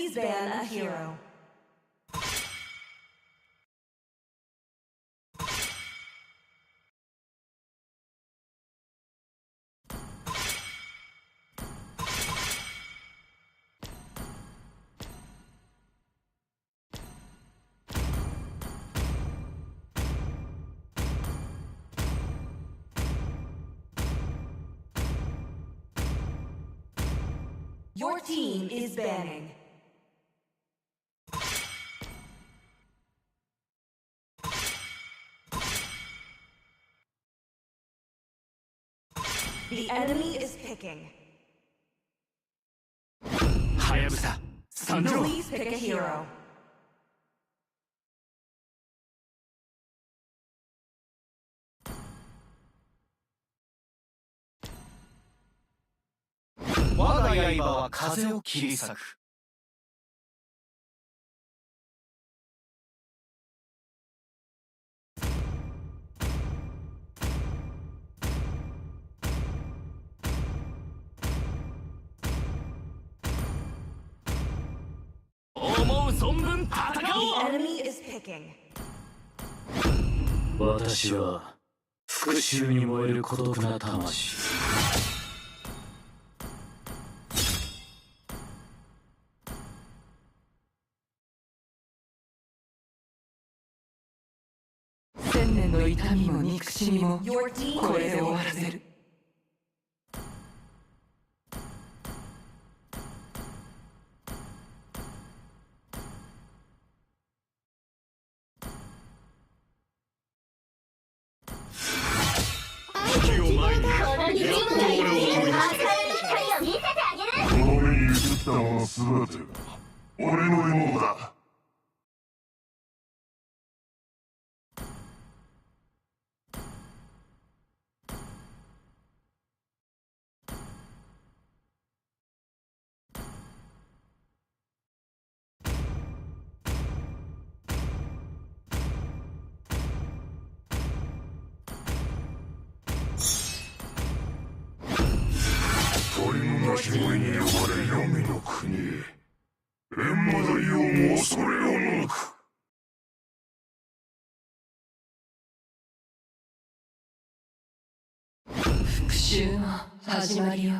Please ban a hero. Your team is banning. The enemy is picking. Hayabusa, Sanjo. Please pick a hero. Waga yaiba wa kaze o kirisaku. The enemy is picking. 私は復讐に燃える孤独な魂。千年の痛みも憎しみも Your team これ is で終わら winning. せる。時を前にやっと俺を思い出した。この目に映ったものすべてが俺の獲物だ。鳥の鳴き声に呼ばれ闇の国へ。閻魔大王も恐れをのく。復讐の始まりよ。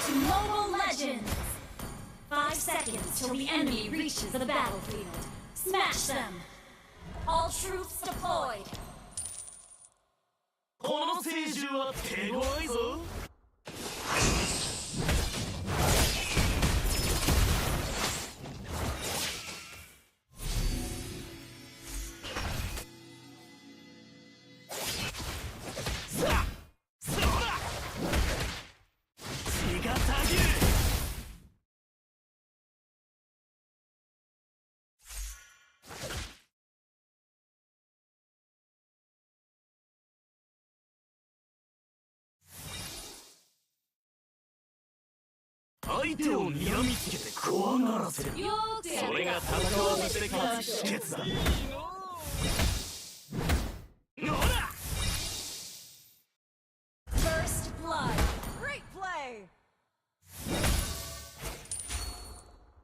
To Mobile Legends! 5 seconds till the enemy reaches the battlefield. Smash them! All troops deployed! この聖獣は手強いぞ。相手を睨みつけて怖がらせる。それが戦わせて勝つ秘訣だ。のら First blood! Great play!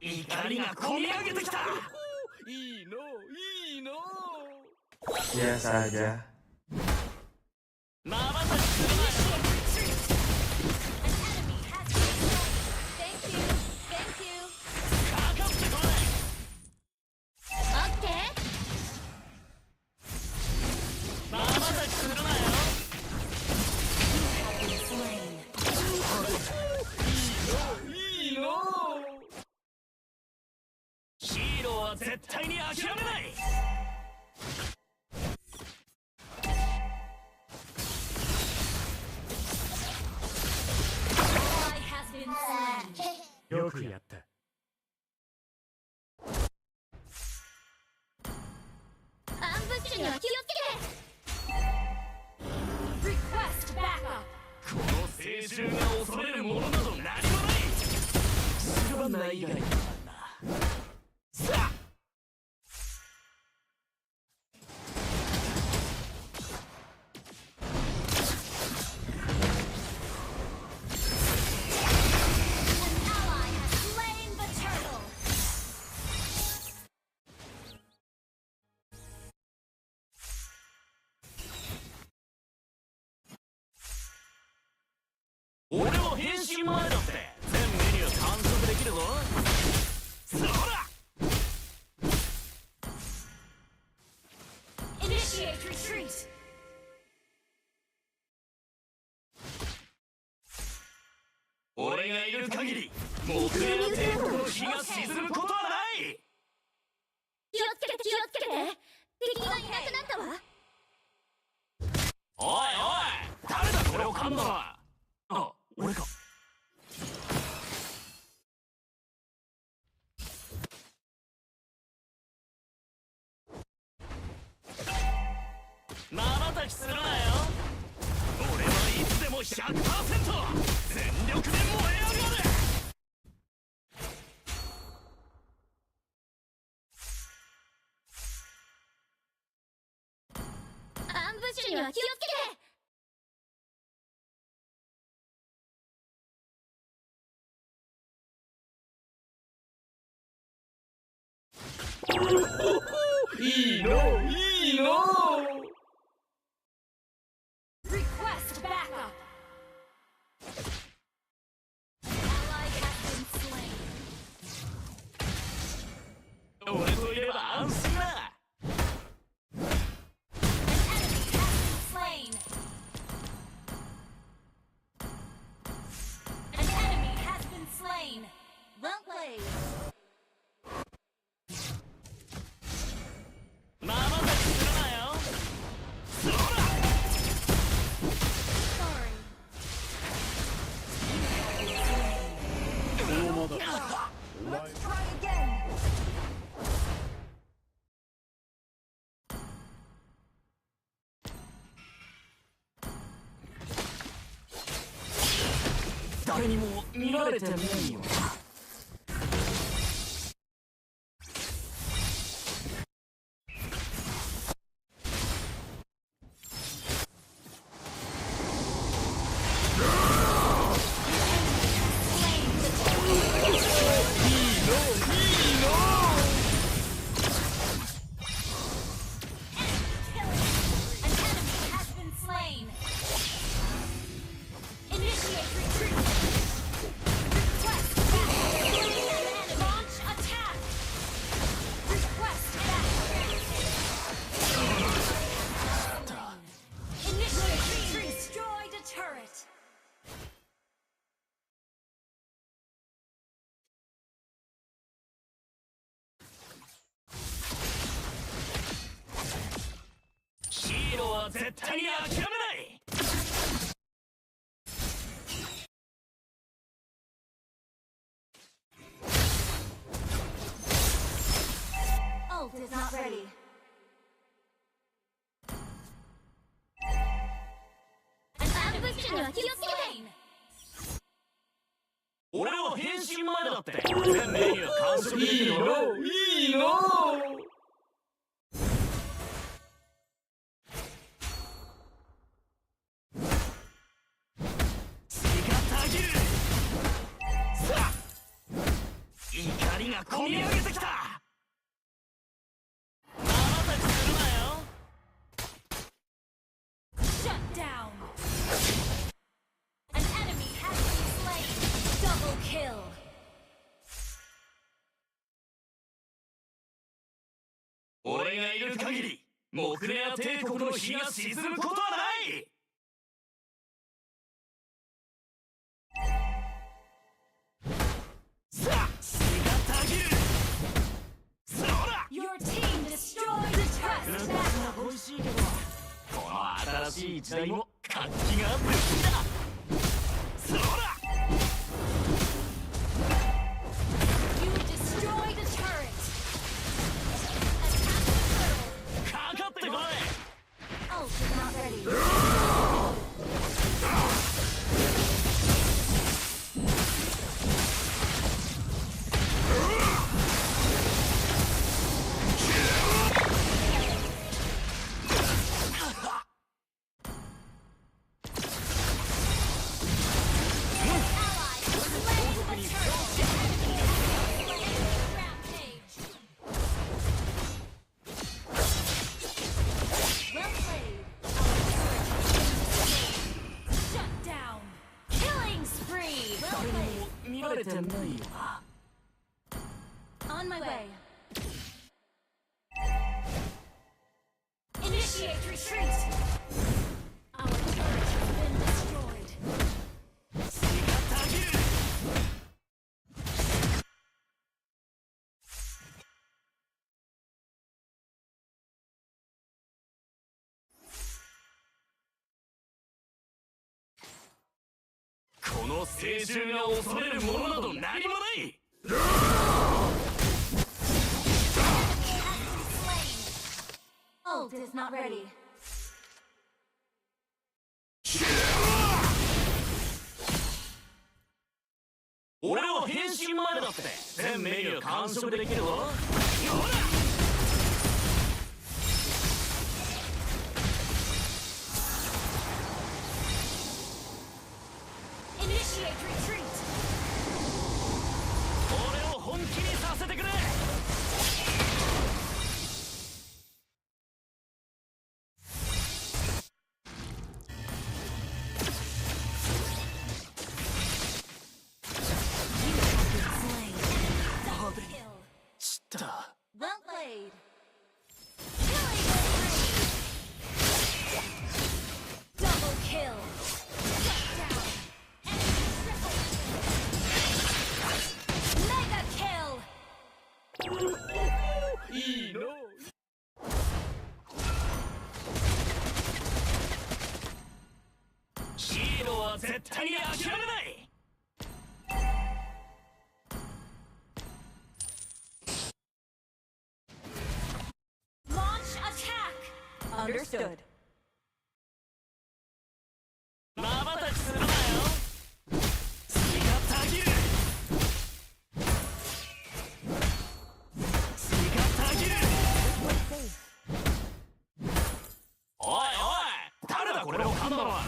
怒りがこみ上げてきた。いいのいいの。 Biasa aja. まばたきするなよ。 An enemy has been slain. Thank you. Thank you. かかってこい。 Okay. まばたきするなよ。 Slain. いいの。ヒーローは絶対に諦めない。 Ally has been slain. よくやった。 アンブッシュには気をつけて。Request backup. この聖獣が恐れるものなど何もない。するばない以外にもあんな。さあ。 An ally has slain the turtle. 俺も変身前だって全メニュー完食できるぞ。そら Initiate retreat. 俺がいる限り木曜帝国の日が沈むことはない。気をつけて気をつけて。敵がいなくなったわ。おいおい誰だこれを噛んだのは。あ、俺か。まばたきするなよ。俺はいつでも 100% 全力で燃え上がる。アンブッシュには気をつけて。 いいのいいの。 Request backup. Ally has been slain. 俺といれば安心だ。 An enemy has been slain. Well played. まばたきするなよ。そら Sorry. まだ Let's try again. 誰にも見られてないよ。 An enemy has been slain. Initiate retreat. Request backup. Launch attack. Request backup. Initiate retreat. Destroyed a turret. ヒーローは絶対に諦めない。 Ult is not ready. アンブッシュには気をつけて。俺は変身前だって全メニュー完食できるよ。いいの。 怒りがこみ上げてきた。まばたきするなよ。 Shut down. 俺がいる限り木レア帝国の火が沈むことはない。さあ血がたぎる。そら Your team destroyed the trust battle. 恋しいけどこの新しい時代も活気があって好きだ。そら You destroyed a turret. Attack the turtle. かかってこい。 Ult is not ready. On my way. Initiate retreat. Our turret has been destroyed. 血がたぎる。この青春が恐れるものなど何もない。 Ult is not ready. 俺は変身前だって全メニュー完食できるぞ。ほら Initiate retreat. 俺を本気にさせてくれ。 知った。 Well played. Killing spree. Double kill. Shut down. Enemy triple kill. Mega kill. いいの。ヒーローは絶対に諦めない。 Launch attack. Understood. まばたきするなよ。血がたぎる。血がたぎる。おいおい、誰だこれを噛んだのは。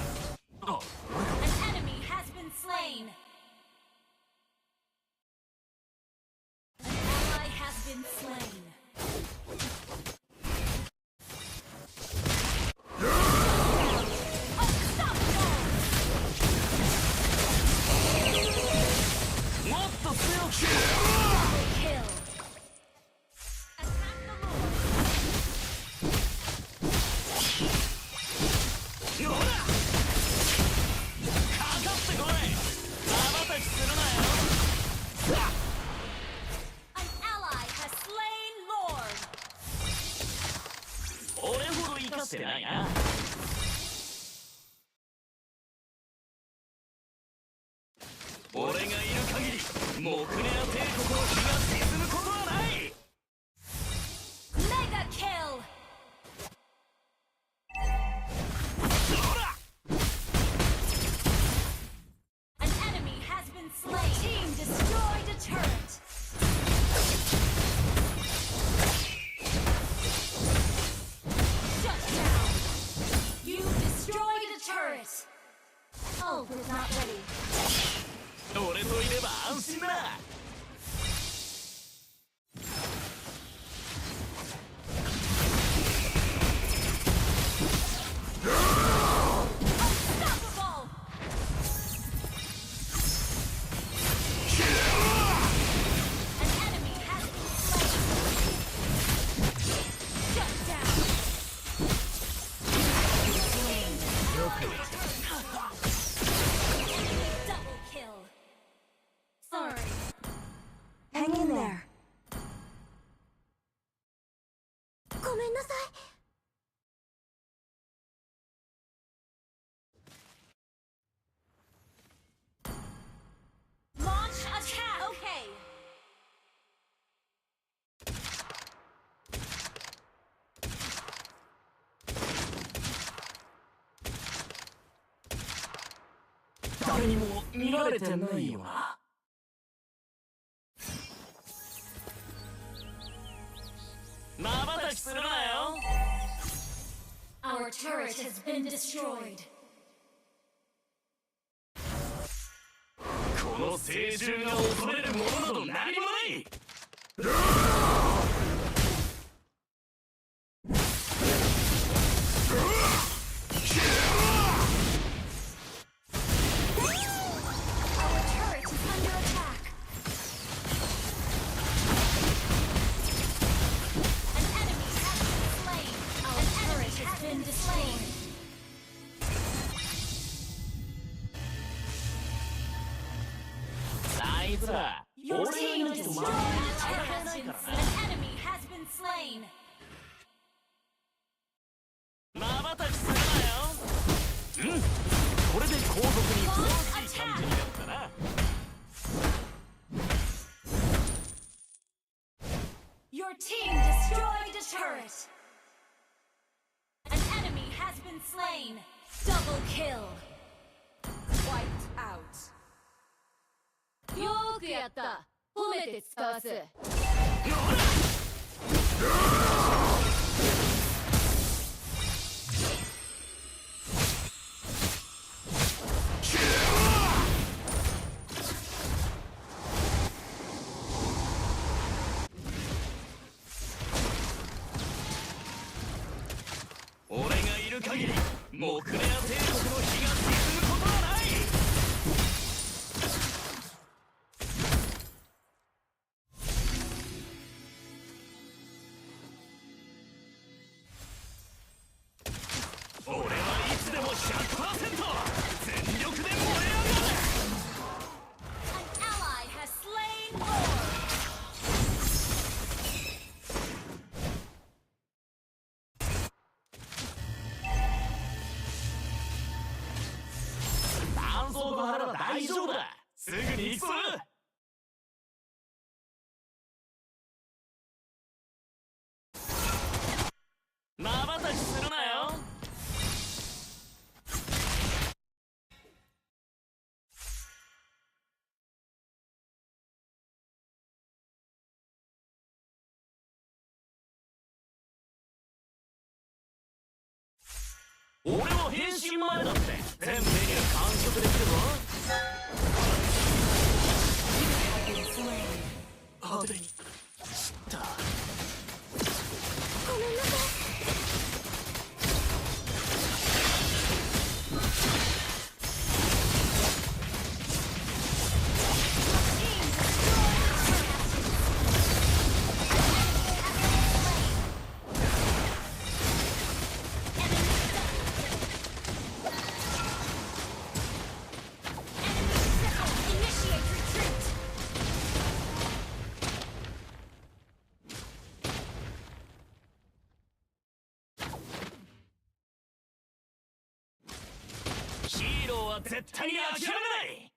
あ、 An enemy has been slain. An ally has been slain. Unstoppable. もっと強く。 Double kill. Attack the lord. ほら。かかってこい。まばたきするなよ。さあ。 An ally has slain lord. 俺ほど生かしてないな。俺がいる限り木レア帝国の火が沈むことはない。 Mega kill. ほら An enemy has been slain. Your team destroyed a turret. Shut down. ごめんなさい。Launch attack! Okay. 誰にも見られてないよな。瞬きするなよ。 Our turret has been destroyed. この聖獣が恐れるものなど何もない。 Our turret is under attack. An enemy has been slain. Our turret has been destroyed. Your team destroyed a turret. An enemy has been slain. 瞬きするなよ。うん、これで後続にふさわしい感じになったな。 Your team destroyed a turret. An enemy has been slain. Double kill. Wiped out. よーくやった。褒めて使わす。俺がいる限りモクレア帝国の火が沈むことはない。 俺はいつでも 100%全力で燃え上がる。 An ally has slain Lord. 炭素バハラ大丈夫だ。すぐに行くぞ。瞬きするなよ。 俺は変身前だって全メニュー完食できるぞ。派手に知った。ごめんなさい。 Initiate retreat. ヒーローは絶対に諦めない。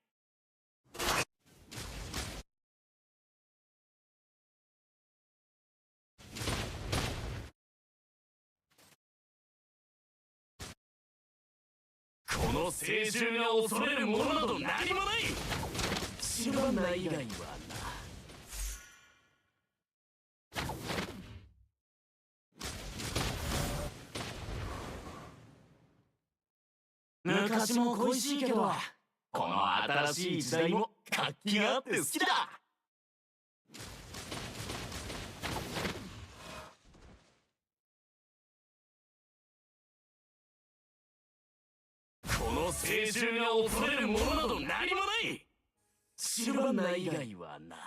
この聖獣が恐れるものなど何もない。知らない以外はな。昔も恋しいけど、この新しい時代も活気があって好きだ。この聖獣が恐れるものなど何もない。知らない以外はな。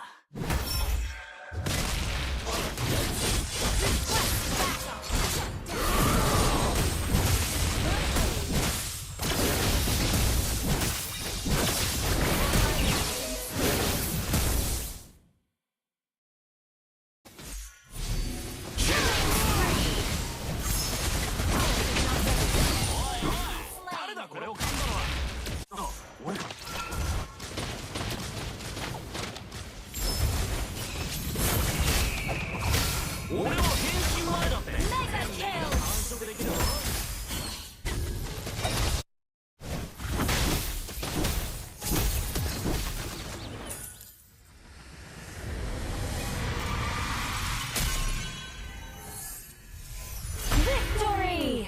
Killing spree. 俺は変身前だって Mega kill! 完食できるぞ。 Victory!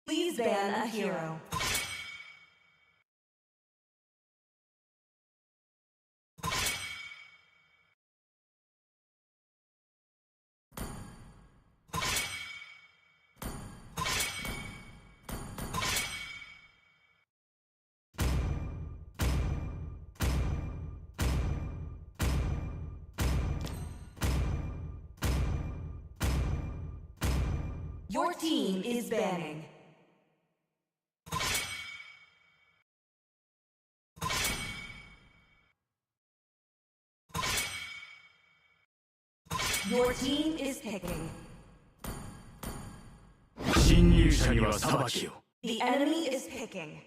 Please ban a hero. Your team is banning. Your team is picking. 侵入者には裁きを。 The enemy is picking.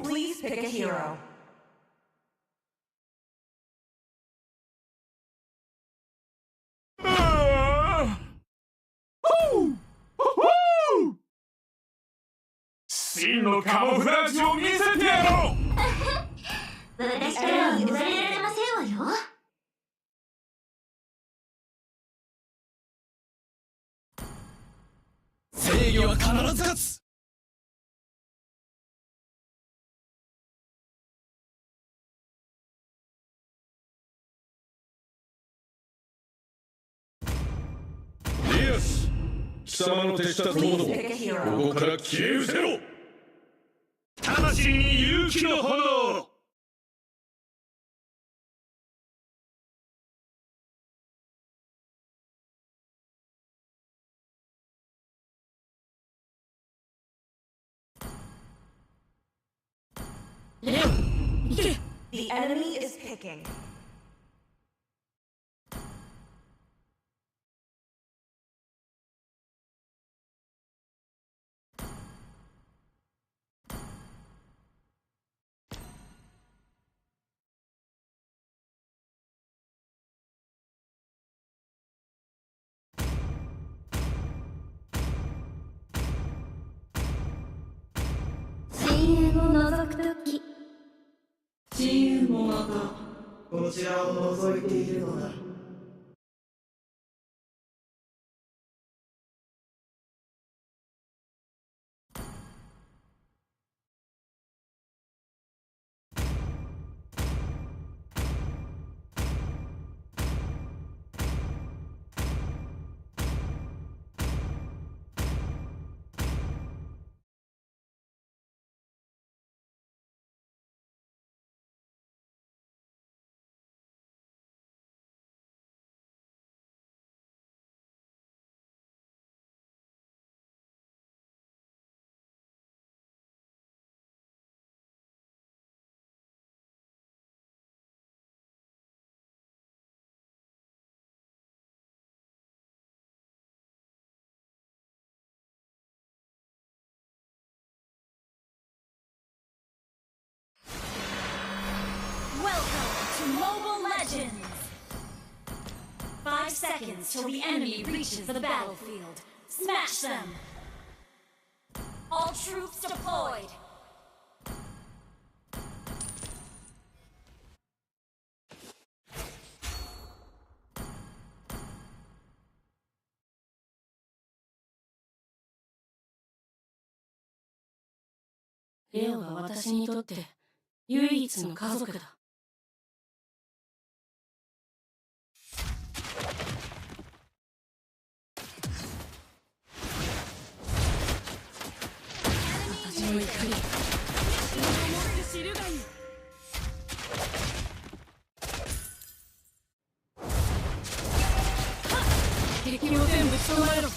Please pick a hero. Sin のカモフラージュを見せてやろう。私からは言われられませんわよ。正義は必ず勝つ。よし、貴様の手下ともども、ここから消え失せろ。魂に勇気の炎。The enemy is picking. CM を覗くとき。親友もまたこちらを覗いているのだ。to Mobile Legends! 5 seconds till the enemy reaches the battlefield. Smash them! All troops deployed!レオが私にとって唯一の家族だ。私の怒り、知るがいい。敵を全部捕まえろ。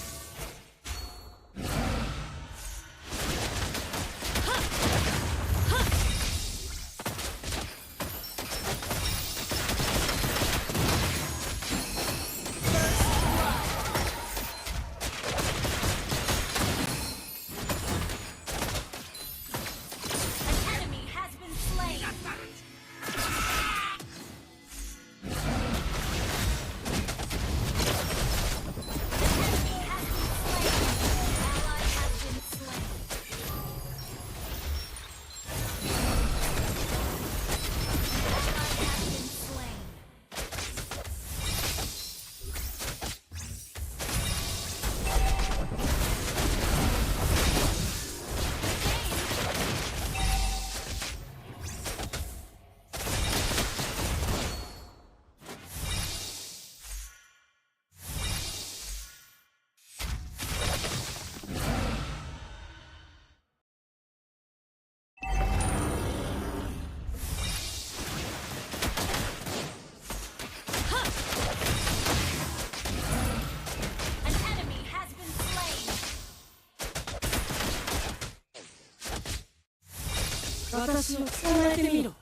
私を捕まえてみろ。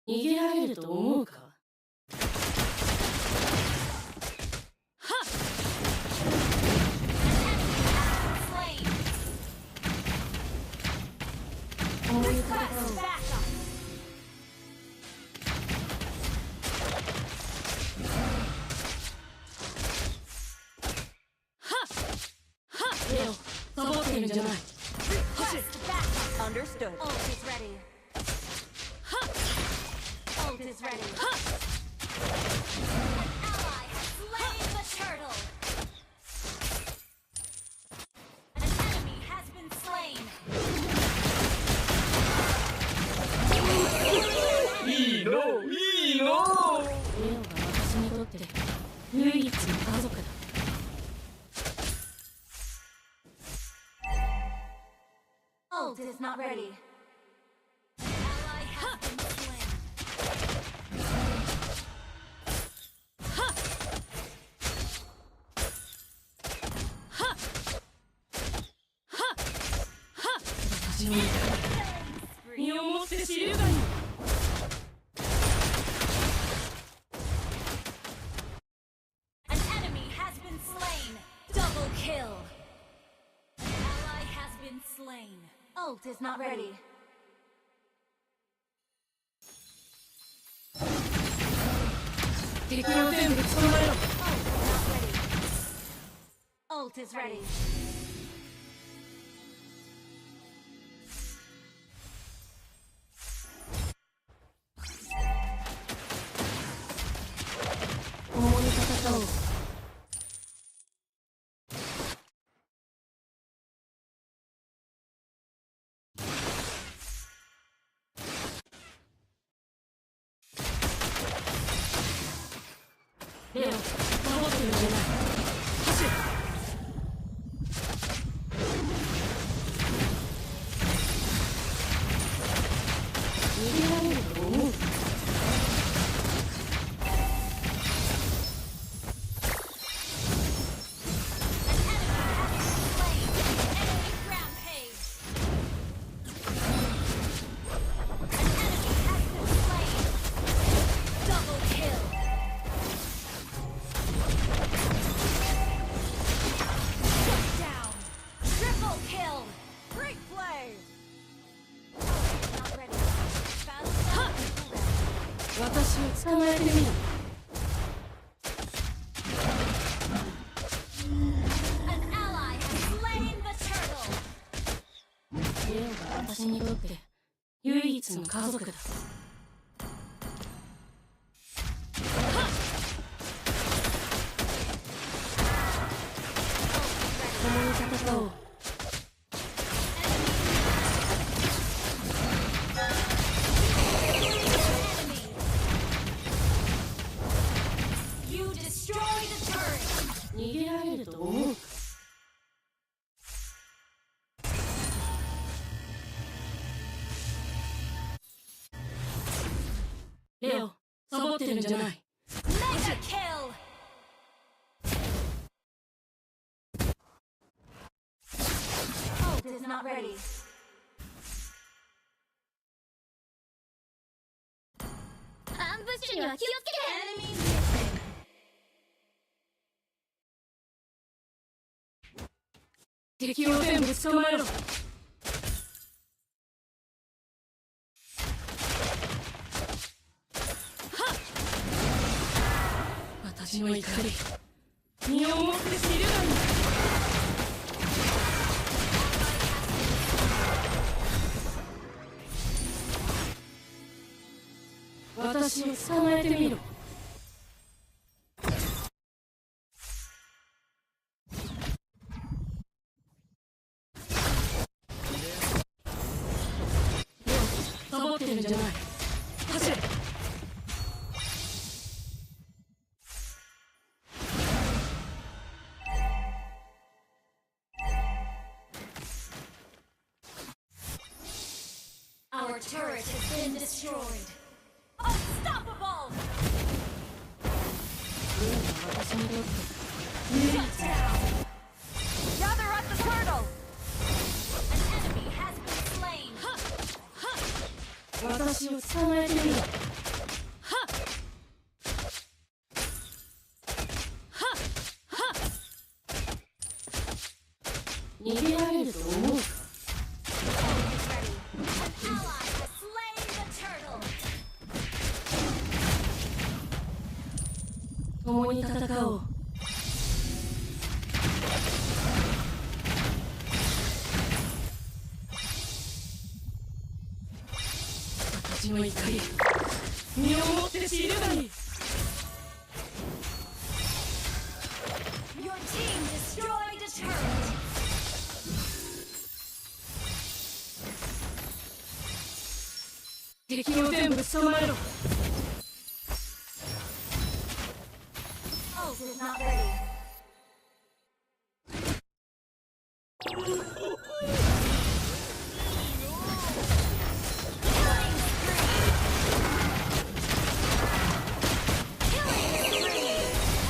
逃げられると思うか。サボってるんじゃない。Understood. Ult is ready. Ult is ready. An ally has slain the turtle! An enemy has been slain! いいのいいの。レオが私にとって唯一の家族だ。Ult is not ready. Ally has been slain. An enemy has been slain! Double kill! Ally has been slain. Ult is not ready. Ult is ready. 捕まえてみろ。An ally has slain the turtle. レオが私にとって唯一の家族だ。共に戦おう。You destroy the turret. 逃げられると思うか。レオ、サボってるんじゃない。Mega kill. Ult is not ready. アンブッシュには気をつけて。 Enemies missing. 敵を全部捕まえろ。私の怒り、身をもって知るがいい。私を捕まえてみろ。サボってるんじゃない。走れ。Our turret has been destroyed. Unstoppable. 私にとって Shut down. Gather up the turtle! An enemy has been slain. 私を捕まえてみろ。逃げられると思うか。 An ally has slain the turtle. 共に戦おう。私の怒り、身をもって知るがいい。 Your team destroyed a turret. 敵を全部捕まえろ。 Ult is not ready.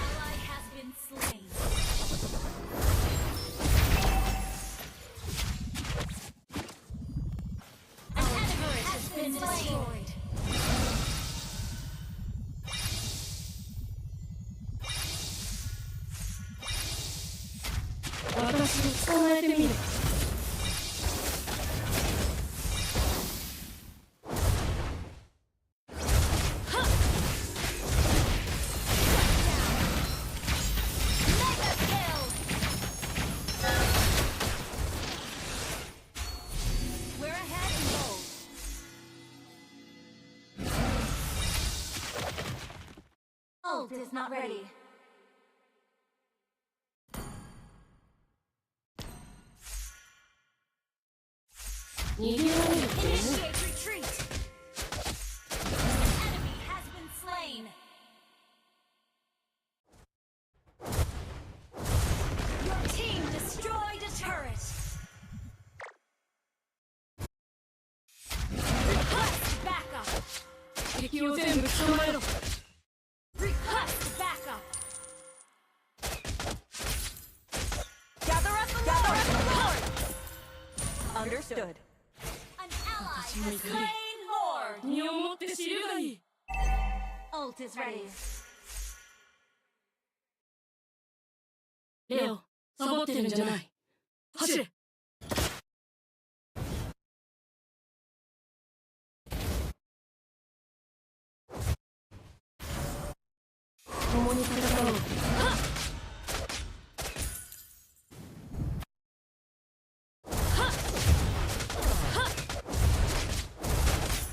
Ally has been slain. An enemy has been destroyed. 私を捕まえてみろ。Mega kill. We're ahead in gold. Ult is not ready. 逃げられると思う。 Initiate retreat. An enemy has been slain. Your team destroyed a turret. Request backup. 敵を全部捕まえろ。 Request backup. Gather up the Lord! Understood. An ally私の has 怒り、 slain Lord. 身をもって知るがいい。 Ult is ready. レオ、サボってるんじゃない。走れ。に戦おう。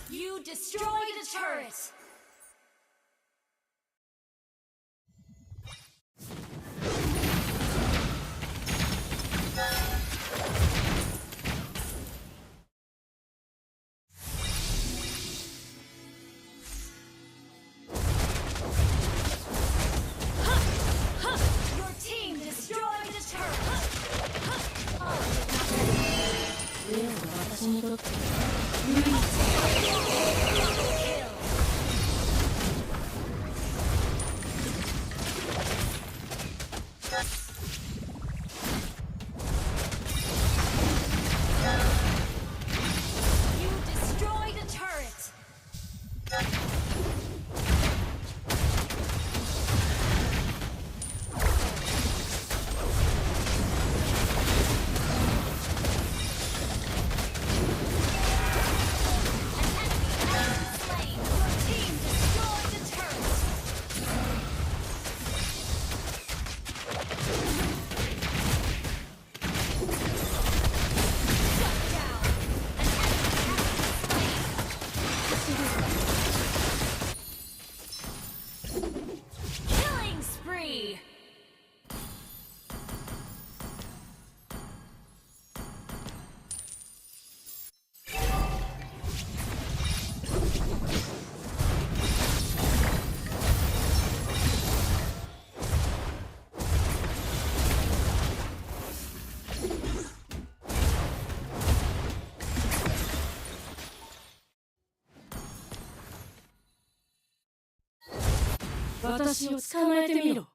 You destroyed a turret! Your team destroyed a turret! レオは私にとって You destroyed a turret! Slain! Your team destroyed a turret! Shut down! Killing spree! "私を捕まえてみろ。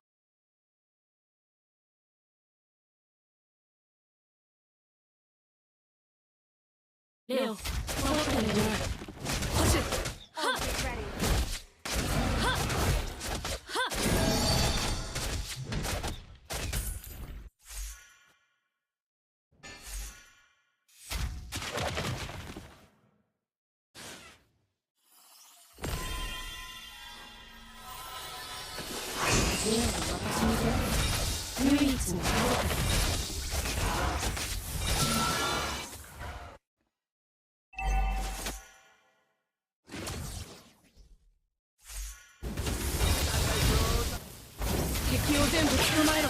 レオ、守ってあげる。走る。 Ultimate ready. レオは私にとって唯一の後悔。敵を全部捕まえろ。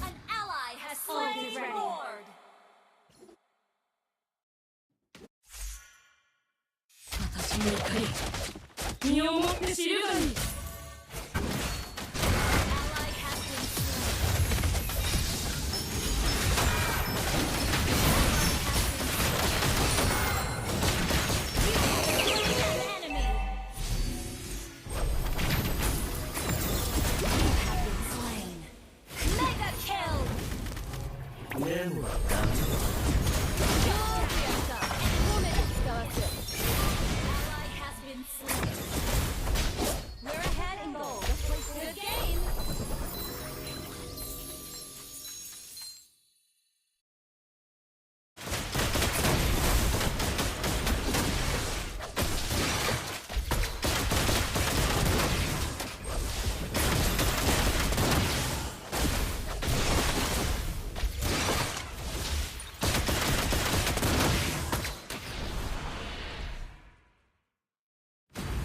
An ally has slain ready. Lord! 私の怒り、身をもって知るがいい。 Ally has been slain. You killed an enemy! You have been slain. Mega kill! レオは Ally has been slain. We're ahead in gold. Good game!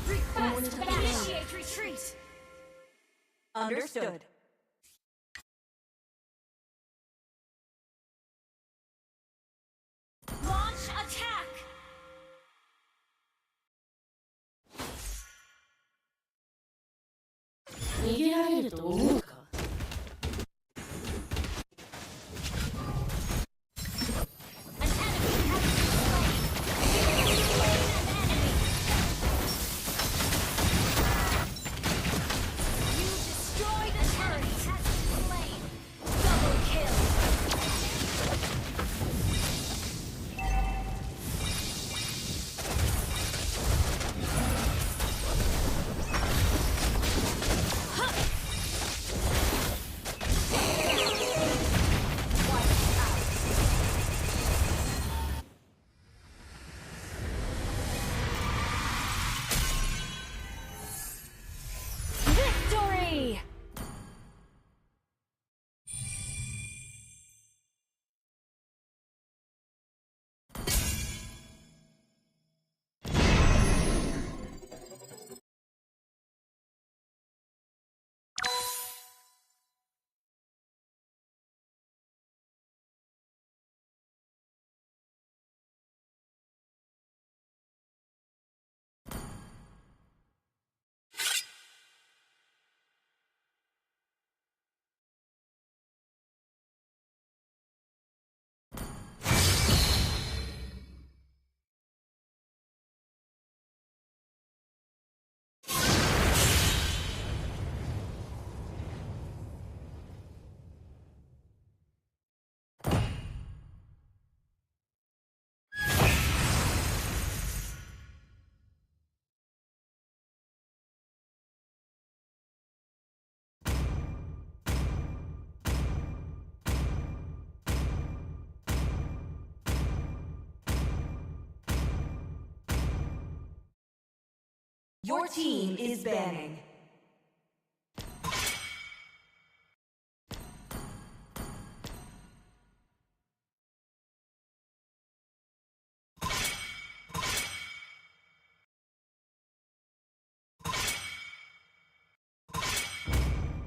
Request initiate retreat! Understood. Launch attack! 逃げられると思うか。 An enemy has been slain! You slain an enemy! You destroyed a turret! Has been slain! Double kill! Your team is banning.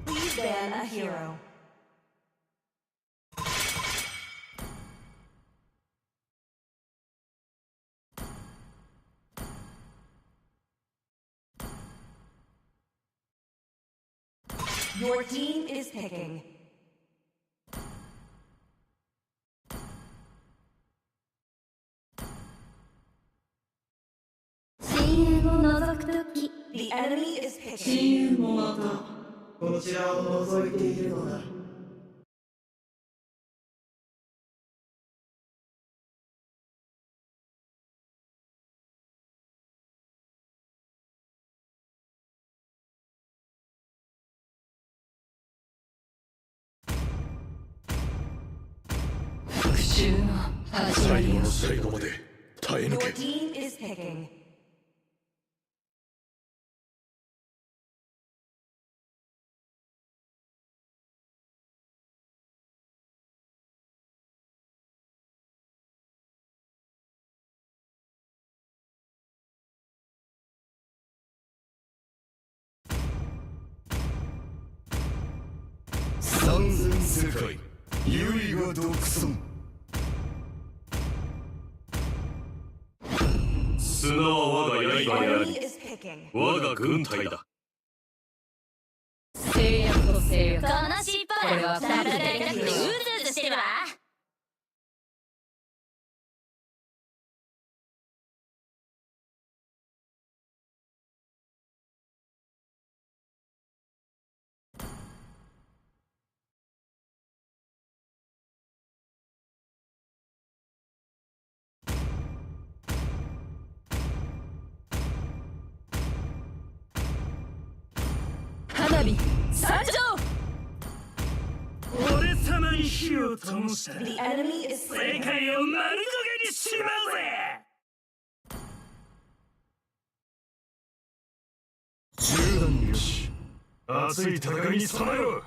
Please ban a hero. Your team is picking. The enemy is 親 picking. 友もまたこちらを覗いているのだ。復讐の始まりよ。最後の最後まで耐え抜 Your け。 team is picking.世界唯我独尊。砂は我が The 刃であ enemy り is picking. 我が軍隊だ。制約と制約。この尻尾これはだらだらだってうずうずしてるわ。花火参上。俺様に火を灯したら The enemy is 世 picking. 界を丸焦げにしまうぜ。銃弾よし、熱い戦いに備えろ。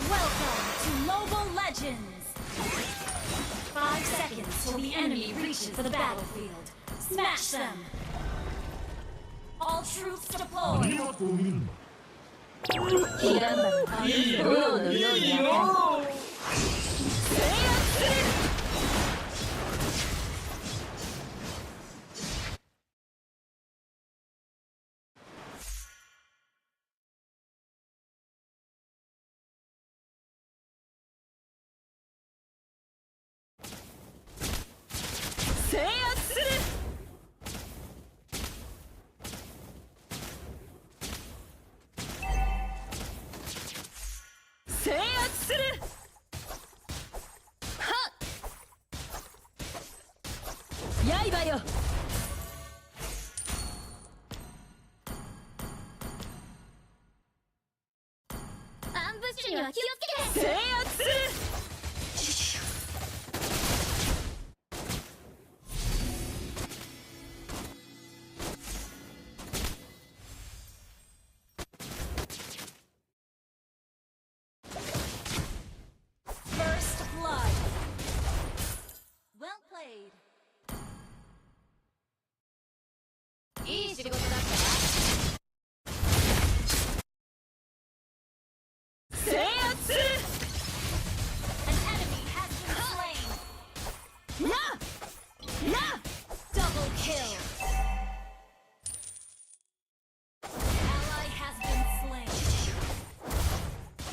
Welcome to Mobile Legends! 5 seconds till the enemy reaches the battlefield. Smash them! All troops deployed! ヒランバの炎のように赤い。制圧する。制圧する。制圧する。はっ。刃よ。アンブッシュには気をつけて！制圧する。First blood! Well played! いい仕事だったわ。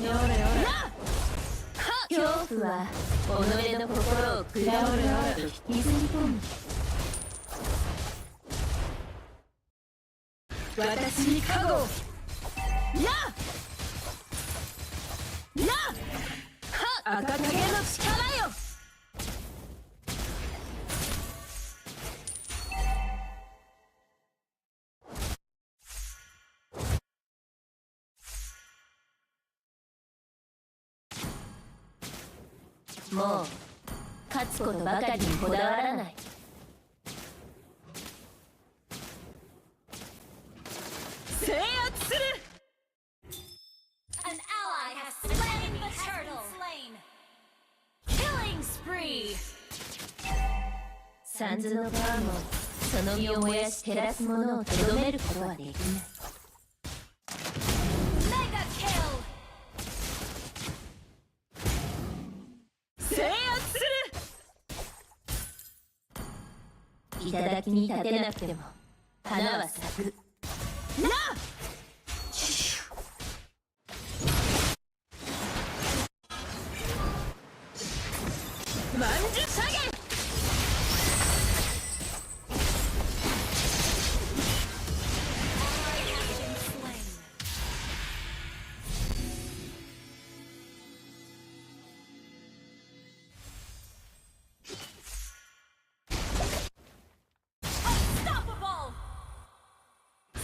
よれよれ恐怖は己の心を砕くと引きずり込む。私に加護を。赤影の力よ。もう勝つことばかりにこだわらない。制圧する。 An ally has slain the turtle. Killing spree. サンズのバーもその身を燃やし照らすものをとどめることはできない。 Mega kill. 制圧する。頂に立てなくても花は咲く。なあ万寿下げ。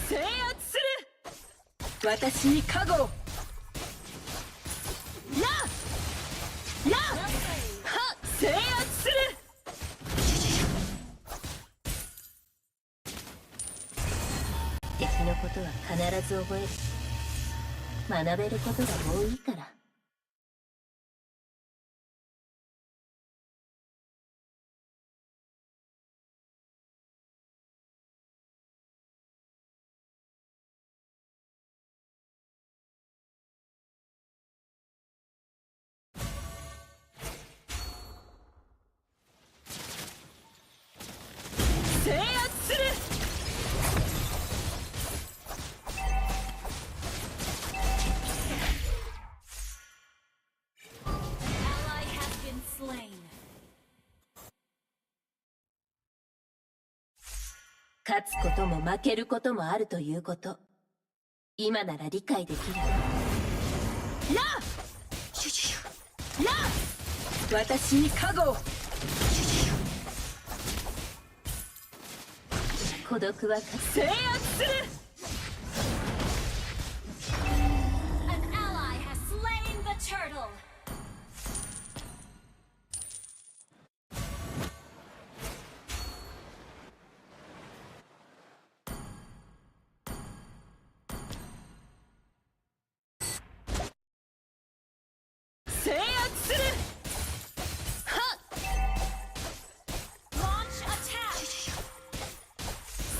制圧する。私に加護を。制圧する。敵のことは必ず覚える。学べることが多いから。制圧する。Ally has been slain. 勝つことも負けることもあるということ、今なら理解できる。私に加護を。孤独は制圧する。 An ally has slain the turtle. 制圧する。 Launch attack.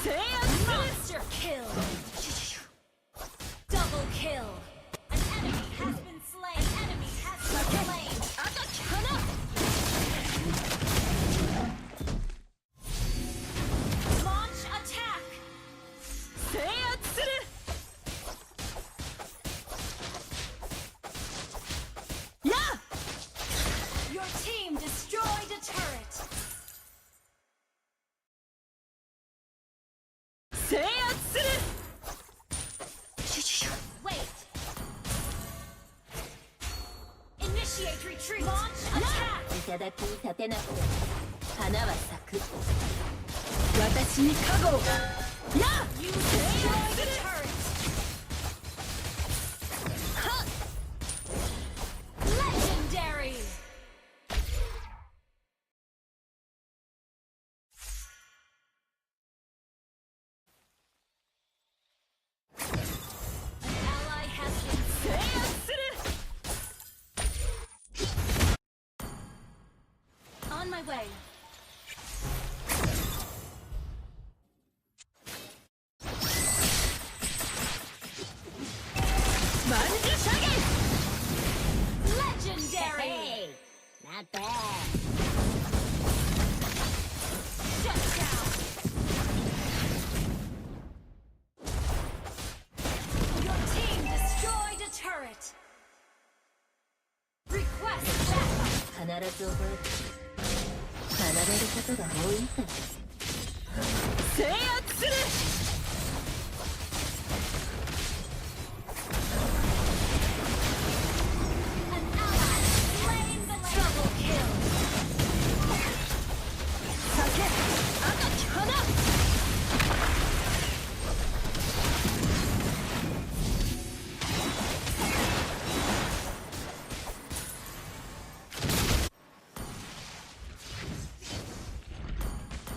制圧する。 Monster kill. Double kill. An enemy has been slain. Enemy has been slain. 赤き花。 Launch attack. 制圧する。 Your team destroyed a turret. 制圧する。 Wait. Initiate retreat. Launch attack. 頂に立てなくても花は咲く。私に加護を。 You destroyed the turret. Legendary. An ally has been 制圧する。 on my way. 万寿下げ。 Legendary. Not bad. Shut down. Your team destroyed a turret. ず覚える。学べることが多いから。制圧する。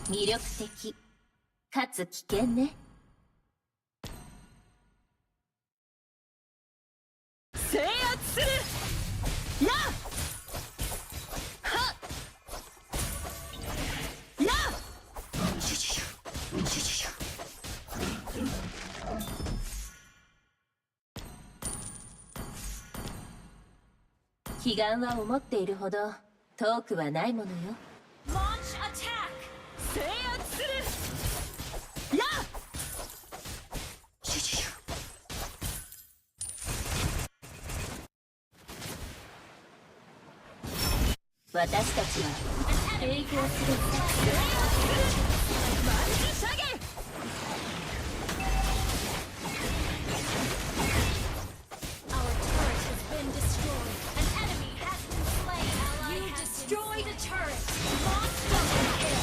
魅力的かつ危険ね。制圧する。やはや彼岸は思っているほど遠くはないものよ。 Launch attack! 制圧する。や私たちは抵抗する。マルチ射撃。Our turret has been destroyed. An enemy has been slain. You destroyed a turret. Launch double kill.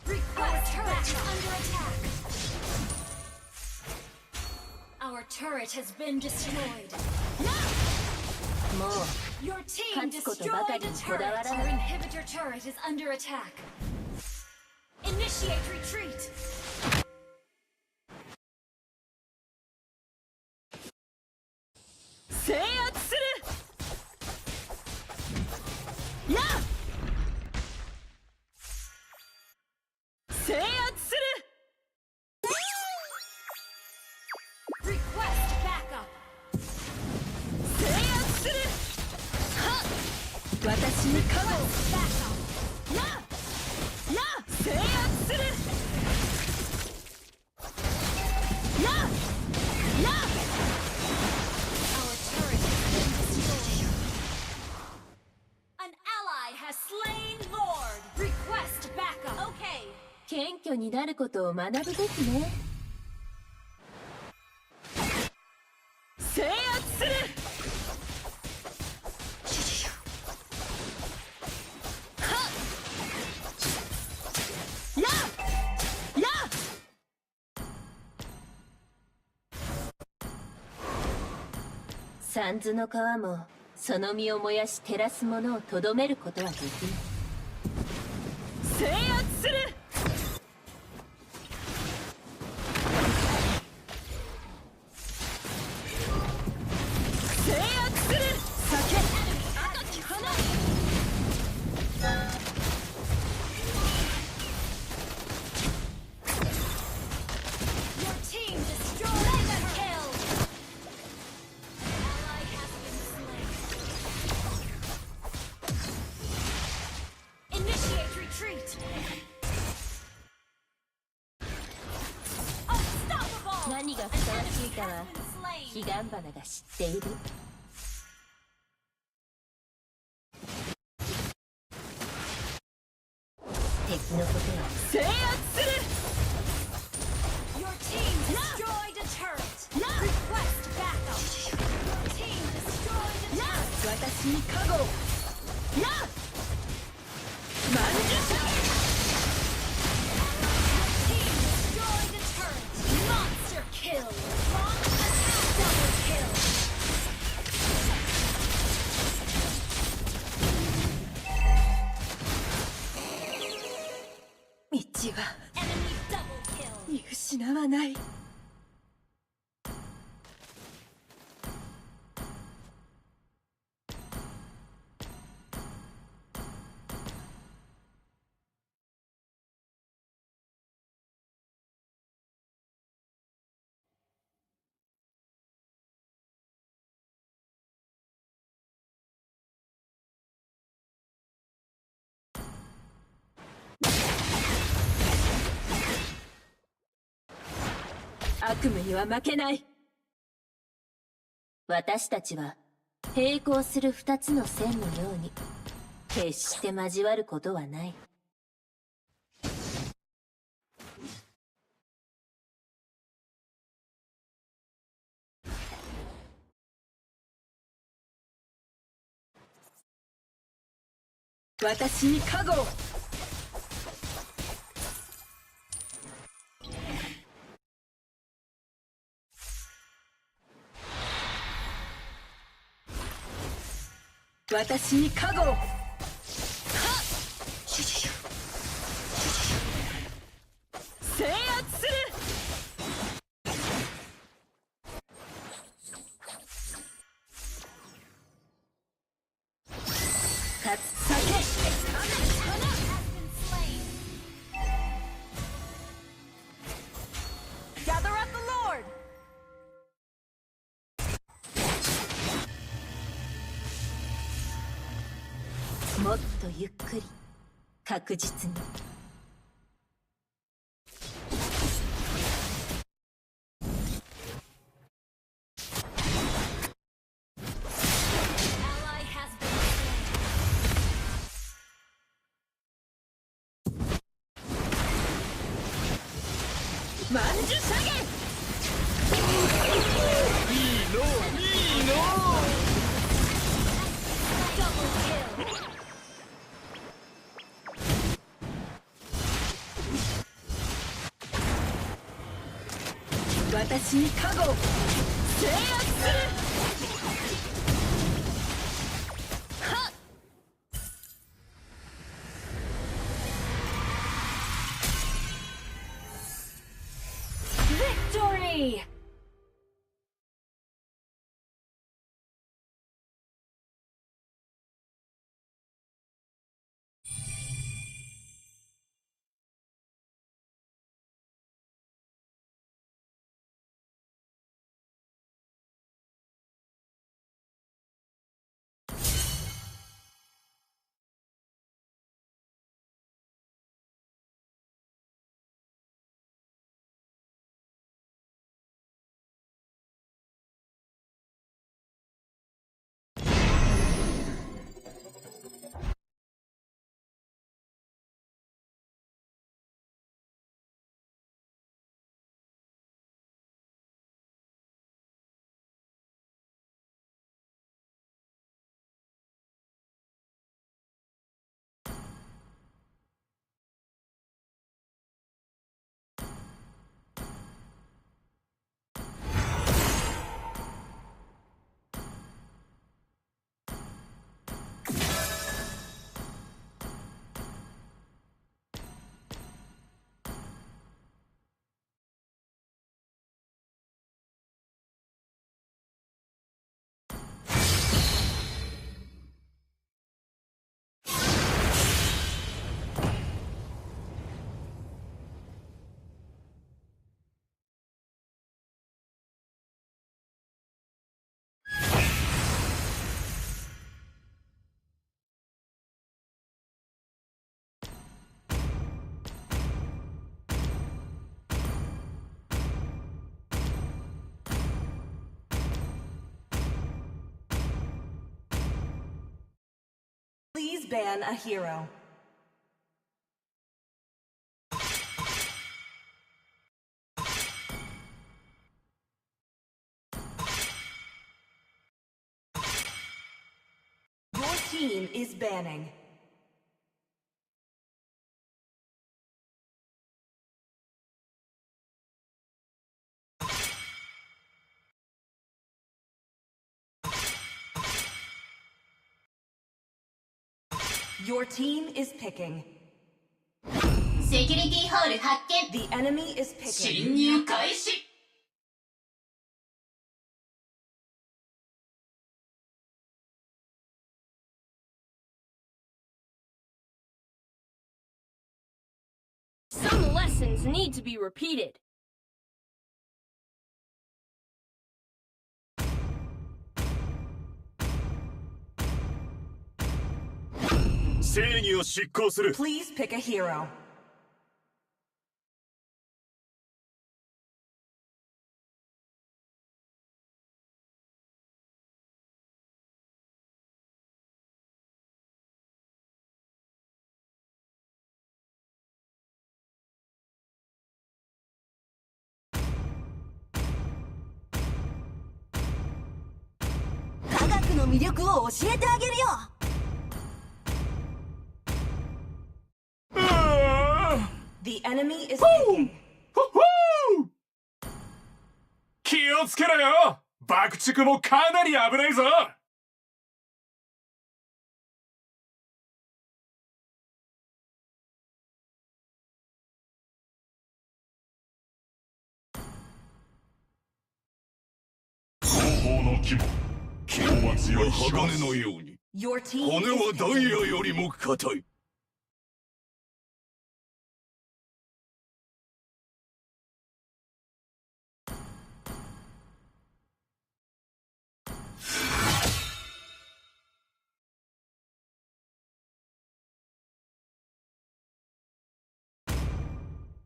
Request turret is under attack. Our turret has been destroyed. もう Your team 勝つことば destroyed か a りにこ turret. だわら Your ない。 inhibitor turret is under attack. Initiate retreat. 制圧する。や制圧する。 Request backup. 制圧する。はっ私に加護。 Backup. や制圧する。や Our turret has been destroyed. An ally has slain Lord. Request backup. Okay. 謙虚になることを学ぶべきね。制圧する。はっや三途の川もその身を燃やし照らすものをとどめることはできない。制圧する。制圧する。酒赤き花。 Your team destroyed Mega kill. Ally has been slain. Initiate retreat. Unstoppable. 何が An ふさわしい enemy かは has been 彼 slain. 岸花が知っている。敵のことは制圧する。 Your team destroyed a turret. Request backup. Your team destroyed a turret. 私に加護。やマルチ射撃。 Team destroyed a turret. Monster kill. Launch attack double kill. 道は Enemy double kill. 見失わない。悪夢には負けない。私たちは並行する二つの線のように決して交わることはない。私に加護を。私に加護を。制圧する。かつ酒。 Gather up the Lord! もっとゆっくり確実に。Ally has been slain. 曼珠射撃。Double kill. 私に加護を。制圧する。はっ。 Victory! Please ban a hero. Your team is banning. Your team is picking. セキュリティホール発見。 The enemy is picking. 侵入開始。Some lessons need to be repeated. 正義を執行する。 Please pick a hero. の魅力を教えてあげるよ。The enemy is taken. 気をつけろよ。爆竹もかなり危ないぞ。後方の木も今日は強い鋼のように Your team 骨 is はダイ taken. ヤよりも硬い。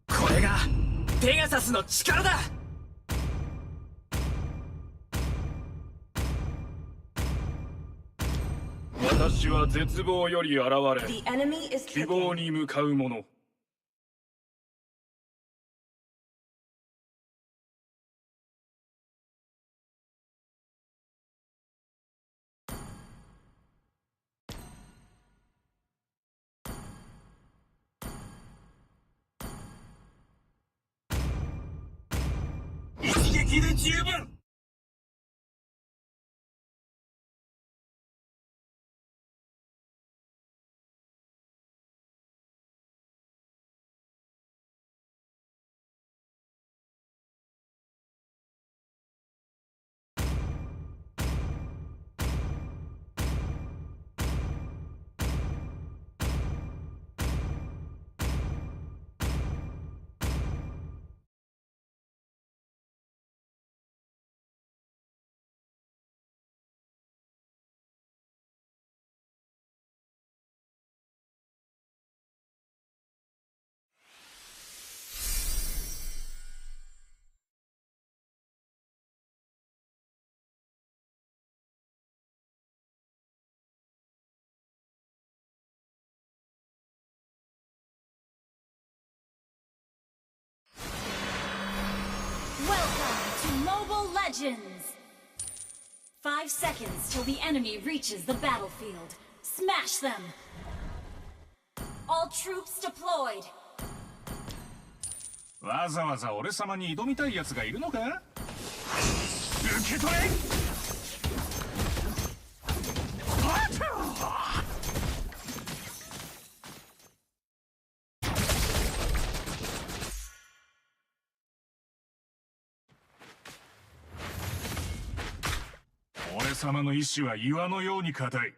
これがペガサスの力だ。私は絶望より現れ The enemy is 希望 taken. に向かう者。一撃で十分。Welcome to Mobile Legends! 5 seconds till the enemy reaches the battlefield. Smash them! All troops deployed! わざわざ俺様に挑みたい奴がいるのか。受け取れ。俺様の意志は岩のように固い。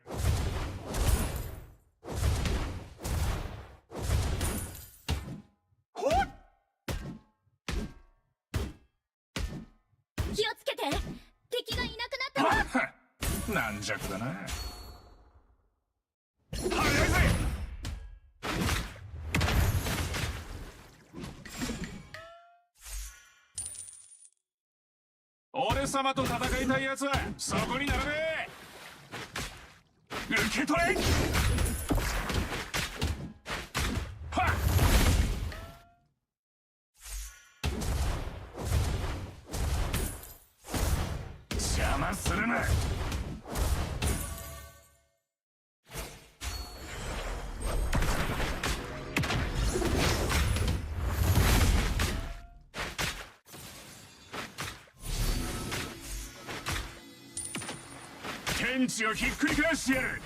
気をつけて。敵がいなくなったわ。軟弱だな。早いぜ。俺様と戦いたいやつはそこに並べ。受け取れ。はっ。邪魔するな。天地をひっくり返してやる。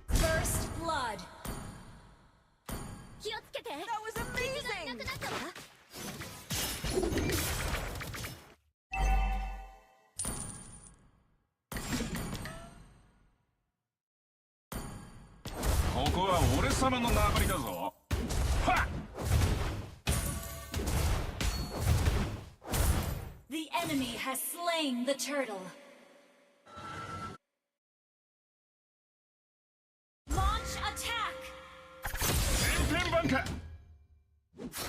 First blood! 気をつけて。 That was 敵がいな amazing. くなったわ。ここは俺様の縄張りだぞ。はっ。The enemy has slain the turtle. Launch attack! 天板か。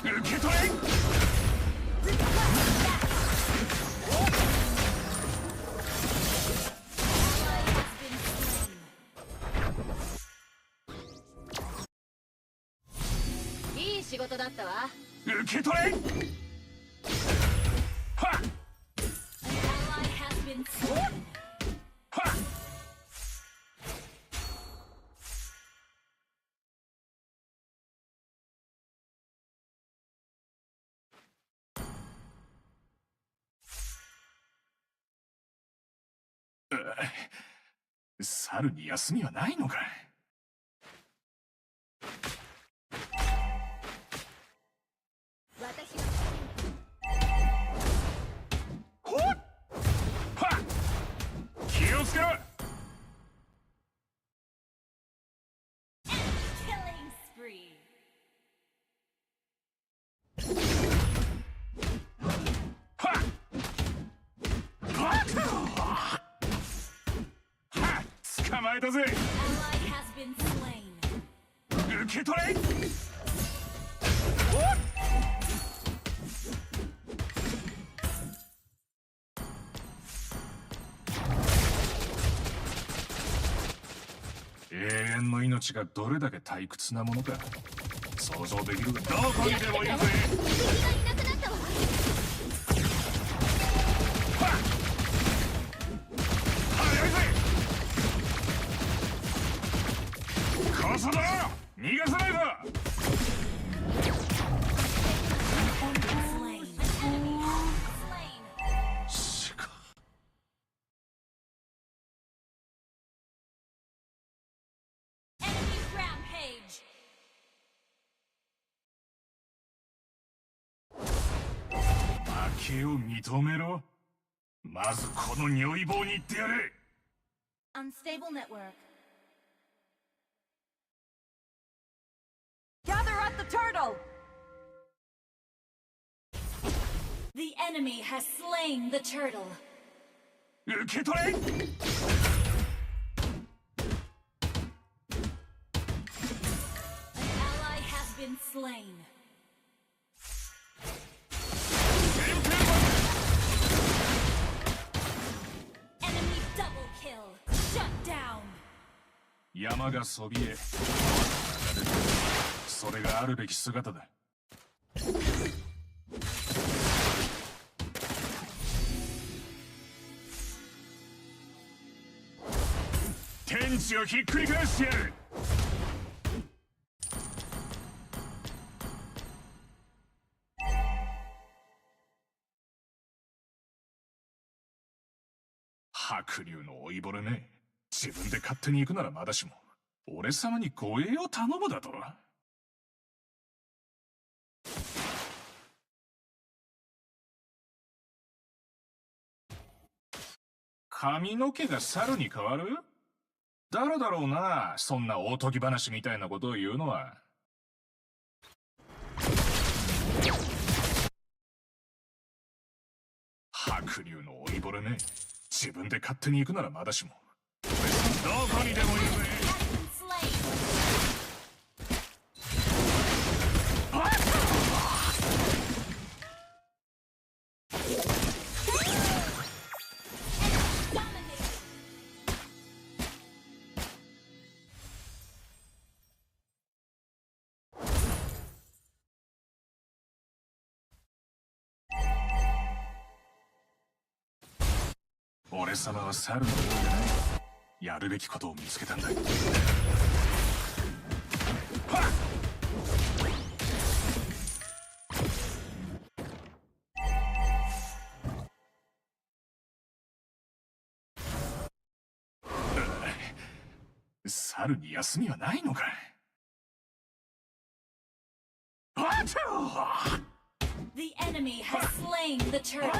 受け取れ。仕事だったわ。受け取れ。はっ An ally has been slain. はっ。猿に休みはないのか。私がほっはっ気をつけろ。 Killing spree. はっ捕まえたぜ。 Ally has been slain. 受け取れ。永遠の命がどれだけ退屈なものか想像できるが、どこにでもいるぜ。敵がいなくなったわ。早いぜ。こそだ、逃がさないぞ。 Slain. Enemy slain. しか Enemy rampage. 負けを認めろ。まずこの如意棒に言ってやれ。 Unstable network. Gather at the turtle. The enemy has slain the turtle. 受け取れ。 An ally has been slain. Enemy double kill. Shut down. 山がそびえ、それがあるべき姿だ。天地をひっくり返してやる。白龍の老いぼれめ、自分で勝手に行くならまだしも、俺様に護衛を頼むだと。髪の毛が猿に変わる？誰だろうな、そんなおとぎ話みたいなことを言うのは。白龍の老いぼれめ、自分で勝手に行くならまだしも、どこにでもいるぜ。 Has been slain. 俺様は猿のようでない。やるべきことを見つけたんだ。はっ猿に休みはないのか。 The enemy has slain the turtle.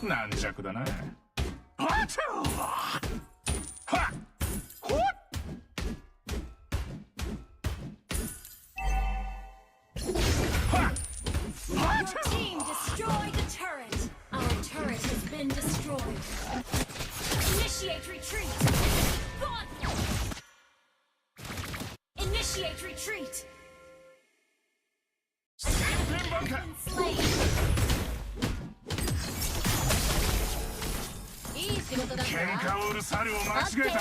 軟弱だな。Your team destroyed the turret. Our turret has been destroyed. Initiate retreat. Gauntlet. Initiate retreat. Been slain. いい仕事だったわ。喧嘩を売る猿を間違えた。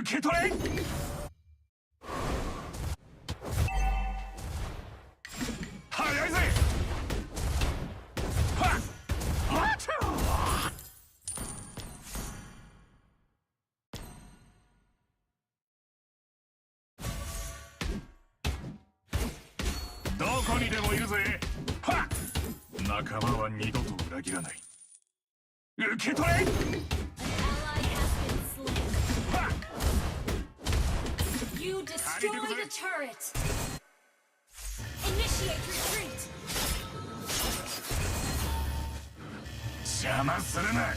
受け取れ。早いぜ。はっ、あっちゃどこにでもいるぜ。はっ、仲間は二度と裏切らない。受け取れ。 Ally has been slain. はっ、 You destroyed a turret. Initiate retreat. 邪魔するな。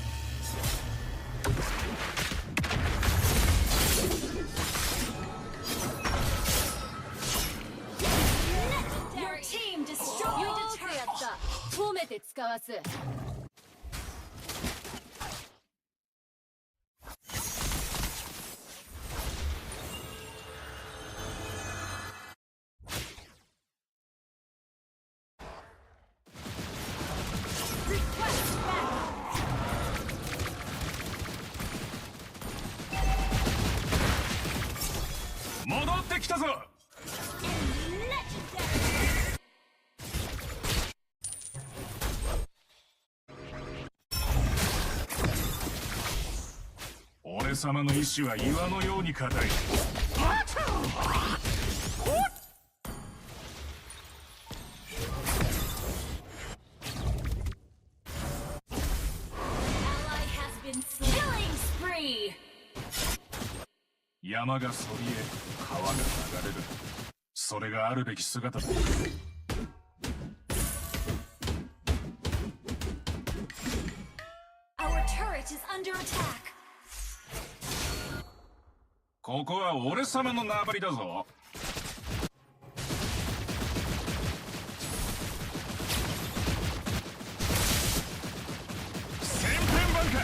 Your team destroyed a turret. やった褒めて使わす。戻ってきたぞ。 俺様の意志は岩のように固い。Ally has been slain. Killing spree. 山がそびえ、川が流れる。それがあるべき姿だ。 Our turret is under attack. ここは俺様の縄張りだぞ。千変万化。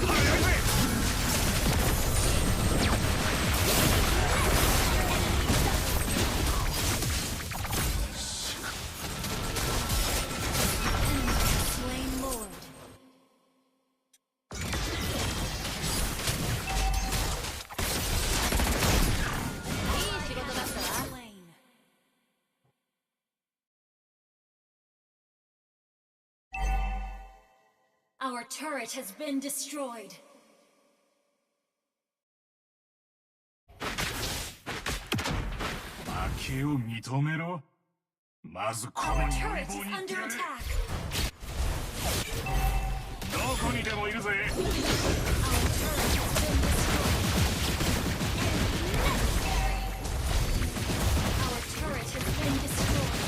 早いぜ。 Slain Lord. いい仕事だったわ。 Slain. Our turret has been destroyed. 負けを認めろ。まずこの Our 如意 turret 棒 is に行って under やれ。 attack. どこにでもいるぜ。 Our turret has been destroyed. Our turret has been destroyed.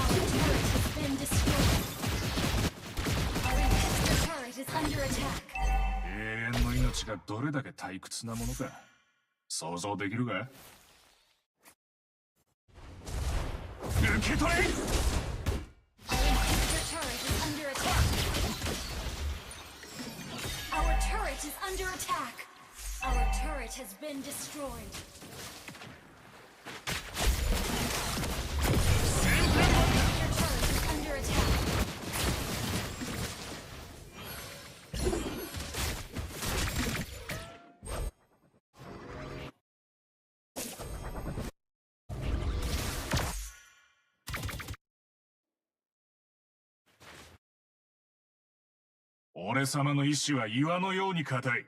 Our turret has been destroyed. Our inhibitor turret is under attack. 永遠の命がどれだけ退屈なものか想像できるか。受け取れ。 Our inhibitor turret is under attack. Our turret is under attack. Our turret has been destroyed. Your turret is under attack.「俺様の意志は岩のように固い。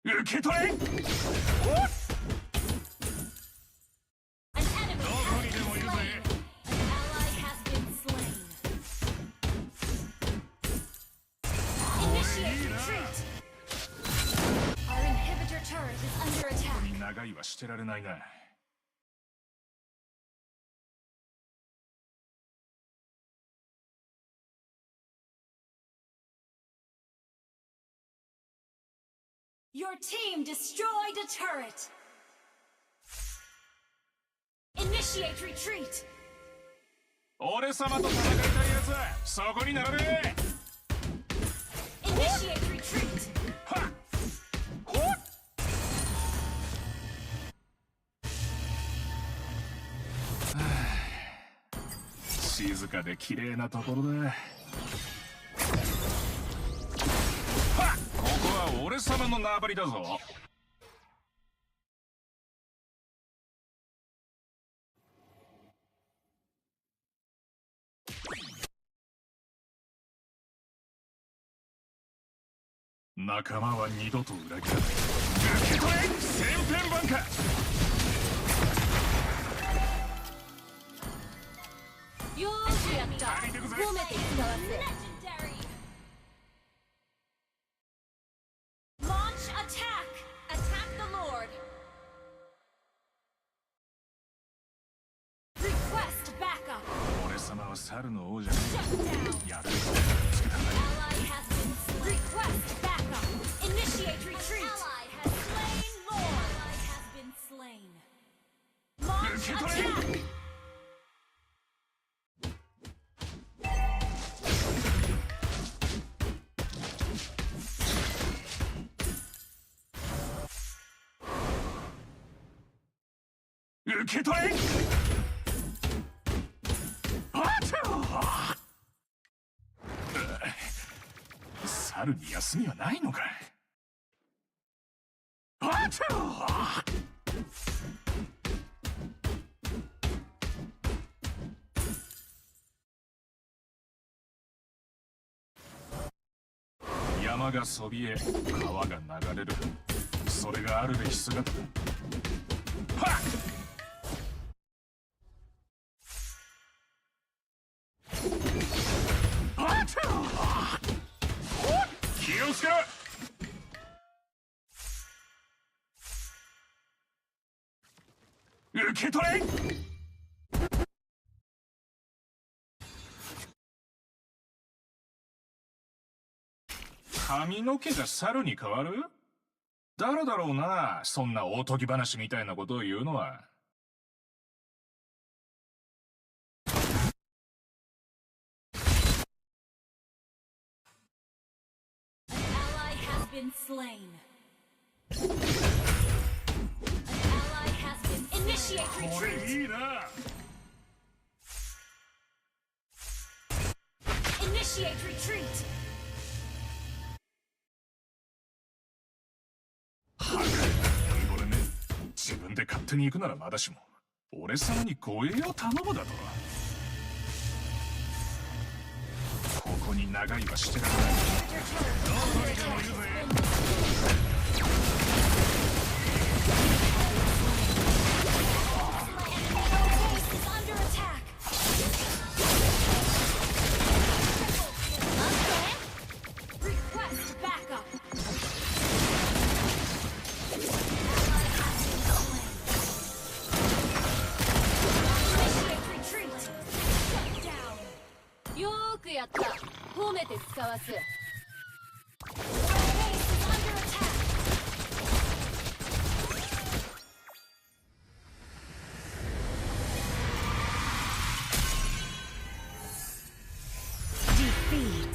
受け取れ。 An enemy ど has こに been でもいる slain. ぜ。 An ally has been slain. Initiate retreat. Our inhibitor turret is under attack. 長いはしてられないな。 Your team destroyed a turret. Initiate retreat. 俺様と戦いたいやつはそこに並べ。 Initiate retreat. はっ。強静かで綺麗なところだ。はっ、ここは俺様の縄張りだぞ。仲間は二度と裏切らない。受け取れ千変万化。よーしやった。褒めて使わせ。 Legendary! Launch attack! Attack the Lord! Request backup! 俺様は猿の王じゃね Shut down! え。やることつけたんだ。 Ally has been slain. Request backup! Initiate retreat! Ally has slain Lord! Ally has been slain. Launch attack! 受け取れ。猿に休みはないのか。山がそびえ、川が流れる。それがあるべき姿だ。はっ、気をつけろ。受け取れ。髪の毛が猿に変わる？誰だろうな、そんなおとぎ話みたいなことを言うのは。Been slain. An ally has been initiate これ retreat. いいな。 Initiate retreat. はかりな老いぼれね。自分で勝手に行くならまだしも、俺様に護衛を頼むだと。ここに長居はしてられない。どこにでもいるぜ。Base is under attack. Request backup. Ally has been slain. Initiate retreat. Shut down. よーくやった。褒めて使わせ。 Our base is under attack. Defeat.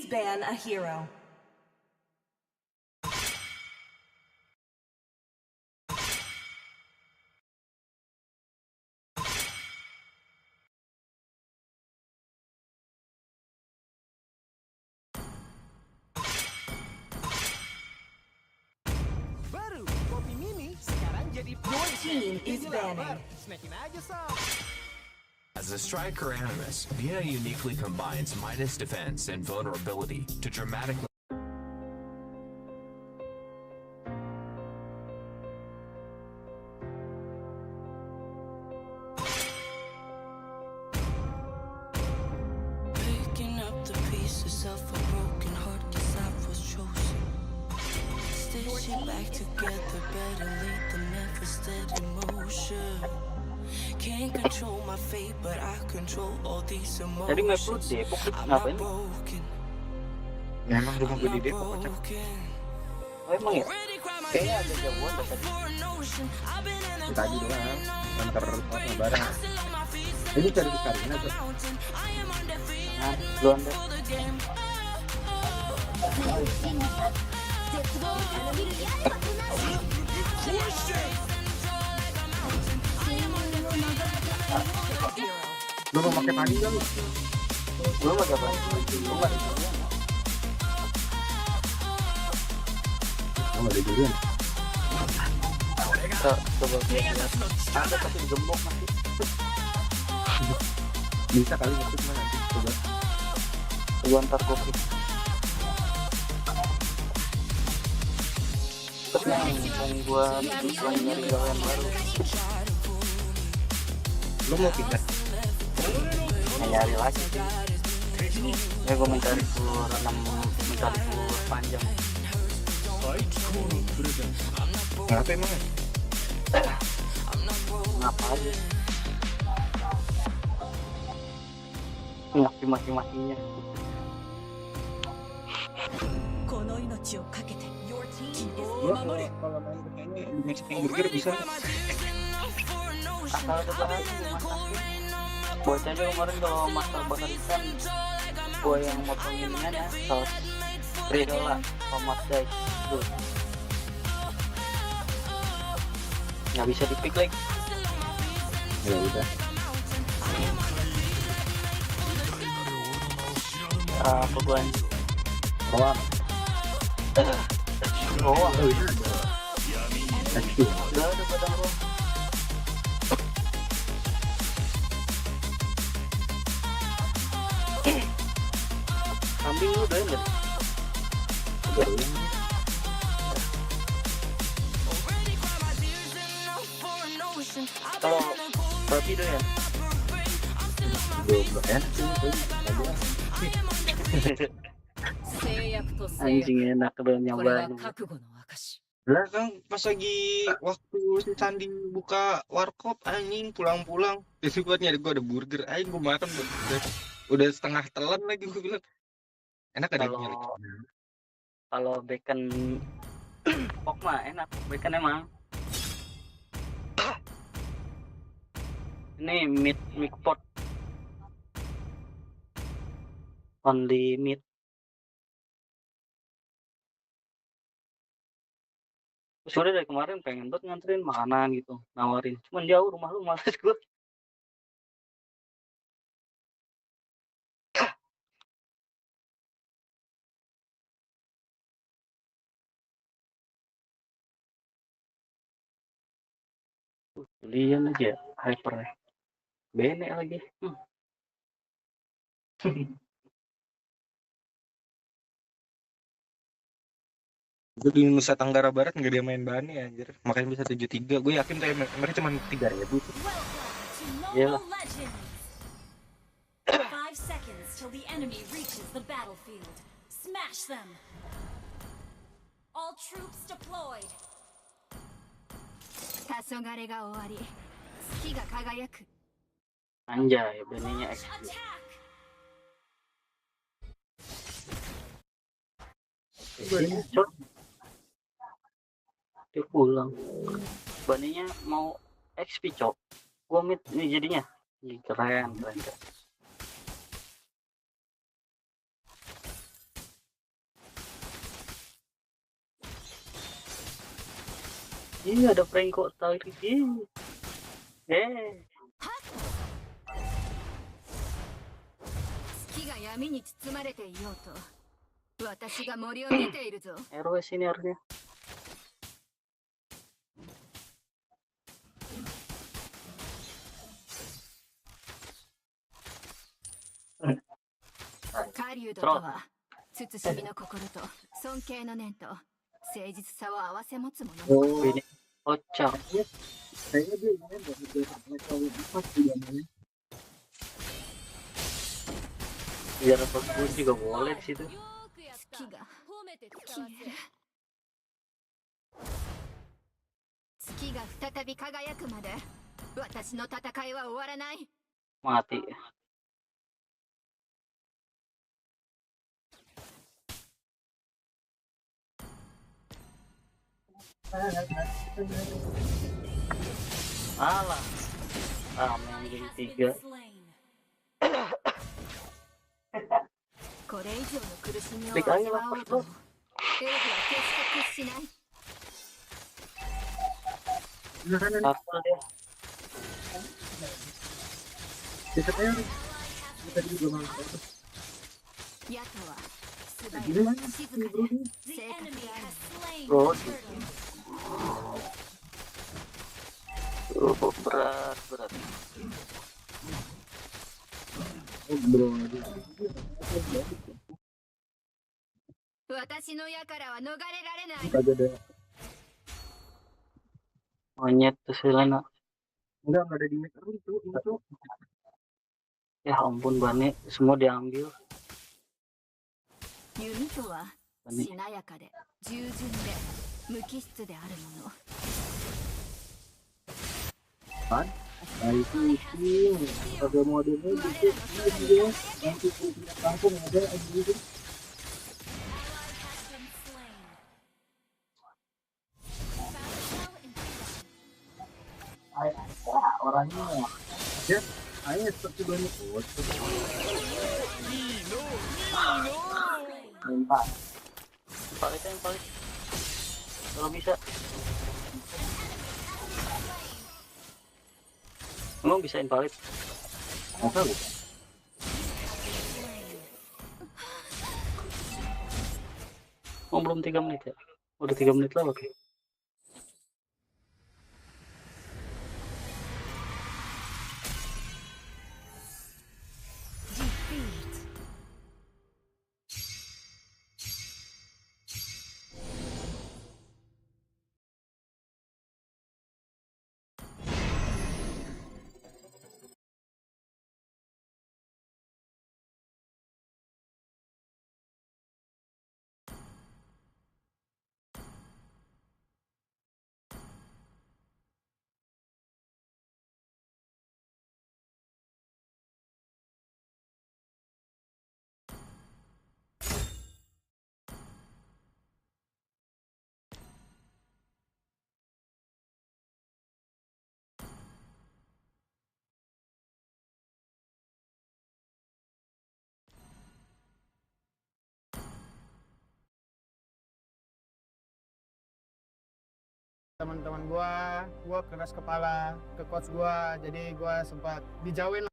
ban a hero. Baru kopi mini sekarang jadi Your team is banning. Snackin aja sob. As a striker animus, Vina uniquely combines Midas defense and vulnerability to dramatically Picking up the pieces of a broken heart, 'cause I was chosen. Stitching back together better late than never, steady motion. Can't control my fate, but I control all these Tadi map lu emotions. Depok I'm not ngapain? broken. Memang rumah I'm gue di not Depok kocak. broken. Oh emang ya? Already cried my Kayaknya tears ada jauhan in tadi. for an ocean. I've been in the Tadi cold doang rain, I'm antar lebaran. still on my feet, Ini cari standing di Karina on tuh. the mountain. I am undefeated, Nah, live lu anda. for the game. Lu mau pakai tadi nggak lu? Lu mau apa? Lu nggak ada duluan. Oh, ada duluan. Coba lihat. Ada tapi digembok masih. Bisa kali ngikut mah nanti coba. Lu antar kopi. Terus yang gua nyari gawean baru. Lu mau pindah? Nyari lagi. Ya gua mencari tour 6, mencari tour panjang. Kenapa emang? Ngapa aja? Ngaki maki-makinya. Your team is Gua kalau main kayaknya di Mexican Burger bisa. Asal ada bahan buat aja kemarin kalau masak bakar ikan gua yang motong ininya ya saus Ridola tomat guys tuh nggak bisa dipik lagi Ya udah. apa gua Roam. oh Oh ini ada. Aduh. udah ada padang roh kambing lu udah enggak Barunya. kalau babi udah ya Belum enak sih. anjing enak belum nyobain Lah kan pas lagi waktu si Sandi buka warkop anjing pulang-pulang itu buat nyari gua ada burger anjing gua makan udah setengah telan lagi gua bilang enak ada kalau kalau bacon pok mah enak bacon emang ini meat pot only meat sudah dari kemarin pengen banget nganterin makanan gitu nawarin cuman jauh rumah lu males gue lian aja hyper bene lagi Itu di Nusa Tenggara Barat nggak dia main Bani anjir makanya bisa 73 gue yakin tuh mereka cuma 3.000 Welcome to Mobile Legends. 5 seconds till the enemy reaches the battlefield. Smash them. All troops deployed. 黄昏が終わり月が輝く anjay benenya Launch XP attack. Cok. Dia pulang benenya mau XP cok gua mid nih jadinya ih, keren Iya, ada prank kok tarik. Eh. 月が闇に包まれていようと私が森を見ているぞ。 RW sini harusnya. Kariudo とは慎みの心と尊敬の念と誠実さを併せ持つもの。 Oh, ini kocak. Kayaknya dia main dari level 4 juga main. Biar level 10 juga boleh di situ. 月が消える。月が再び輝くまで私の戦いは終わらない。 Mati. Alah. Main game 3. これ以上の苦しみを味わおうともエルフは決して屈しない。 Apa dia? Kita juga mantap. ヤトは素早く静かで正確である。 Oh, berat. 私の矢からは逃れられない。 Monyet tuh Selena. Enggak ada di mid itu. Ya ampun, Bane semua diambil. 弓とはしなやかで従順で無機質であるもの。 Kan? Nah itu ada modelnya gitu dia nanti langsung ada gitu. Orangnya ya hanya seperti banyak bot. Paling kalau bisa. Emang bisa invalid? Nggak tahu. Oh, belum 3 menit ya? Udah 3 menit lah, oke. Teman-teman gua keras kepala ke coach gua, jadi gua sempat dijauhin.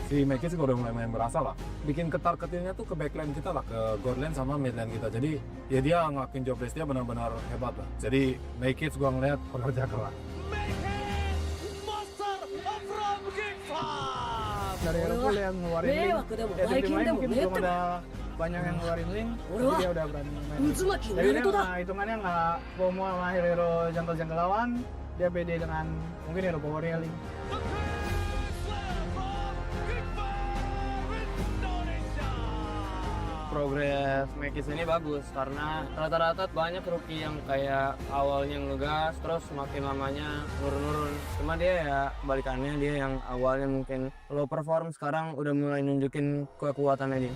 Si Mekis udah mulai main berasa lah, bikin ketar-ketirnya tuh ke backline kita lah, ke god lane sama mid lane kita. Jadi ya dia ngelakuin job desk dia benar-benar hebat lah. Jadi Mekis gua ngeliat pekerja keras. Dari Eropa yang ngeluarin link, ya tim lain mungkin belum ada banyak yang ngeluarin link, jadi dia udah berani main. Jadi dia hitungannya nggak FOMO sama hero jungle lawan, dia beda dengan mungkin hero powernya link. Progres Mekis ini bagus karena rata-rata banyak rookie yang kayak awalnya ngegas terus makin lamanya nurun-nurun. Cuma dia ya balikannya, dia yang awalnya mungkin low perform sekarang udah mulai nunjukin kekuatannya dia.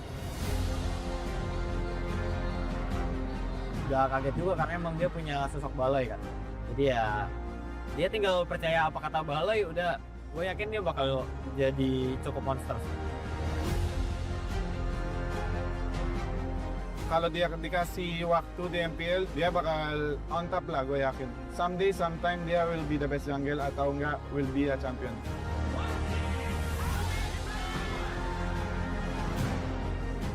Gak kaget juga karena emang dia punya sosok balai kan. Jadi ya dia tinggal percaya apa kata balai, udah gue yakin dia bakal jadi cukup monster. Kalau dia dikasih waktu di MPL, dia bakal on top lah, gue yakin. Someday, sometime dia will be the best jungle atau enggak will be a champion.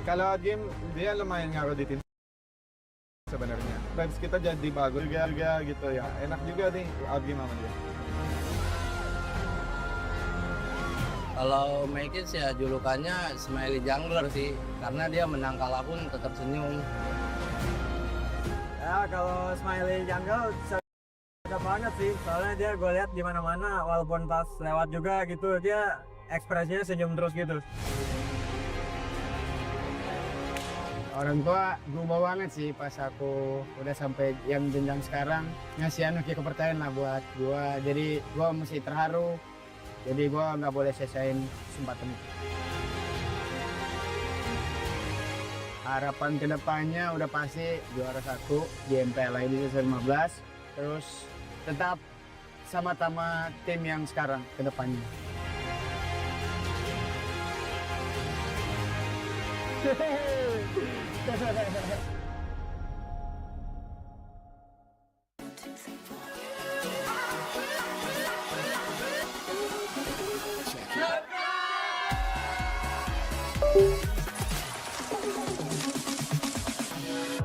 Kalau game, dia lumayan ngaruh di tim sebenarnya. Vibes kita jadi bagus juga gitu ya. Enak juga nih game sama dia. Kalau Mekis ya julukannya Smiley Jungler sih, karena dia menang kalah pun tetap senyum. Ya kalau Smiley Jungle cocok banget sih, soalnya dia gue lihat di mana-mana walaupun pas lewat juga gitu dia ekspresinya senyum terus gitu. Orang tua berubah banget sih pas aku udah sampai yang jenjang sekarang, ngasih kepercayaan lah buat gua, jadi gua mesti terharu. Jadi gue nggak boleh sisain kesempatan itu. Harapan kedepannya udah pasti juara 1 di MPL ini season 15. Terus tetap sama-sama tim yang sekarang kedepannya.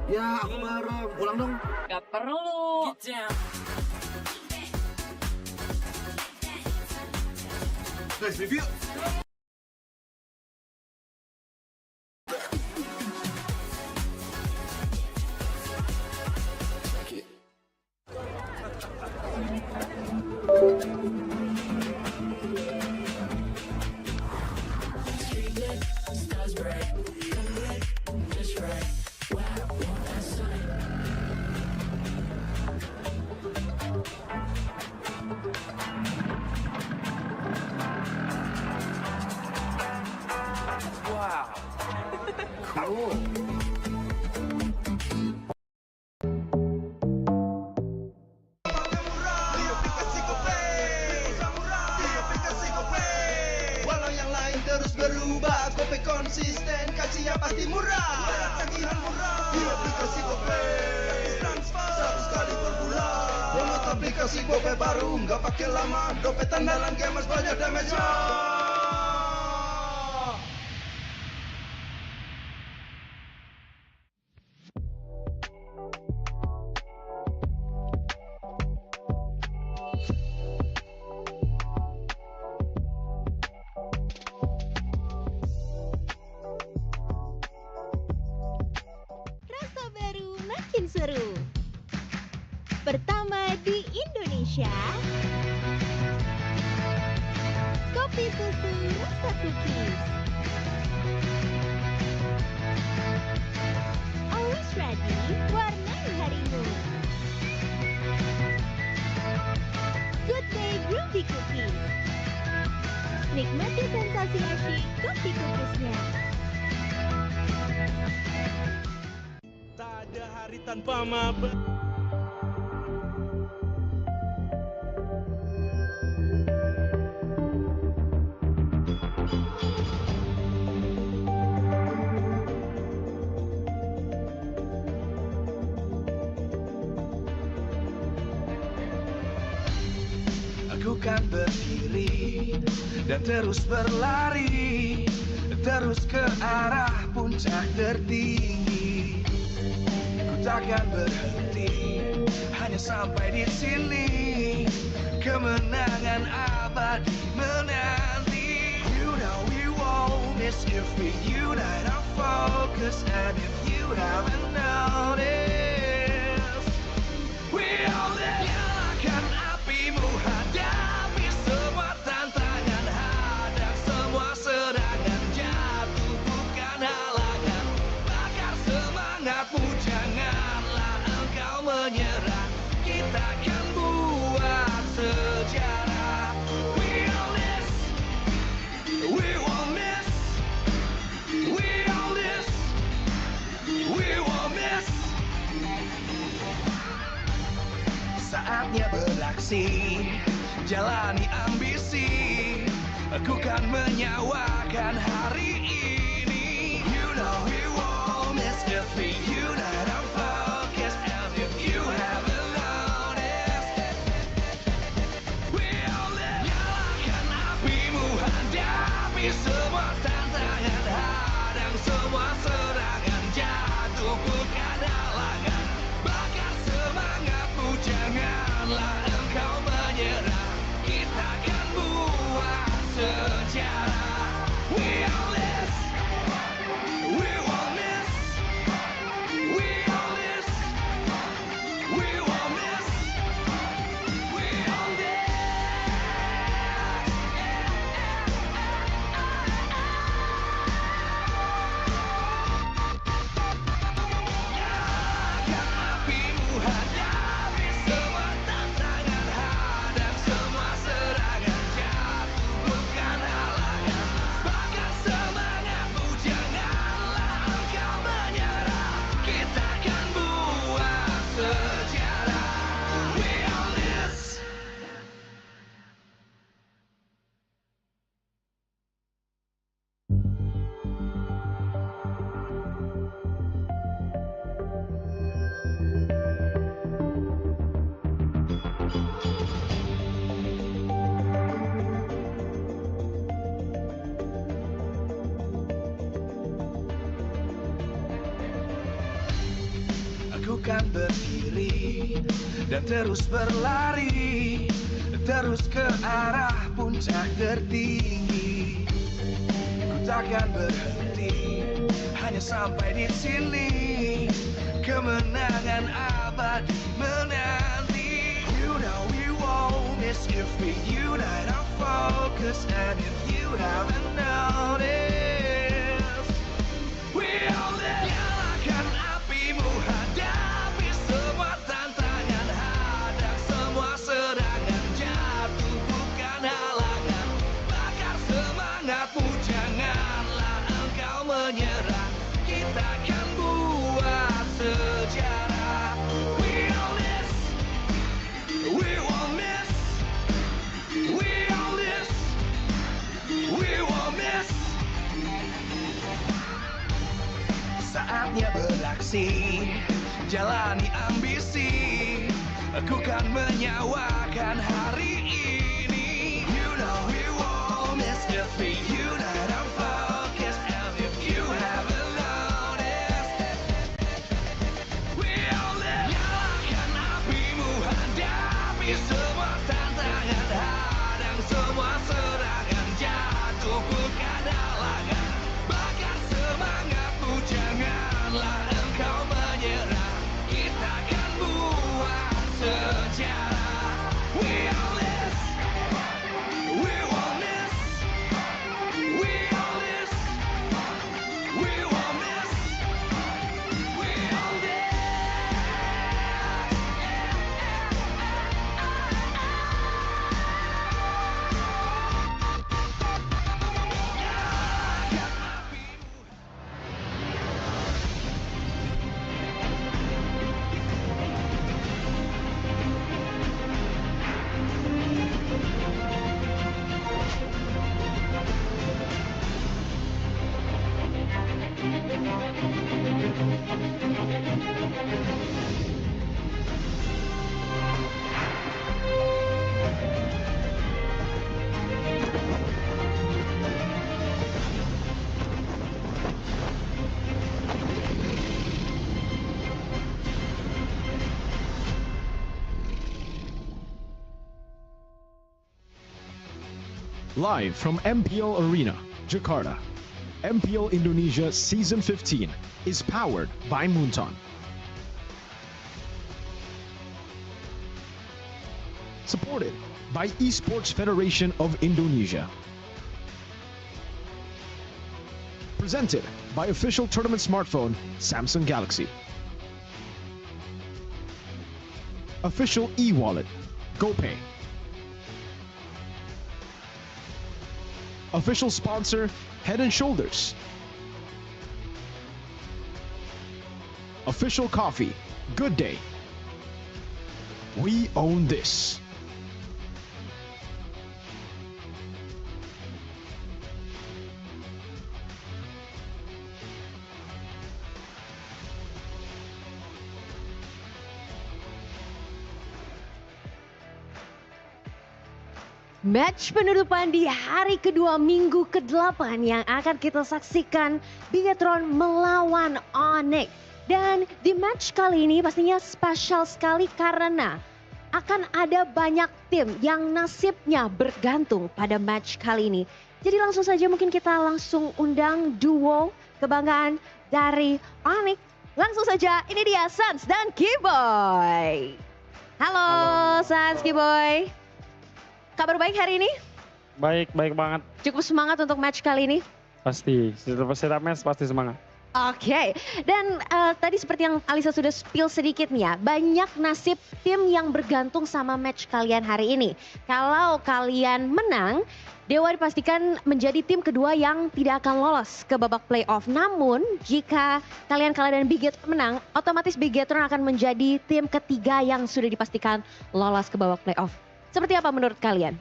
Ya, aku bareng. Pulang dong. Gak perlu. Guys, review. Walau yang lain terus berubah, Gope konsisten, kasih yang pasti murah. Tagihan murah, di aplikasi Gope. Transfer 100 kali per bulan. Download aplikasi Gope baru, nggak pakai lama. Dompet andalan gamers banyak damage-nya. Rasa baru makin seru. Pertama di Indonesia, kopi susu rasa cookies. Always ready, warnai harimu. Good day Groovy Cookies. Nikmati sensasi asyik kopi cookiesnya. Tak ada hari tanpa mabuk. Aku kan berdiri dan terus berlari, terus ke arah puncak tertinggi. Ku takkan berhenti, hanya sampai di sini. Kemenangan abadi menanti. You know we won't miss if we unite our focus. And if you haven't noticed, we only nyalakan apimu, hadapi semua tantangan, hadang semua serangan, jatuh bukan halangan, bakar semangatmu, janganlah engkau menyerah, kita akan buat sejarah. We all this, we won't miss, we all this, we won't miss. Saatnya beraksi, jalani ambisi, aku kan menyawakan hari ini. You know we won't miss if we unite our focus. And if you haven't noticed, we only nyalakan apimu, hadapi semua tantangan, hadang semua serangan, jatuh bukan halangan, bakar semangatmu, janganlah engkau menyerah, kita akan buat sejarah. We all this, we won't miss, we all this, we won't miss, we all this. Nyalakan apimu, hadapi semua tantangan, hadang semua serangan, jatuh bukan halangan, bakar semangatmu, janganlah engkau menyerah, kita akan buat sejarah. We all this. Aku kan berdiri dan terus berlari, terus ke arah puncak tertinggi. Ku takkan berhenti, hanya sampai di sini. Kemenangan abadi menanti. You know we won't miss if we unite our focus. And if you haven't noticed, we only nyalakan apimu, hadapi semua tantangan, hadang semua serangan, jatuh bukan halangan, bakar semangatmu, janganlah engkau menyerah, kita akan buat sejarah. We all this, we won't miss, we all this, we won't miss. Saatnya beraksi, jalani ambisi, aku kan menyawakan hari ini. You know we won't miss if we unite our focus. And if you haven't noticed, we only nyalakan apimu, hadapi semua tantangan, hadang semua serangan, jatuh bukan halangan, bakar semangatmu, janganlah engkau menyerah, kita akan buat sejarah. We all this, we won't miss, we all this, we won't miss, we all this. Live from MPL Arena, Jakarta. MPL Indonesia Season 15 is powered by Moonton. Supported by Esports Federation of Indonesia. Presented by official tournament smartphone Samsung Galaxy. Official e-wallet GoPay. Official sponsor Head and Shoulders. Official coffee Good Day. We own this. Match penutupan di hari kedua minggu ke-8 yang akan kita saksikan Bigetron melawan Onyx. Dan di match kali ini pastinya spesial sekali karena akan ada banyak tim yang nasibnya bergantung pada match kali ini. Jadi langsung saja mungkin kita langsung undang duo kebanggaan dari Onyx. Langsung saja ini dia Sans dan Kiboy. Halo Sans, Kiboy. Kabar baik hari ini? Baik banget. Cukup semangat untuk match kali ini? Pasti, setiap match pasti semangat. Oke, dan tadi seperti yang Alisa sudah spill sedikit nih ya, banyak nasib tim yang bergantung sama match kalian hari ini. Kalau kalian menang, Dewa dipastikan menjadi tim kedua yang tidak akan lolos ke babak playoff. Namun, jika kalian kalah dan Bigetron menang, otomatis Bigetron akan menjadi tim ketiga yang sudah dipastikan lolos ke babak playoff. Seperti apa menurut kalian?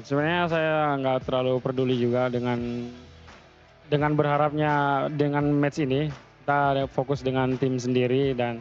Sebenarnya saya nggak terlalu peduli juga dengan berharapnya dengan match ini. Kita fokus dengan tim sendiri dan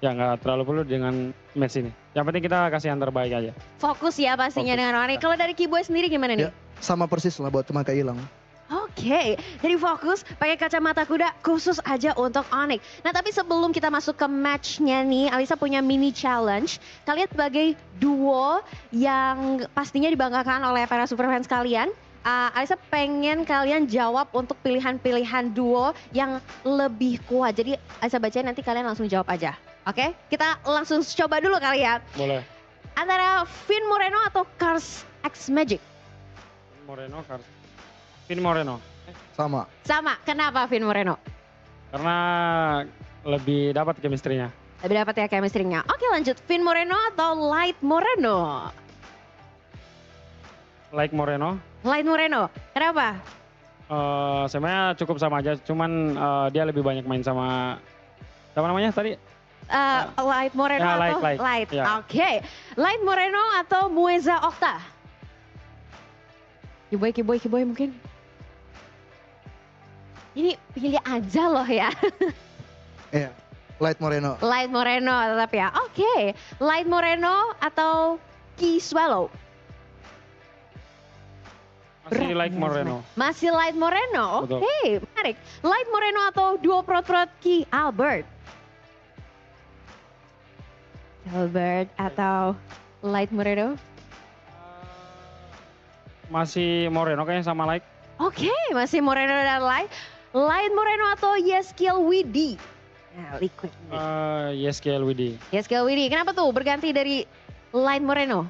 ya nggak terlalu perlu dengan match ini. Yang penting kita kasih yang terbaik aja. Fokus ya pastinya dengan Onyx. Kalau dari Kiboy sendiri gimana nih? Ya, sama persis lah buat teman hilang. Oke, jadi fokus pakai kacamata kuda khusus aja untuk Onyx. Nah tapi sebelum kita masuk ke matchnya nih, Alisa punya mini challenge. Kalian sebagai duo yang pastinya dibanggakan oleh para superfans kalian. Alisa pengen kalian jawab untuk pilihan-pilihan duo yang lebih kuat. Jadi Alisa bacain nanti kalian langsung jawab aja. Oke, kita langsung coba dulu kali ya. Boleh. Antara Vin Moreno atau Cars X Magic? Vin Moreno. Sama. Sama, kenapa Vin Moreno? Karena lebih dapat chemistry-nya. Lebih dapat ya chemistry-nya. Oke lanjut, Vin Moreno atau Light Moreno? Light Moreno. Light Moreno, kenapa? Sebenarnya cukup sama aja, cuman dia lebih banyak main sama namanya tadi? Light Moreno ya, atau Light. Ya. Oke. Light Moreno atau Mueza Okta? Kiboy mungkin. Ini pilih aja loh ya. Iya, Light Moreno. Light Moreno tetap ya. Oke. Light Moreno atau Ki Swallow? Masih Light Moreno. Masih Light Moreno. Oke, menarik. Light Moreno atau duo prot-prot Ki Albert? Albert atau Light Moreno? Masih Moreno kayaknya sama Light. Oke, masih Moreno dan Light. Light Moreno atau Yeskiel Widi? Nah, Liquid. Yeskiel Widi. Yeskiel Widi. Kenapa tuh berganti dari Light Moreno?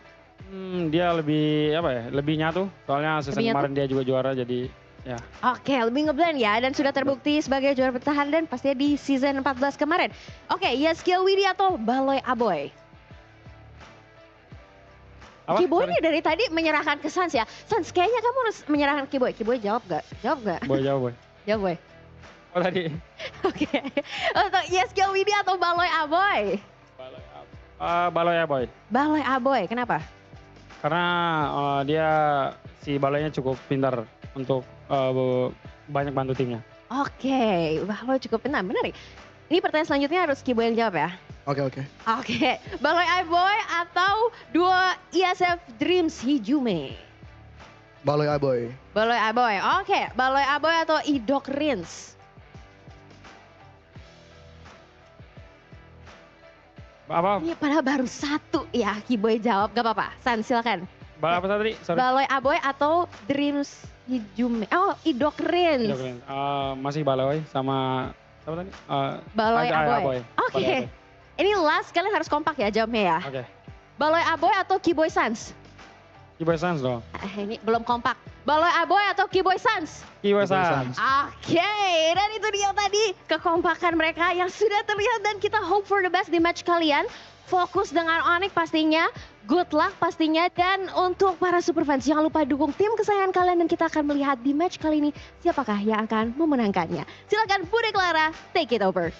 Dia lebih lebih nyatu. Soalnya season kemarin dia juga juara jadi ya. Oke, lebih ngeblend ya dan sudah terbukti sebagai juara bertahan dan pastinya di season 14 kemarin. Oke, Yeskiel Widi atau Baloy Aboy? Kiboy ini dari tadi menyerahkan ke Sans ya. Sans, kayaknya kamu harus menyerahkan Kiboy. Kiboy jawab gak? Jawab gak? Jawab boy. Oh tadi. Oke. Untuk Yeskiel Widi atau Baloy Aboy? Baloy Aboy. Baloy Aboy, kenapa? Karena dia si Baloynya cukup pintar untuk banyak bantu timnya. Oke, Baloy cukup pintar, menarik. Ini pertanyaan selanjutnya harus Kiboy yang jawab ya. Oke. Baloy Aboy atau duo ISF Dreams Hijume? Baloy Aboy. Baloy Aboy, oke. Baloy Aboy atau Idok Rins? Apa? Ini padahal baru satu ya Kiboy jawab, gak apa-apa. San, silakan. Apa tadi? Sorry. Baloy Aboy atau Dreams Idokrin. Masih Baloy sama apa tadi? Baloy Aboy. Aboy. Oke. Ini last, kalian harus kompak ya jawabnya ya. Oke. Baloy Aboy atau Kiboy Sans? Kiboy Sans dong. Ini belum kompak. Baloy Aboy atau Kiboy Sans? Kiboy Sans. Oke, dan itu dia tadi kekompakan mereka yang sudah terlihat dan kita hope for the best di match kalian. Fokus dengan Onyx pastinya, good luck pastinya, dan untuk para super fans jangan lupa dukung tim kesayangan kalian dan kita akan melihat di match kali ini siapakah yang akan memenangkannya. Silakan Bude Clara, take it over.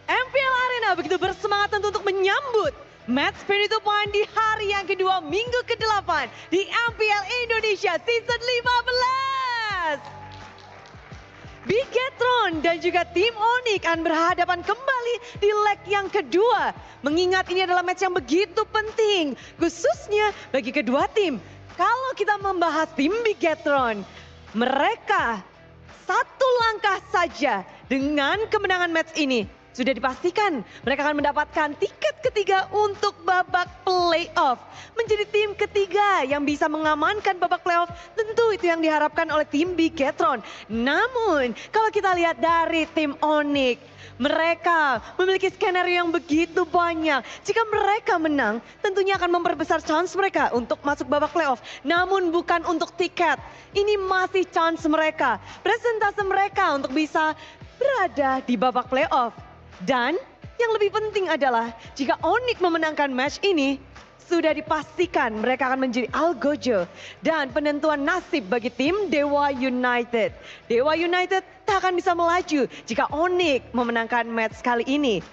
MPL Arena begitu bersemangat untuk menyambut match penutupan di hari yang kedua minggu ke-8 di MPL Indonesia Season 15. Bigetron dan juga tim Onyx akan berhadapan kembali di leg yang kedua. Mengingat ini adalah match yang begitu penting, khususnya bagi kedua tim. Kalau kita membahas tim Bigetron, mereka satu langkah saja dengan kemenangan match ini. Sudah dipastikan mereka akan mendapatkan tiket ketiga untuk babak playoff. Menjadi tim ketiga yang bisa mengamankan babak playoff, tentu itu yang diharapkan oleh tim Bigetron. Namun kalau kita lihat dari tim Onyx, mereka memiliki skenario yang begitu banyak. Jika mereka menang, tentunya akan memperbesar chance mereka untuk masuk babak playoff. Namun bukan untuk tiket. Ini masih chance mereka, presentase mereka untuk bisa berada di babak playoff. Dan yang lebih penting adalah jika Onyx memenangkan match ini, sudah dipastikan mereka akan menjadi algojo dan penentuan nasib bagi tim Dewa United. Dewa United tak akan bisa melaju jika Onyx memenangkan match kali ini.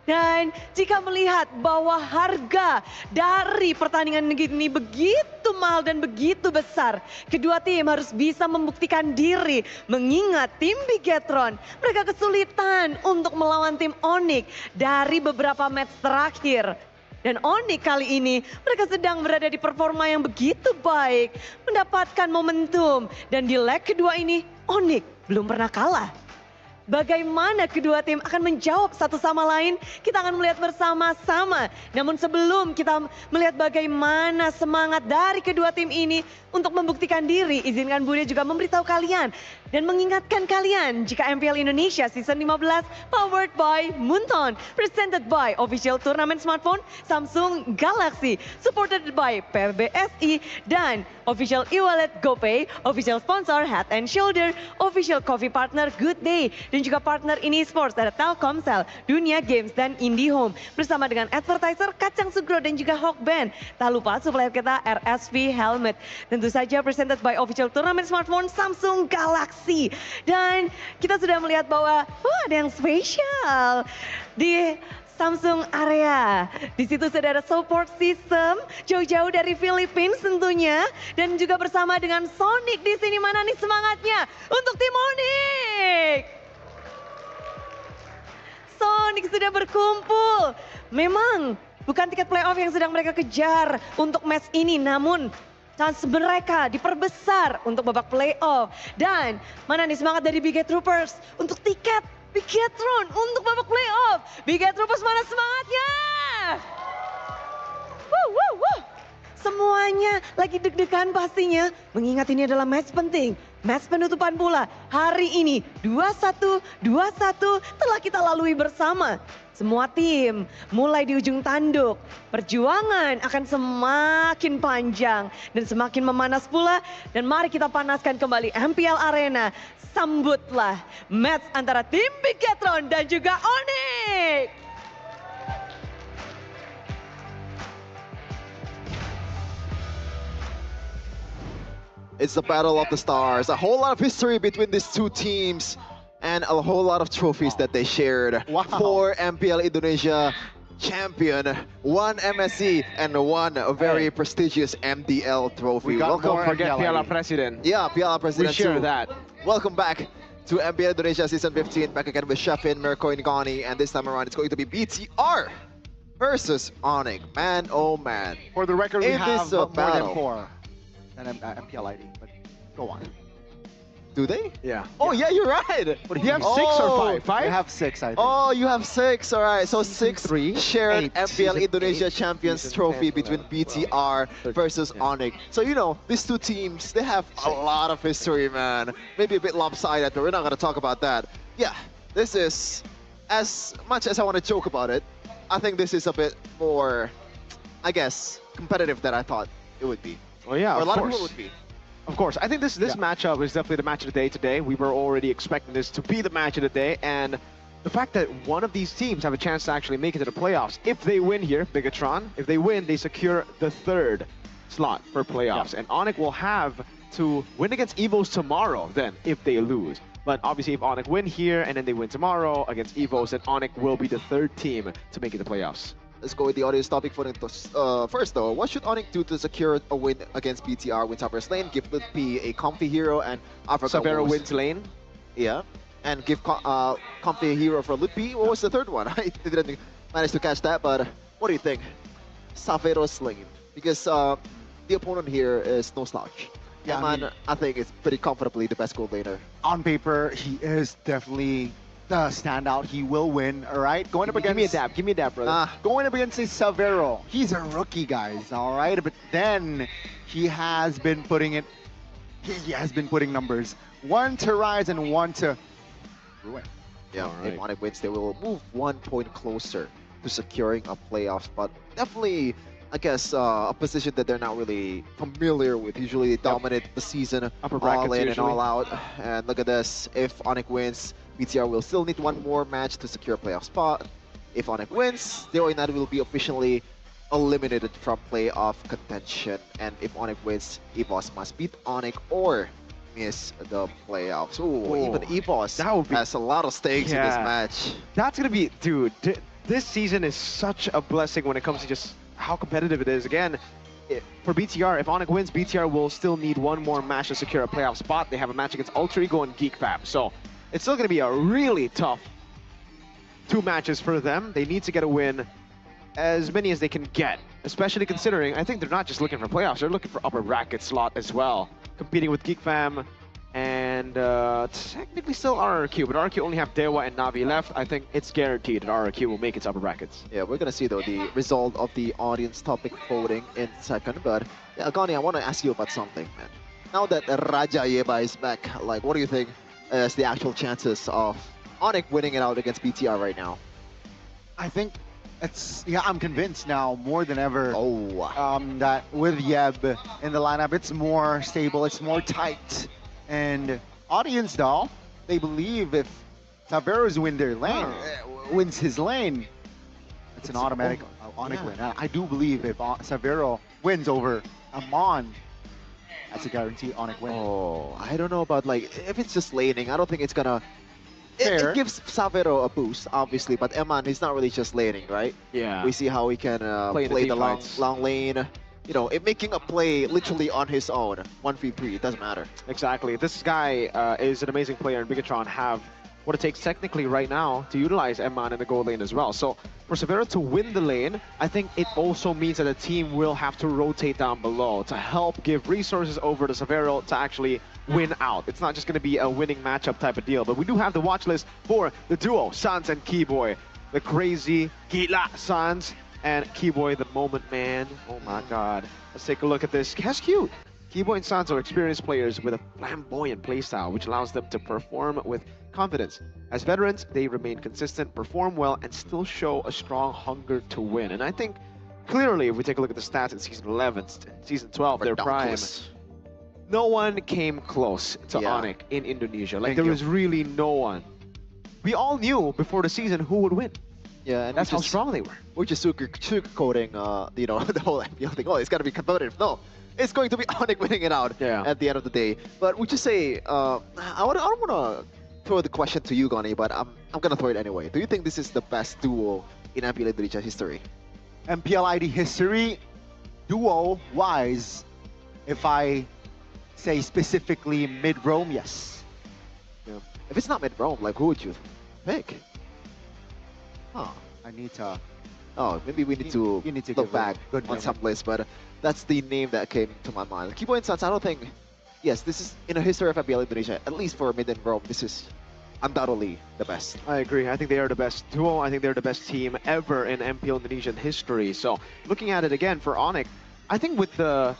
Dan jika melihat bahwa harga dari pertandingan ini begitu mahal dan begitu besar, kedua tim harus bisa membuktikan diri. Mengingat tim Bigetron, mereka kesulitan untuk melawan tim Onyx dari beberapa match terakhir. Dan Onyx kali ini mereka sedang berada di performa yang begitu baik, mendapatkan momentum. Dan di leg kedua ini Onyx belum pernah kalah. Bagaimana kedua tim akan menjawab satu sama lain, kita akan melihat bersama-sama. Namun sebelum kita melihat bagaimana semangat dari kedua tim ini untuk membuktikan diri, izinkan Bude juga memberitahu kalian dan mengingatkan kalian jika MPL Indonesia Season 15 powered by Munton, presented by official turnamen smartphone Samsung Galaxy, supported by PBSI dan official e-wallet GoPay, official sponsor Head and Shoulder, official coffee partner Good Day, dan juga partner ini sports ada Telkomsel, Dunia Games dan IndiHome bersama dengan advertiser Kacang Sugro dan juga Hawk Band. Tak lupa supplier kita RSV Helmet. Tentu saja presented by official turnamen smartphone Samsung Galaxy. Dan kita sudah melihat bahwa ada yang spesial di Samsung area. Di situ sudah ada support system jauh-jauh dari Philippines tentunya, dan juga bersama dengan Sonic di sini. Mana nih semangatnya untuk tim Onyx? Sonic sudah berkumpul. Memang bukan tiket playoff yang sedang mereka kejar untuk match ini, namun chance mereka diperbesar untuk babak playoff. Dan mana nih semangat dari Biget Troopers untuk tiket Bigetron untuk babak playoff. Biget Troopers, mana semangatnya? Semuanya lagi deg-degan pastinya, mengingat ini adalah match penting. Match penutupan pula hari ini 21-21 telah kita lalui bersama. Semua tim mulai di ujung tanduk. Perjuangan akan semakin panjang dan semakin memanas pula. Dan mari kita panaskan kembali MPL Arena. Sambutlah match antara tim Bigetron dan juga Onyx. It's the battle of the stars. A whole lot of history between these two teams and a whole lot of trophies that they shared. Four MPL Indonesia champion, one MSC, and one very prestigious MDL trophy. Don't forget Piala President. Yeah, Piala President We share too. that. Welcome back to MPL Indonesia Season 15. Back again with Shafin, Mirko, and Gani. And this time around, it's going to be BTR versus Onyx. Man, oh man. For the record, we have more than battle. 4 than MPL ID, but go on. Do they? Yeah. Oh yeah, you're right. Do you have 6 or 5? 5? We have 6, I think. Oh, you have 6. All right, so 6 shared 8. MPL Season Indonesia 8. Champions Season trophy 10, between 11, BTR 12, versus Onyx. So you know, these two teams, they have a lot of history, man. Maybe a bit lopsided, but we're not gonna talk about that. Yeah, this is, as much as I want to joke about it, I think this is a bit more, I guess, competitive than I thought it would be. Well, yeah, or a of lot course. of people would be. Of course, I think this matchup is definitely the match of the day today. We were already expecting this to be the match of the day, and the fact that one of these teams have a chance to actually make it to the playoffs, if they win here, Bigatron, if they win, they secure the 3rd slot for playoffs, and Onyx will have to win against Evos tomorrow then, if they lose. But obviously, if Onyx win here and then they win tomorrow against Evos, then Onyx will be the 3rd team to make it to the playoffs. Let's go with the audience topic for first though. What should Onyx do to secure a win against BTR? Win Savero's lane, give Lutpi a comfy hero, and Africa Savero Wolves. wins lane. Yeah, and give comfy hero for Lutpi. What was the 3rd one? I didn't manage to catch that, but what do you think? Savero's lane, because the opponent here is no slouch. Yeah, Man, I think it's pretty comfortably the best gold laner. On paper, he is definitely the standout. He will win, all right? Going up against... Give me a dab, brother. Going up against a Savero. He's a rookie, guys, all right? But then he has been putting numbers. 1 to rise and 1 to ruin. Yeah, if Onyx wins, they will move 1 point closer to securing a playoff spot. Definitely, I guess, a position that they're not really familiar with. Usually they dominate the season, upper brackets all in usually. and all out. And look at this, if Onyx wins, BTR will still need 1 more match to secure a playoff spot. If Onyx wins, the Oinad will be officially eliminated from playoff contention. And if Onyx wins, EVOS must beat Onyx or miss the playoffs. Ooh, even EVOS has a lot of stakes in this match. That's gonna be, dude, this season is such a blessing when it comes to just how competitive it is. Again, for BTR, if Onyx wins, BTR will still need 1 more match to secure a playoff spot. They have a match against Ultra Ego and Geek Fam. So it's still gonna be a really tough 2 matches for them. They need to get a win, as many as they can get, especially considering I think they're not just looking for playoffs, they're looking for upper bracket slot as well. Competing with Geek Fam and technically still RRQ, but RRQ only have Dewa and Navi left. I think it's guaranteed that RRQ will make its upper brackets. Yeah, we're gonna see though the result of the audience topic voting in a second, but yeah, Gani, I want to ask you about something, man. Now that Raja Yeba is back, like, what do you think is the actual chances of Onyx winning it out against BTR right now? I think I'm convinced now more than ever that with Yeb in the lineup, it's more stable, it's more tight. And audience, though, they believe if Saveros wins his lane, it's an automatic Onyx win. And I do believe if Savero wins over Amon, that's a guaranteed Onyx win. Oh, I don't know about, like, if it's just laning, I don't think it's gonna... It gives Savero a boost, obviously, but Eman, he's not really just laning, right? Yeah. We see how he can play the long lane. You know, making a play literally on his own. 1v3, it doesn't matter. Exactly. This guy is an amazing player, and Bigatron have what it takes technically right now to utilize Eman in the gold lane as well. So for Savero to win the lane, I think it also means that the team will have to rotate down below to help give resources over to Savero to actually win out. It's not just going to be a winning matchup type of deal, but we do have the watch list for the duo, Sans and Keyboy. The crazy Gila Sans and Keyboy, the moment man. Oh my god. Let's take a look at this. That's cute. Keyboy and Sans are experienced players with a flamboyant playstyle, which allows them to perform with confidence. As veterans, they remain consistent, perform well, and still show a strong hunger to win. And I think, clearly, if we take a look at the stats in Season 11, Season 12, their prime, no one came close to Onyx in Indonesia. Like, there was really no one. We all knew before the season who would win. Yeah, and that's how strong they were. We're just sugarcoating, you know, the whole MPL thing. Oh, it's got to be competitive. No, it's going to be Onyx winning it out at the end of the day. But we just say, I don't want to throw the question to you, Gani, but I'm going to throw it anyway. Do you think this is the best duo in MPL Indonesia history? MPL ID history, duo-wise, if I say specifically mid-roam, yes. Yeah. If it's not mid-roam, like, who would you pick? Huh. I need to... Oh, maybe we need to look back on some list, but that's the name that came to my mind. Keyboy and Sans, I don't think yes, this is in a history of MPL Indonesia, at least for mid and Rome, this is undoubtedly the best. I agree. I think they are the best duo. I think they're the best team ever in MPL Indonesian history. So looking at it again for Onyx, I think with the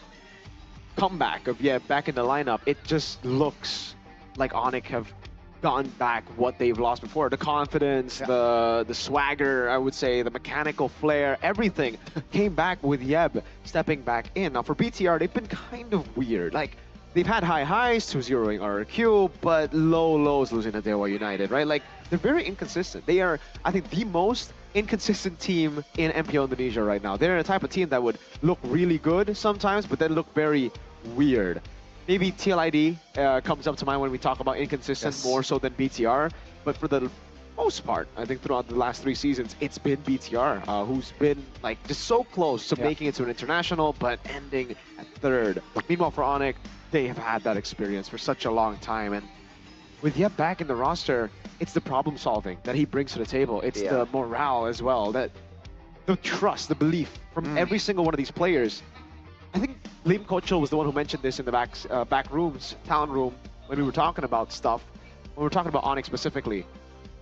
comeback of back in the lineup, it just looks like Onyx have gotten back what they've lost before. The confidence, the swagger, I would say, the mechanical flair, everything came back with Yeb stepping back in. Now for BTR, they've been kind of weird. Like, they've had high highs, 2-0ing RRQ, but low lows losing to Dewa United, right? Like, they're very inconsistent. They are, I think, the most inconsistent team in MPL Indonesia right now. They're the type of team that would look really good sometimes, but then look very weird. Maybe TLID comes up to mind when we talk about inconsistent more so than BTR, but for the most part, I think throughout the last 3 seasons, it's been BTR who's been like just so close to making it to an international, but ending at 3rd. Meanwhile, for Onyx, they have had that experience for such a long time, and with Yep back in the roster, it's the problem solving that he brings to the table. It's the morale as well, that the trust, the belief from every single one of these players. I think Liam Kecil was the one who mentioned this in the back rooms, talent room, when we were talking about stuff, when we were talking about Onyx specifically.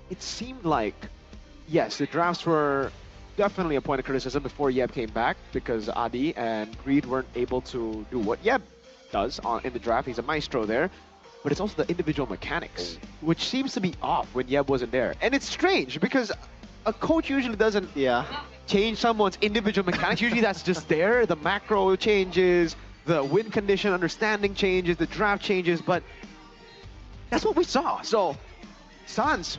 It seemed like, yes, the drafts were definitely a point of criticism before Yeb came back, because Adi and Greed weren't able to do what Yeb does in the draft. He's a maestro there. But it's also the individual mechanics, which seems to be off when Yeb wasn't there. And it's strange, because a coach usually doesn't change someone's individual mechanics. Usually that's just there. The macro changes, the win condition understanding changes, the draft changes, but that's what we saw. So Sans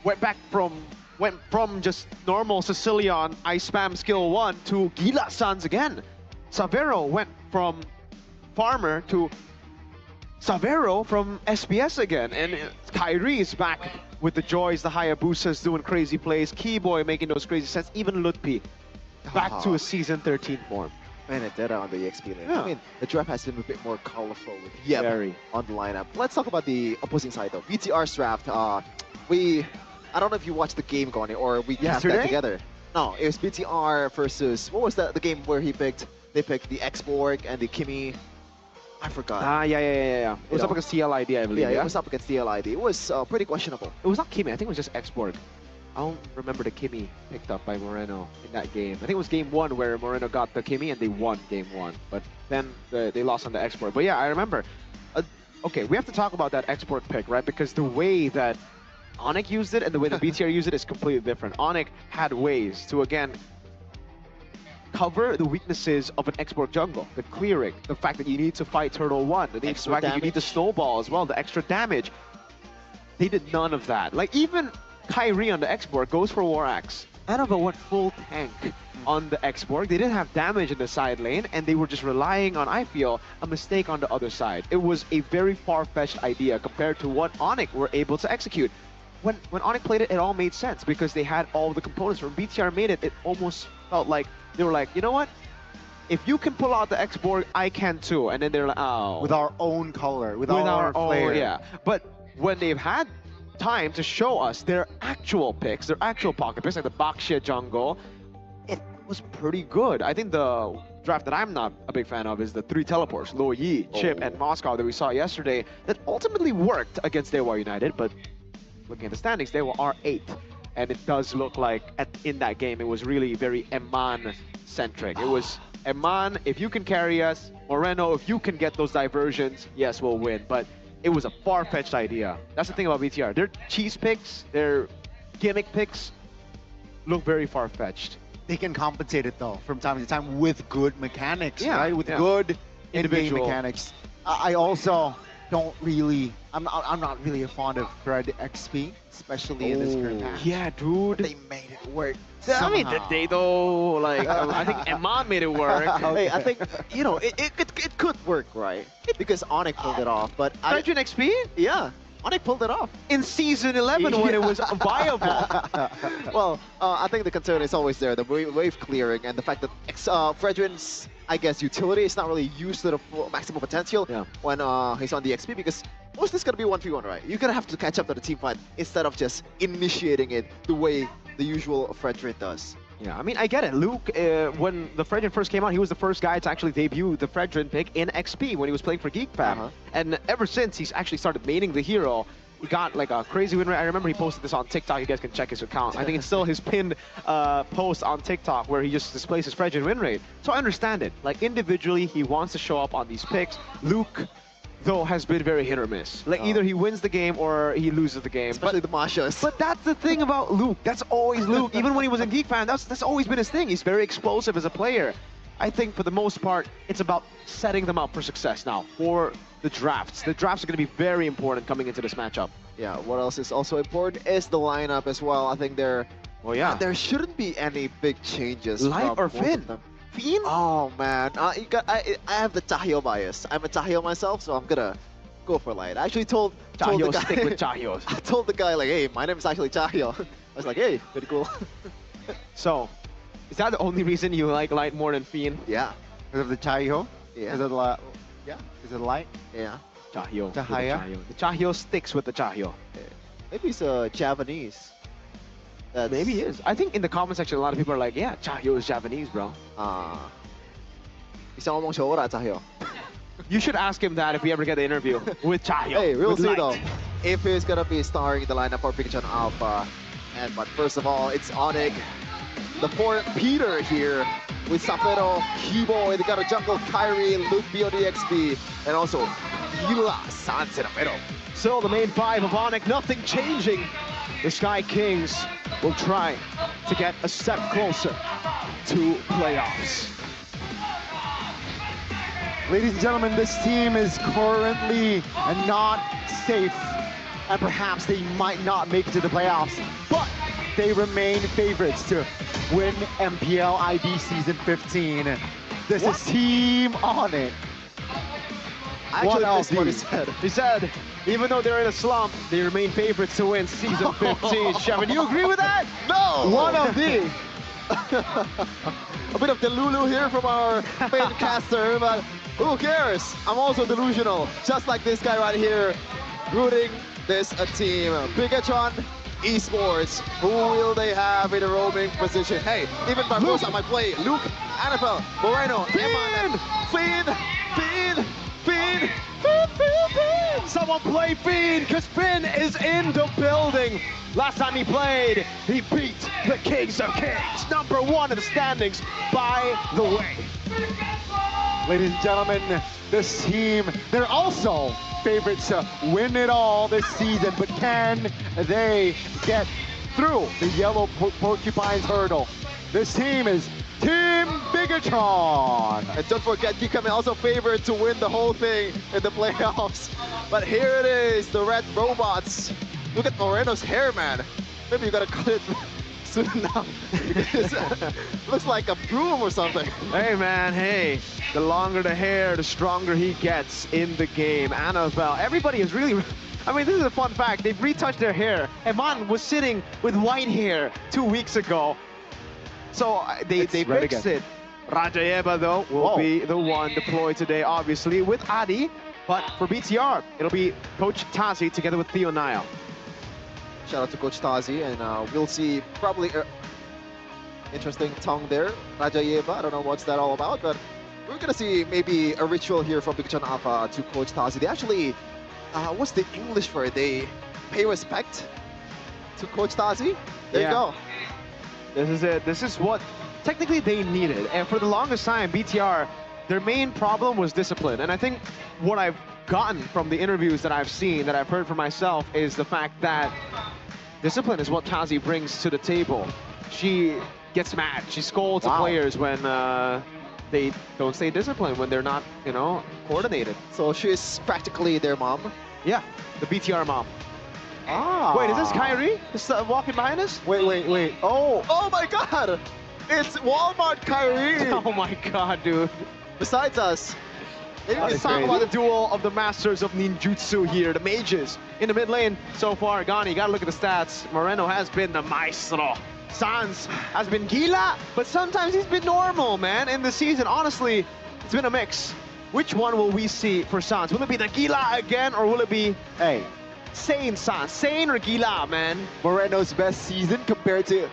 went from just normal Sicilian Ice Spam skill 1 to Gila Sans again. Savero went from farmer to Savero from SBS again, and Kyrie is back with the joys, the Hayabusas doing crazy plays, Keyboy making those crazy sets, even Lutpi back to a season 13 form. Benedetta on the EXP lane. I mean, the draft has been a bit more colorful with Yeb on the lineup. Let's talk about the opposing side though. BTR's draft, I don't know if you watched the game going or we cast that together. No, it was BTR versus, what was that, the game where they picked the X-Borg and the Kimi. I forgot. It was up against TLID, I believe. Yeah, it was up against TLID. It was pretty questionable. It was not Kimi, I think it was just X-Borg. I don't remember the Kimi picked up by Moreno in that game. I think it was game 1 where Moreno got the Kimi and they won game 1. But then they lost on the X-Borg. But yeah, I remember. Okay, we have to talk about that X-Borg pick, right? Because the way that Onyx used it and the way that BTR used it is completely different. Onyx had ways to, again, cover the weaknesses of an X-Borg jungle, the clearing, the fact that you need to fight Turtle 1, the fact that you need to snowball as well, the extra damage. They did none of that. Like, even Kyrie on the X-Borg goes for War Axe. Anova went full tank on the X-Borg. They didn't have damage in the side lane, and they were just relying on, I feel, a mistake on the other side. It was a very far-fetched idea compared to what Onyx were able to execute. When Onyx played it, it all made sense because they had all the components. When BTR made it, it almost felt like they were like, you know what? If you can pull out the X-Borg, I can too. And then they're like, oh. With our own color, with our flair. Yeah. But when they've had time to show us their actual picks, their actual pocket picks, like the Baxia jungle, it was pretty good. I think the draft that I'm not a big fan of is the 3 teleports, Lo Yi, Chip, and Moscow that we saw yesterday that ultimately worked against Dewa United, but looking at the standings, Dewa are 8th. And it does look like in that game, it was really very Eman-centric. It was, Eman, if you can carry us, Moreno, if you can get those diversions, yes, we'll win. But it was a far-fetched idea. That's the thing about BTR. Their cheese picks, their gimmick picks look very far-fetched. They can compensate it though from time to time with good mechanics, right? With good individual mechanics. I also don't really, I'm not really a fond of Fred XP, especially in this current patch. Yeah, dude. They made it work. I mean, did they though? Like, I think Eman made it work. Hey, I think, you know, it could work, right? Because Onyx pulled it off, but Fredrin XP? Yeah. Onyx pulled it off. In Season 11 when it was viable. Well, I think the concern is always there, the wave clearing and the fact that Fredrin's, I guess, utility is not really used to the full maximum potential when he's on the XP, because mostly it's going to be 1v1, right? You're going to have to catch up to the team fight instead of just initiating it the way the usual Fredrin does. Yeah, I mean, I get it. Luke, when the Fredrin first came out, he was the first guy to actually debut the Fredrin pick in XP when he was playing for GeekFam. And ever since, he's actually started maining the hero. He got like a crazy win rate. I remember he posted this on TikTok. You guys can check his account. I think it's still his pinned post on TikTok where he just displays his Fredrin win rate. So I understand it. Like individually, he wants to show up on these picks. Luke, though, has been very hit or miss. Like either he wins the game or he loses the game. Especially the Mashas. But that's the thing about Luke. That's always Luke. Even when he was in GeekFam, that's always been his thing. He's very explosive as a player. I think for the most part, it's about setting them up for success now for the drafts. The drafts are going to be very important coming into this matchup. Yeah, what else is also important is the lineup as well. I think there shouldn't be any big changes. Light or Finn? Finn? Oh man, I have the Chahyo bias. I'm a Chahyo myself, so I'm gonna go for Light. I actually told the guy, stick with Chahyos. I told the guy like, hey, my name is actually Chahyo. I was like, hey, pretty cool. So, is that the only reason you like Light more than Finn? Yeah. Because of the Chahyo? Yeah. Is it light? Yeah. Is it light? Yeah. Chahyo. Chahaya? The Chahyo sticks with the Chahyo. Maybe it's Japanese. Maybe he is. I think in the comment section, a lot of people are like, yeah, Chahyo is Japanese, bro. Bisa ngomong Shora, Chahyo. You should ask him that if we ever get the interview with Chahyo. Hey, we'll see Light. though. If he's gonna be starring in the lineup for Big John Alpha. But first of all, it's Onyx. The fourth Peter here with Safero, Keyboy, they got a jungle Kyrie, Luke BODXB, and also Hila, San Serafero. Still the main five of Onyx, nothing changing. The Sky Kings will try to get a step closer to playoffs. Ladies and gentlemen, this team is currently not safe, and perhaps they might not make it to the playoffs, but they remain favorites to win MPL IB Season 15. This is Team Onyx. Actually, missed what he said. He said, even though they're in a slump, they remain favorites to win Season 15. Shevin, you agree with that? No! One of the. A bit of Delulu here from our fan caster, but who cares? I'm also delusional, just like this guy right here, rooting this team. Bigatron Esports, who will they have in a roaming position? Hey, even Barbosa might play. Luke, Annabelle, Moreno, Eman, Finn. Someone play Finn, because Finn is in the building. Last time he played, he beat the Kings of Kings, #1 in the standings, by the way. Ladies and gentlemen, this team, they're also favorites to win it all this season, but can they get through the yellow porcupine's hurdle? This team is Team Bigatron. And don't forget, GeekFam also favored to win the whole thing in the playoffs. But here it is, the red robots. Look at Moreno's hair, man. Maybe you gotta cut it soon enough. Looks like a broom or something. Hey man, hey. The longer the hair, the stronger he gets in the game. Annabelle, everybody is really... I mean, this is a fun fact. They've retouched their hair. Eman was sitting with white hair 2 weeks ago. So they fixed it. Rajayeva, though, will be the one deployed today, obviously, with Adi. But for BTR, it'll be Coach Tazi together with Theo Nile. Shout out to Coach Tazi, and we'll see probably interesting tongue there. Rajayeva, I don't know what's that all about, but we're gonna see maybe a ritual here from Big John Alpha to Coach Tazi. They actually, what's the English for it? They pay respect to Coach Tazi. There you go. This is it. This is what technically they needed. And for the longest time, BTR, their main problem was discipline. And I think what I've gotten from the interviews that I've seen, that I've heard for myself, is the fact that discipline is what Tazi brings to the table. She gets mad. She scolds the players when they don't stay disciplined, when they're not, you know, coordinated. So she's practically their mom? Yeah, the BTR mom. Ah. Wait, is this Kyrie? Is walking behind us? Wait. Oh my god! It's Walmart Kyrie! Oh my god, dude. Besides us. Let's talk about the duel of the masters of ninjutsu here, the mages. In the mid lane so far, Gani, you gotta look at the stats. Moreno has been the maestro. Sans has been gila, but sometimes he's been normal, man, in the season. Honestly, it's been a mix. Which one will we see for Sans? Will it be the gila again, or will it be, hey, sane Sans? Sane or gila, man? Moreno's best season compared to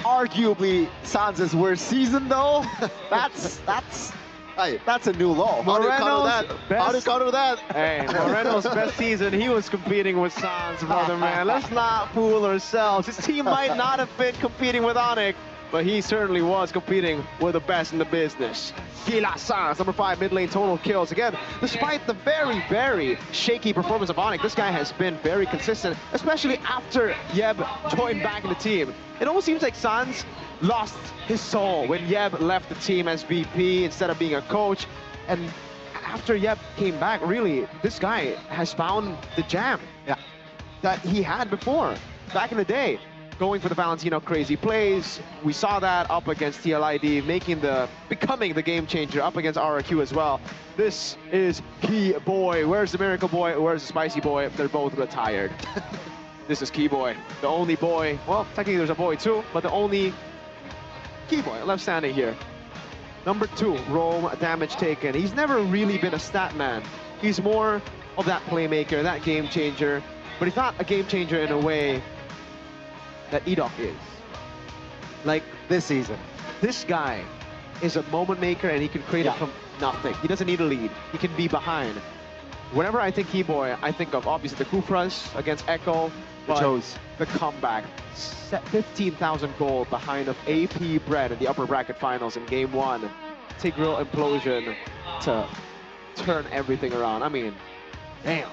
arguably Sans' worst season though. That's a new low. How do you counter that? How do you best- counter that? Hey, Moreno's best season, he was competing with Sans, brother, man. Let's not fool ourselves. His team might not have been competing with Onyx, but he certainly was competing with the best in the business. Gila Sans, number 5 mid lane total kills. Again, despite the very, very shaky performance of Onyx, this guy has been very consistent, especially after Yeb joined back in the team. It almost seems like Sans lost his soul when Yeb left the team as VP instead of being a coach. And after Yeb came back, really, this guy has found the jam that he had before, back in the day. Going for the Valentino crazy plays. We saw that up against TLID, becoming the game changer up against RRQ as well. This is Key Boy. Where's the Miracle Boy? Where's the Spicy Boy? They're both retired. This is Key Boy, the only boy. Well, technically there's a boy too, but the only Key Boy left standing here. Number 2, roam damage taken. He's never really been a stat man. He's more of that playmaker, that game changer, but he's not a game changer in a way that Edok is. Like this season. This guy is a moment maker and he can create it from nothing. He doesn't need a lead. He can be behind. Whenever I think Keyboy, I think of obviously the Kufras against Echo, but the comeback. 15,000 gold behind of AP Bread in the upper bracket finals in game 1. Tigreal implosion to turn everything around. I mean, damn.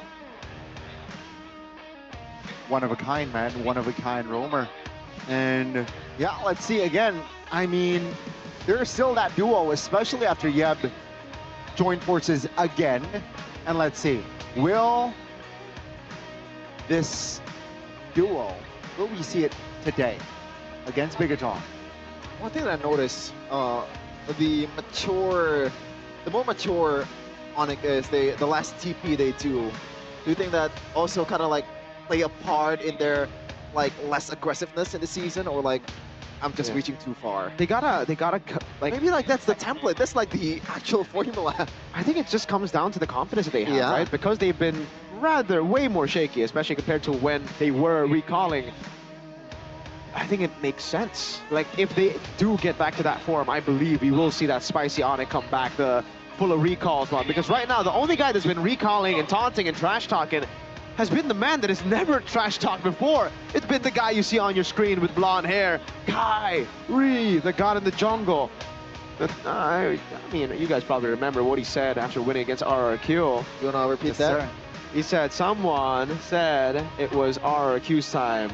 One of a kind, man. One of a kind roamer. And yeah, let's see again. I mean, there's still that duo, especially after Yeb joined forces again. And let's see, will this duo, will we see it today against Bigatron? One thing that I noticed, the more mature Onyx is, the less TP they do. Do you think that also kind of like play a part in their like less aggressiveness in the season, or like I'm just reaching too far? They gotta like, maybe like that's the template. That's like the actual formula. I think it just comes down to the confidence that they have, Yeah. right? Because they've been rather way more shaky, especially compared to when they were recalling. I think it makes sense. Like if they do get back to that form, I believe we will see that spicy Onyx come back, the full of recalls one. Because right now, the only guy that's been recalling and taunting and trash talking has been the man that has never trash talked before. It's been the guy you see on your screen with blonde hair, Kai Ree, the god in the jungle. But, I mean, you guys probably remember what he said after winning against RRQ. You wanna repeat that? Sir. He said, someone said it was RRQ's time,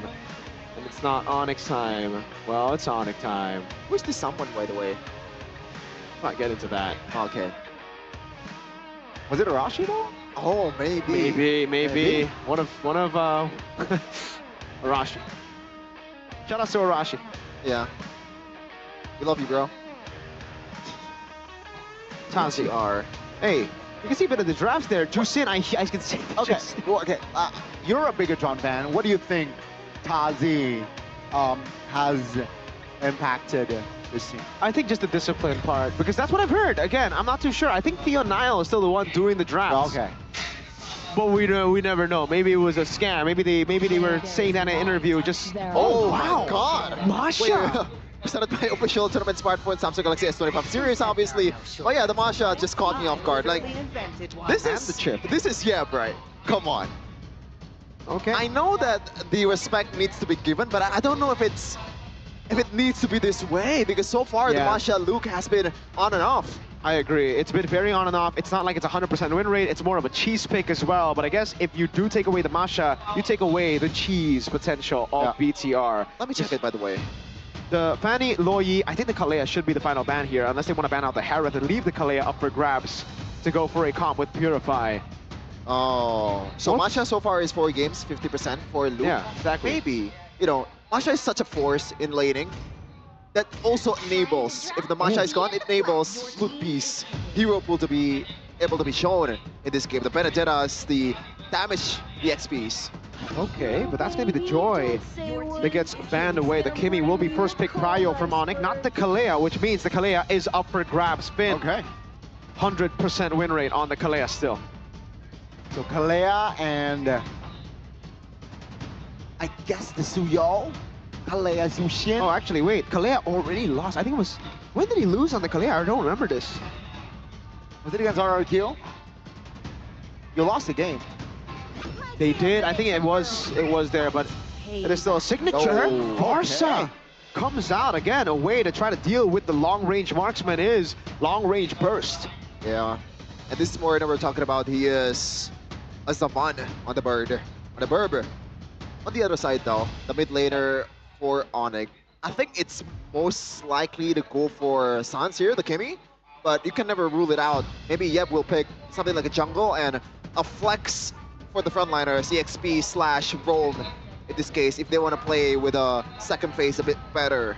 and it's not Onyx time. Well, it's Onyx time. Who's this someone, by the way? Let's not get into that. Okay. Was it Arashi though? Oh, maybe. Maybe. One of Arashi. Shout out to Arashi. Yeah. We love you, bro. Tazi R. Hey, you can see a bit of the drafts there. Jusin, I can see. Okay, well, okay. You're a Bigatron fan. What do you think Tazi has impacted this team? I think just the discipline part, because that's what I've heard. Again, I'm not too sure. I think Theo Nile is still the one doing the drafts. Okay. But we never know. Maybe it was a scam. Maybe they were saying that in an interview. Just Oh wow. my God! Masha. Presented by official tournament smartphone Samsung Galaxy S25 series, obviously. But yeah, the Masha just caught me off guard. Like, this is the chip. This is Yeb, right? Come on. Okay. I know that the respect needs to be given, but I don't know if it needs to be this way, because so far the Masha Luke has been on and off. I agree. It's been very on and off. It's not like it's 100% win rate. It's more of a cheese pick as well. But I guess if you do take away the Masha, you take away the cheese potential of BTR. Let me check it, by the way. The Fanny, Loyi, I think the Kalea should be the final ban here, unless they want to ban out the Harith and leave the Kalea up for grabs to go for a comp with Purify. Oh. So Masha so far is 4 games, 50% for Luke. Yeah, exactly. Maybe, you know, Masha is such a force in laning that also enables, if the Masha is gone, it enables Luke Piece, hero pool to be able to be shown in this game. The Benedettas, the damage, the XPs. Okay, but that's maybe the joy that gets banned away. The Kimi will be first pick prio from Onyx, not the Kalea, which means the Kalea is up for grabs. Finn. Okay. 100% win rate on the Kalea still. So Kalea and I guess the Suyol Kalea Zushin. Oh, actually, wait. Kalea already lost. I think it was... When did he lose on the Kalea? I don't remember this. Was it against RRQ? You lost the game. They did. I think it was there, but it is still a signature. Oh, Barca okay. comes out again. A way to try to deal with the long-range marksman is long-range burst. Yeah. And this is Moreno we're talking about. He is a Zaman on the bird. On the burb. On the other side though, the mid laner for Onyx. I think it's most likely to go for Sans here, the Kimi. But you can never rule it out. Maybe Yeb will pick something like a jungle and a flex for the frontliner, CXP / Roam in this case, if they want to play with a second phase a bit better.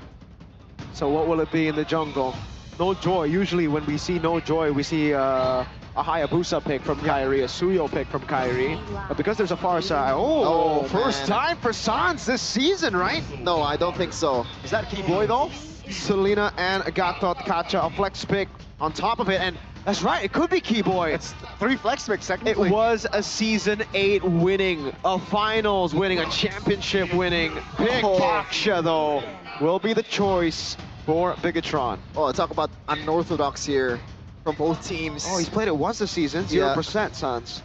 So what will it be in the jungle? No Joy. Usually when we see No Joy, we see a Hayabusa pick from Kairi, a Suyo pick from Kairi. But because there's a Farsight, first time for Sans this season, right? No, I don't think so. Is that Keyboy though? Selena and Agathot Kacha, a flex pick on top of it, and that's right, it could be Keyboy. It's 3 flex picks It technically. was a Season 8 winning, a Finals winning, a Championship winning. Pick Baksha, though, will be the choice for Bigatron. Oh, talk about unorthodox here from both teams. Oh, he's played it once this season, 0% Sans.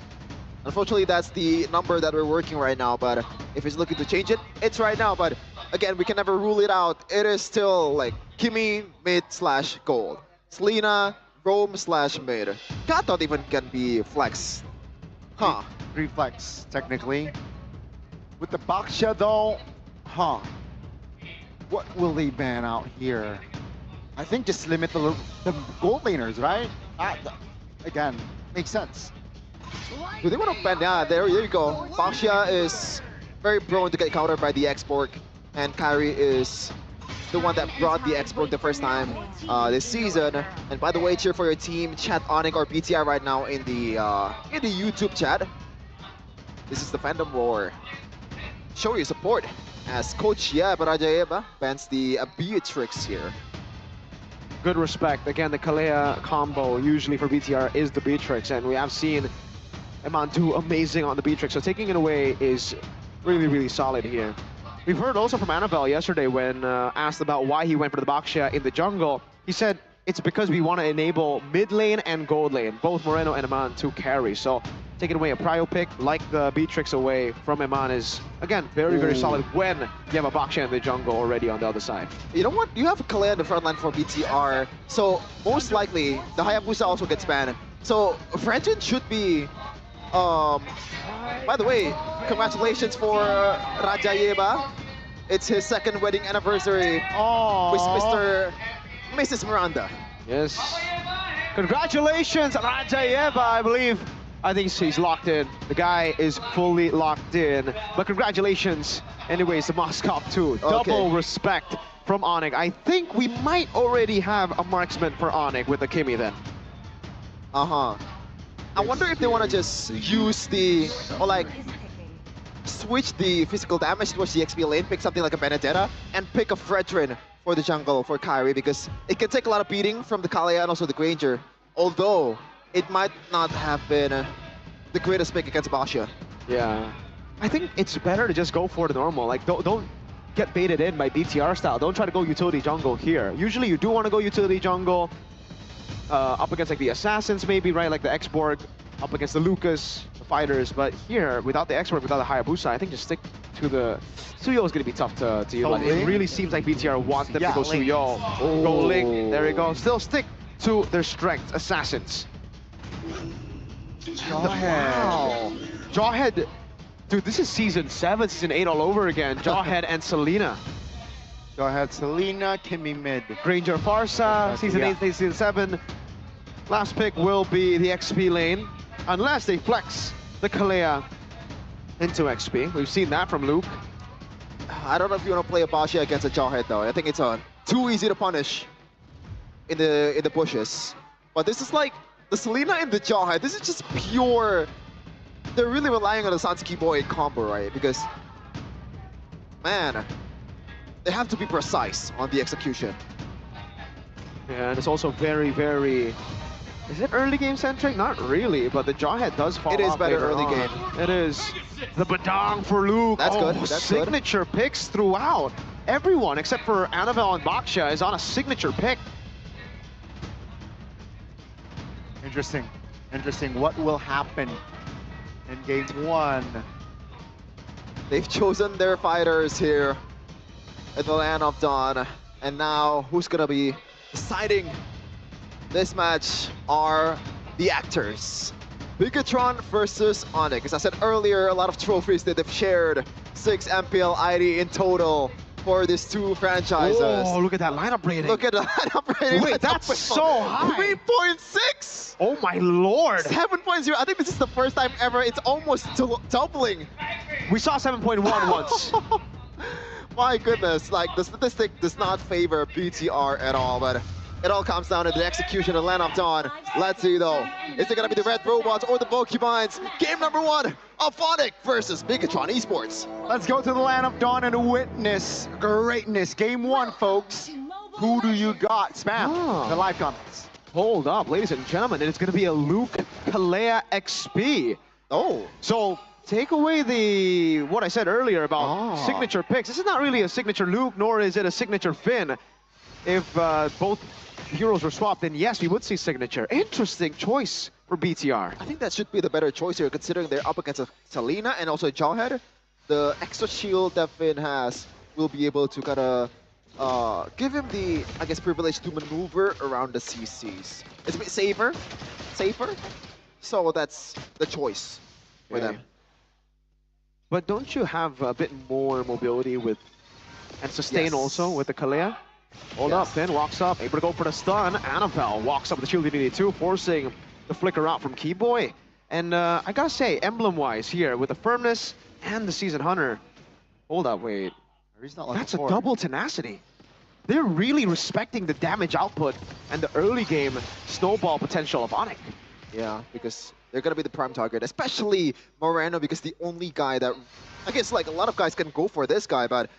Unfortunately, that's the number that we're working right now, but if he's looking to change it, it's right now. But again, we can never rule it out. It is still like Kimi mid / gold. Selena, Roam / mid. Gatot even can be flex. Huh. 3 flex technically. With the Baksha though, what will they ban out here? I think just limit the gold laners, right? Again, makes sense. Do they want to ban? Yeah, there you go. Baksha is very prone to get countered by the export, and Kairi is the one that brought the export the first time this season. And by the way, cheer for your team. Chat Onyx or BTR right now in the YouTube chat. This is the Fandom War. Show your support as Coach Yeb Rajayeva bans the Beatrix here. Good respect. Again, the Kalea combo usually for BTR is the Beatrix, and we have seen Eman do amazing on the Beatrix, so taking it away is really, really solid here. We've heard also from Annabelle yesterday when asked about why he went for the Baksha in the jungle. He said it's because we want to enable mid lane and gold lane, both Moreno and Eman to carry. So taking away a prio pick like the Beatrix away from Eman is, again, very, very solid when you have a Baksha in the jungle already on the other side. You know what? You have Kalea in the front line for BTR, so most likely the Hayabusa also gets banned. So Frenton should be... by the way, congratulations for Rajayeva. It's his 2nd wedding anniversary with Mrs. Miranda. Yes. Congratulations, Rajayeva, I believe. I think he's locked in. The guy is fully locked in. But congratulations, anyways, the Moscow 2. Double respect from Onyx. I think we might already have a marksman for Onyx with the Kimi then. I wonder if they want to just use the, or like, switch the physical damage towards the XP lane, pick something like a Benedetta, and pick a Fredrin for the jungle for Kairi, because it can take a lot of beating from the Kalea and also the Granger, although it might not have been the greatest pick against Baksha. Yeah. I think it's better to just go for the normal. Like, don't get baited in by BTR style. Don't try to go utility jungle here. Usually you do want to go utility jungle, up against like the assassins maybe, right? Like the X-Borg, up against the Lucas, the fighters. But here, without the X-Borg, without the Hayabusa, I think just stick to the... Suyo is going to be tough to utilize. It really seems like BTR wants them to go Suyo. Go Link, there we go. Still stick to their strength, assassins. Wow. Jawhead. Dude, this is Season 7, Season 8 all over again. Jawhead and Selena. Jawhead, Selena, Kimi mid. Granger Farsa, Season 8, Season 7. Last pick will be the XP lane, unless they flex the Kalea into XP. We've seen that from Luke. I don't know if you want to play a Baksha against a Jawhead though. I think it's too easy to punish in the bushes. But this is like the Selena and the Jawhead. This is just pure. They're really relying on the Sansuki Boy combo, right? Because, man, they have to be precise on the execution. Yeah, and it's also very, very... Is it early game centric? Not really, but the Jawhead does fall off. It is better later early on. game. It is. The Badang for Luke. That's good. That's signature picks throughout. everyone except for Annabelle and Baksha is on a signature pick. Interesting. Interesting. What will happen in game one? They've chosen their fighters here at the Land of Dawn. And now, who's gonna be deciding this match are the actors. Bigatron versus Onyx. As I said earlier, a lot of trophies that they've shared. 6 MPL ID in total for these two franchises. Oh, look at that lineup rating. Look at the lineup rating. Wait, that's so high. 3.6! Oh my lord. 7.0. I think this is the first time ever it's almost doubling. We saw 7.1 once. My goodness, like the statistic does not favor BTR at all, but it all comes down to the execution of Land of Dawn. Let's see though, is it gonna be the Red Robots or the Pokemons? Game number 1 of Onyx versus Bigatron Esports. Let's go to the Land of Dawn and witness greatness. Game 1, folks. Who do you got? Spam the live comments. Hold up, ladies and gentlemen, it's gonna be a Luke Kalea XP. Oh. So take away what I said earlier about signature picks. This is not really a signature Luke, nor is it a signature Finn. If both heroes were swapped, then yes, we would see signature. Interesting choice for BTR. I think that should be the better choice here, considering they're up against a Selena and also a Jawhead. The extra shield that Finn has will be able to kind of give him the, I guess, privilege to maneuver around the CCs. It's a bit safer. So that's the choice for them. But don't you have a bit more mobility with, and sustain also with the Kalea? Hold up, Finn walks up, able to go for the stun. Annabelle walks up with the shield immunity too, forcing the flicker out from Keyboy. And I gotta say, emblem-wise here, with the firmness and the Season Hunter. Hold up, wait. That's a double tenacity. They're really respecting the damage output and the early game snowball potential of Onyx. Yeah, because they're gonna be the prime target, especially Moreno, because the only guy that, I guess like a lot of guys can go for this guy, but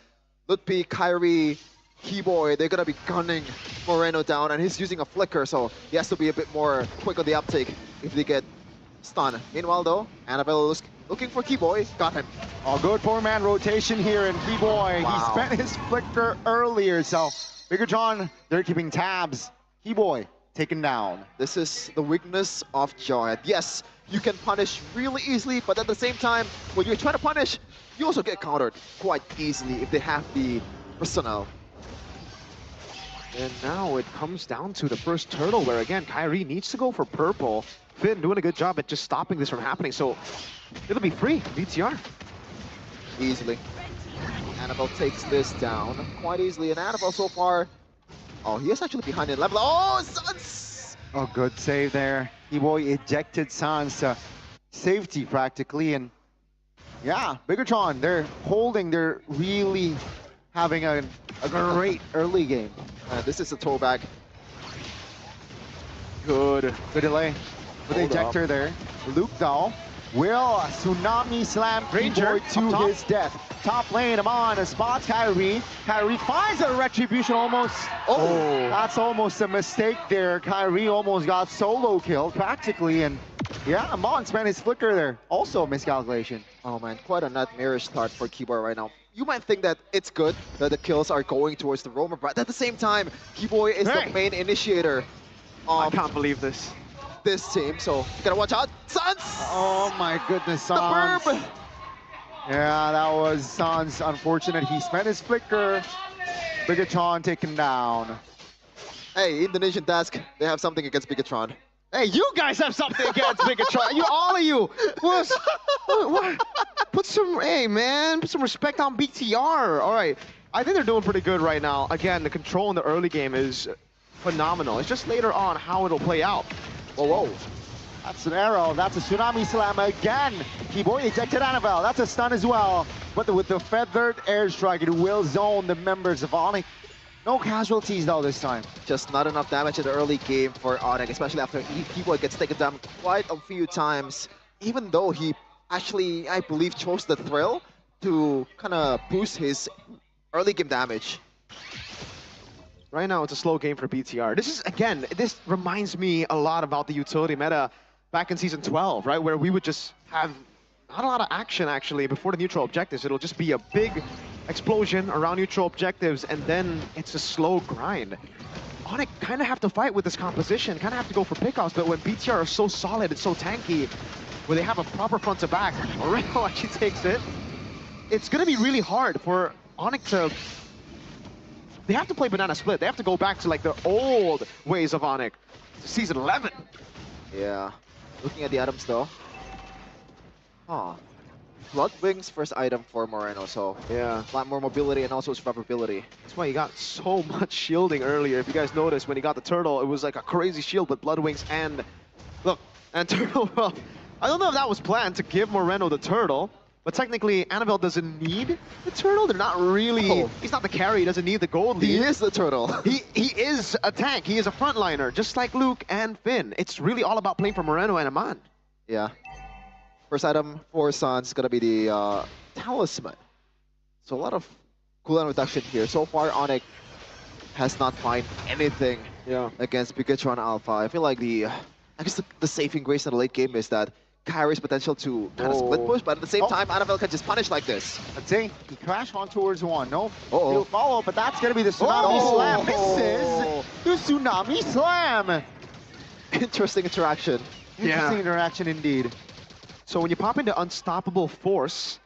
Lutpi, Kyrie, Keyboy, they're gonna be gunning Moreno down, and he's using a flicker, so he has to be a bit more quick on the uptake if they get stunned. Meanwhile though, Annabelle is looking for Keyboy, got him. Oh, good 4-man rotation here, and Keyboy, he spent his flicker earlier, so Bigatron, they're keeping tabs. Keyboy taken down. This is the weakness of Jawhead. Yes, you can punish really easily, but at the same time, when you're trying to punish, you also get countered quite easily if they have the personnel. And now it comes down to the first turtle, where again, Kyrie needs to go for purple. Finn doing a good job at just stopping this from happening, so it'll be free, BTR. Easily. Annabelle takes this down quite easily, and Annabelle so far, oh, he is actually behind in level. Oh, Sans! Oh, good save there. Keyboy ejected Sans to safety practically, and yeah, Bigatron, they're holding, they're really having a great early game. This is a throwback. Good delay with the ejector there. Luke Dahl will tsunami slam Ranger to his death. Top lane, Amon spots Kyrie. Kyrie finds a retribution almost. Oh, that's almost a mistake there. Kyrie almost got solo killed practically, and yeah, Amon spent his flicker there. Also a miscalculation. Oh man, quite a nightmarish start for Keyboy right now. You might think that it's good that the kills are going towards the roamer, but at the same time, Keyboy is the main initiator I can't believe this. This team, so you gotta watch out. Sans! Oh my goodness, Sans. The burb! Yeah, that was Sans. Unfortunate, he spent his flicker. Bigatron taken down. Hey, Indonesian Task, they have something against Bigatron. Hey, you guys have something against Bigatron. All of you. What? Put some, hey man, put some respect on BTR. All right, I think they're doing pretty good right now. Again, the control in the early game is phenomenal. It's just later on how it'll play out. Whoa. That's an arrow. That's a tsunami slam again. Keyboy ejected Annabelle. That's a stun as well. But with the feathered airstrike, it will zone the members of Onyx. No casualties though this time. Just not enough damage in the early game for Onyx, especially after Keyboy gets taken down quite a few times. Even though he actually, I believe, chose the thrill to kind of boost his early game damage. Right now, it's a slow game for BTR. This is, again, this reminds me a lot about the utility meta back in Season 12, right? Where we would just have not a lot of action, actually, before the neutral objectives. It'll just be a big explosion around neutral objectives, and then it's a slow grind. Onyx kind of have to fight with this composition, kind of have to go for pickoffs, but when BTR are so solid and so tanky, where they have a proper front to back, Moreno actually takes it. It's going to be really hard for Onyx to... They have to play banana split. They have to go back to like the old ways of Onyx. Season 11. Yeah. Looking at the items though. Bloodwing's first item for Moreno, so yeah, a lot more mobility and also survivability. That's why he got so much shielding earlier. If you guys noticed, when he got the turtle, it was like a crazy shield with Bloodwings and... Look, and turtle, well, I don't know if that was planned to give Moreno the turtle, but technically, Annabelle doesn't need the turtle. They're not really... He's not the carry, he doesn't need the gold lead. He is the turtle. He is a tank, he is a frontliner, just like Luke and Finn. It's really all about playing for Moreno and Aman. Yeah. First item for Suns is going to be the Talisman. So a lot of cooldown reduction here. So far, Onyx has not found anything against Bigatron Alpha. I feel like I guess the saving grace in the late game is that Kyrie's potential to kind of split push, but at the same time, Annabelle can just punish like this. Let's see. He crashed on towards one. No, he'll follow, but that's going to be the Tsunami Slam. Misses the Tsunami Slam. Interesting interaction. Interesting interaction indeed. So when you pop into Unstoppable Force,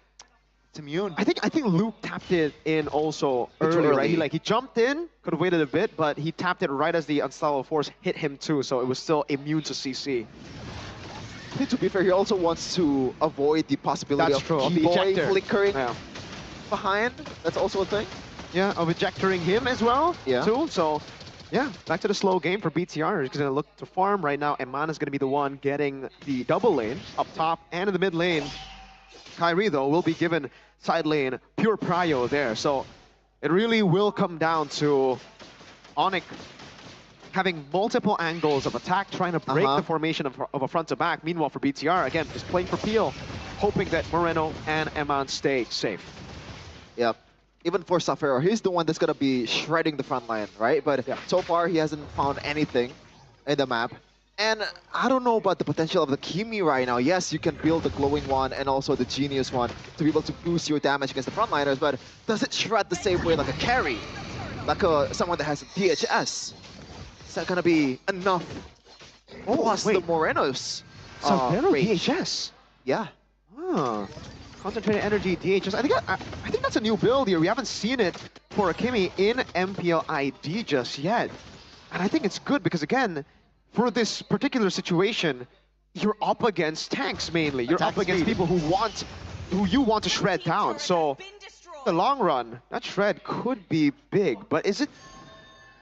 it's immune. I think Luke tapped it in also early, right? He jumped in, could have waited a bit, but he tapped it right as the Unstoppable Force hit him too, so it was still immune to CC. I think to be fair, he also wants to avoid the possibility of Keyboy flickering behind. That's also a thing. Yeah, of ejectoring him as well, too. So, yeah, back to the slow game for BTR. He's going to look to farm right now. Eman is going to be the one getting the double lane up top and in the mid lane. Kyrie, though, will be given side lane pure prio there. So it really will come down to Onyx having multiple angles of attack, trying to break the formation of a front to back. Meanwhile, for BTR, again, just playing for Peel, hoping that Moreno and Eman stay safe. Yeah. Even for Safero, he's the one that's going to be shredding the front line, right? But so far, he hasn't found anything in the map. And I don't know about the potential of the Kimi right now. Yes, you can build the glowing one and also the genius one to be able to boost your damage against the frontliners, but does it shred the same way like a carry? Like someone that has a DHS? Is that going to be enough? Plus the Morenos. Safero DHS? Yeah. Concentrated energy, DHS. I think that's a new build here. We haven't seen it for Akimi in MPL ID just yet. And I think it's good because, again, for this particular situation, you're up against tanks mainly. You're up against people who you want to shred down. So, in the long run, that shred could be big. But is it...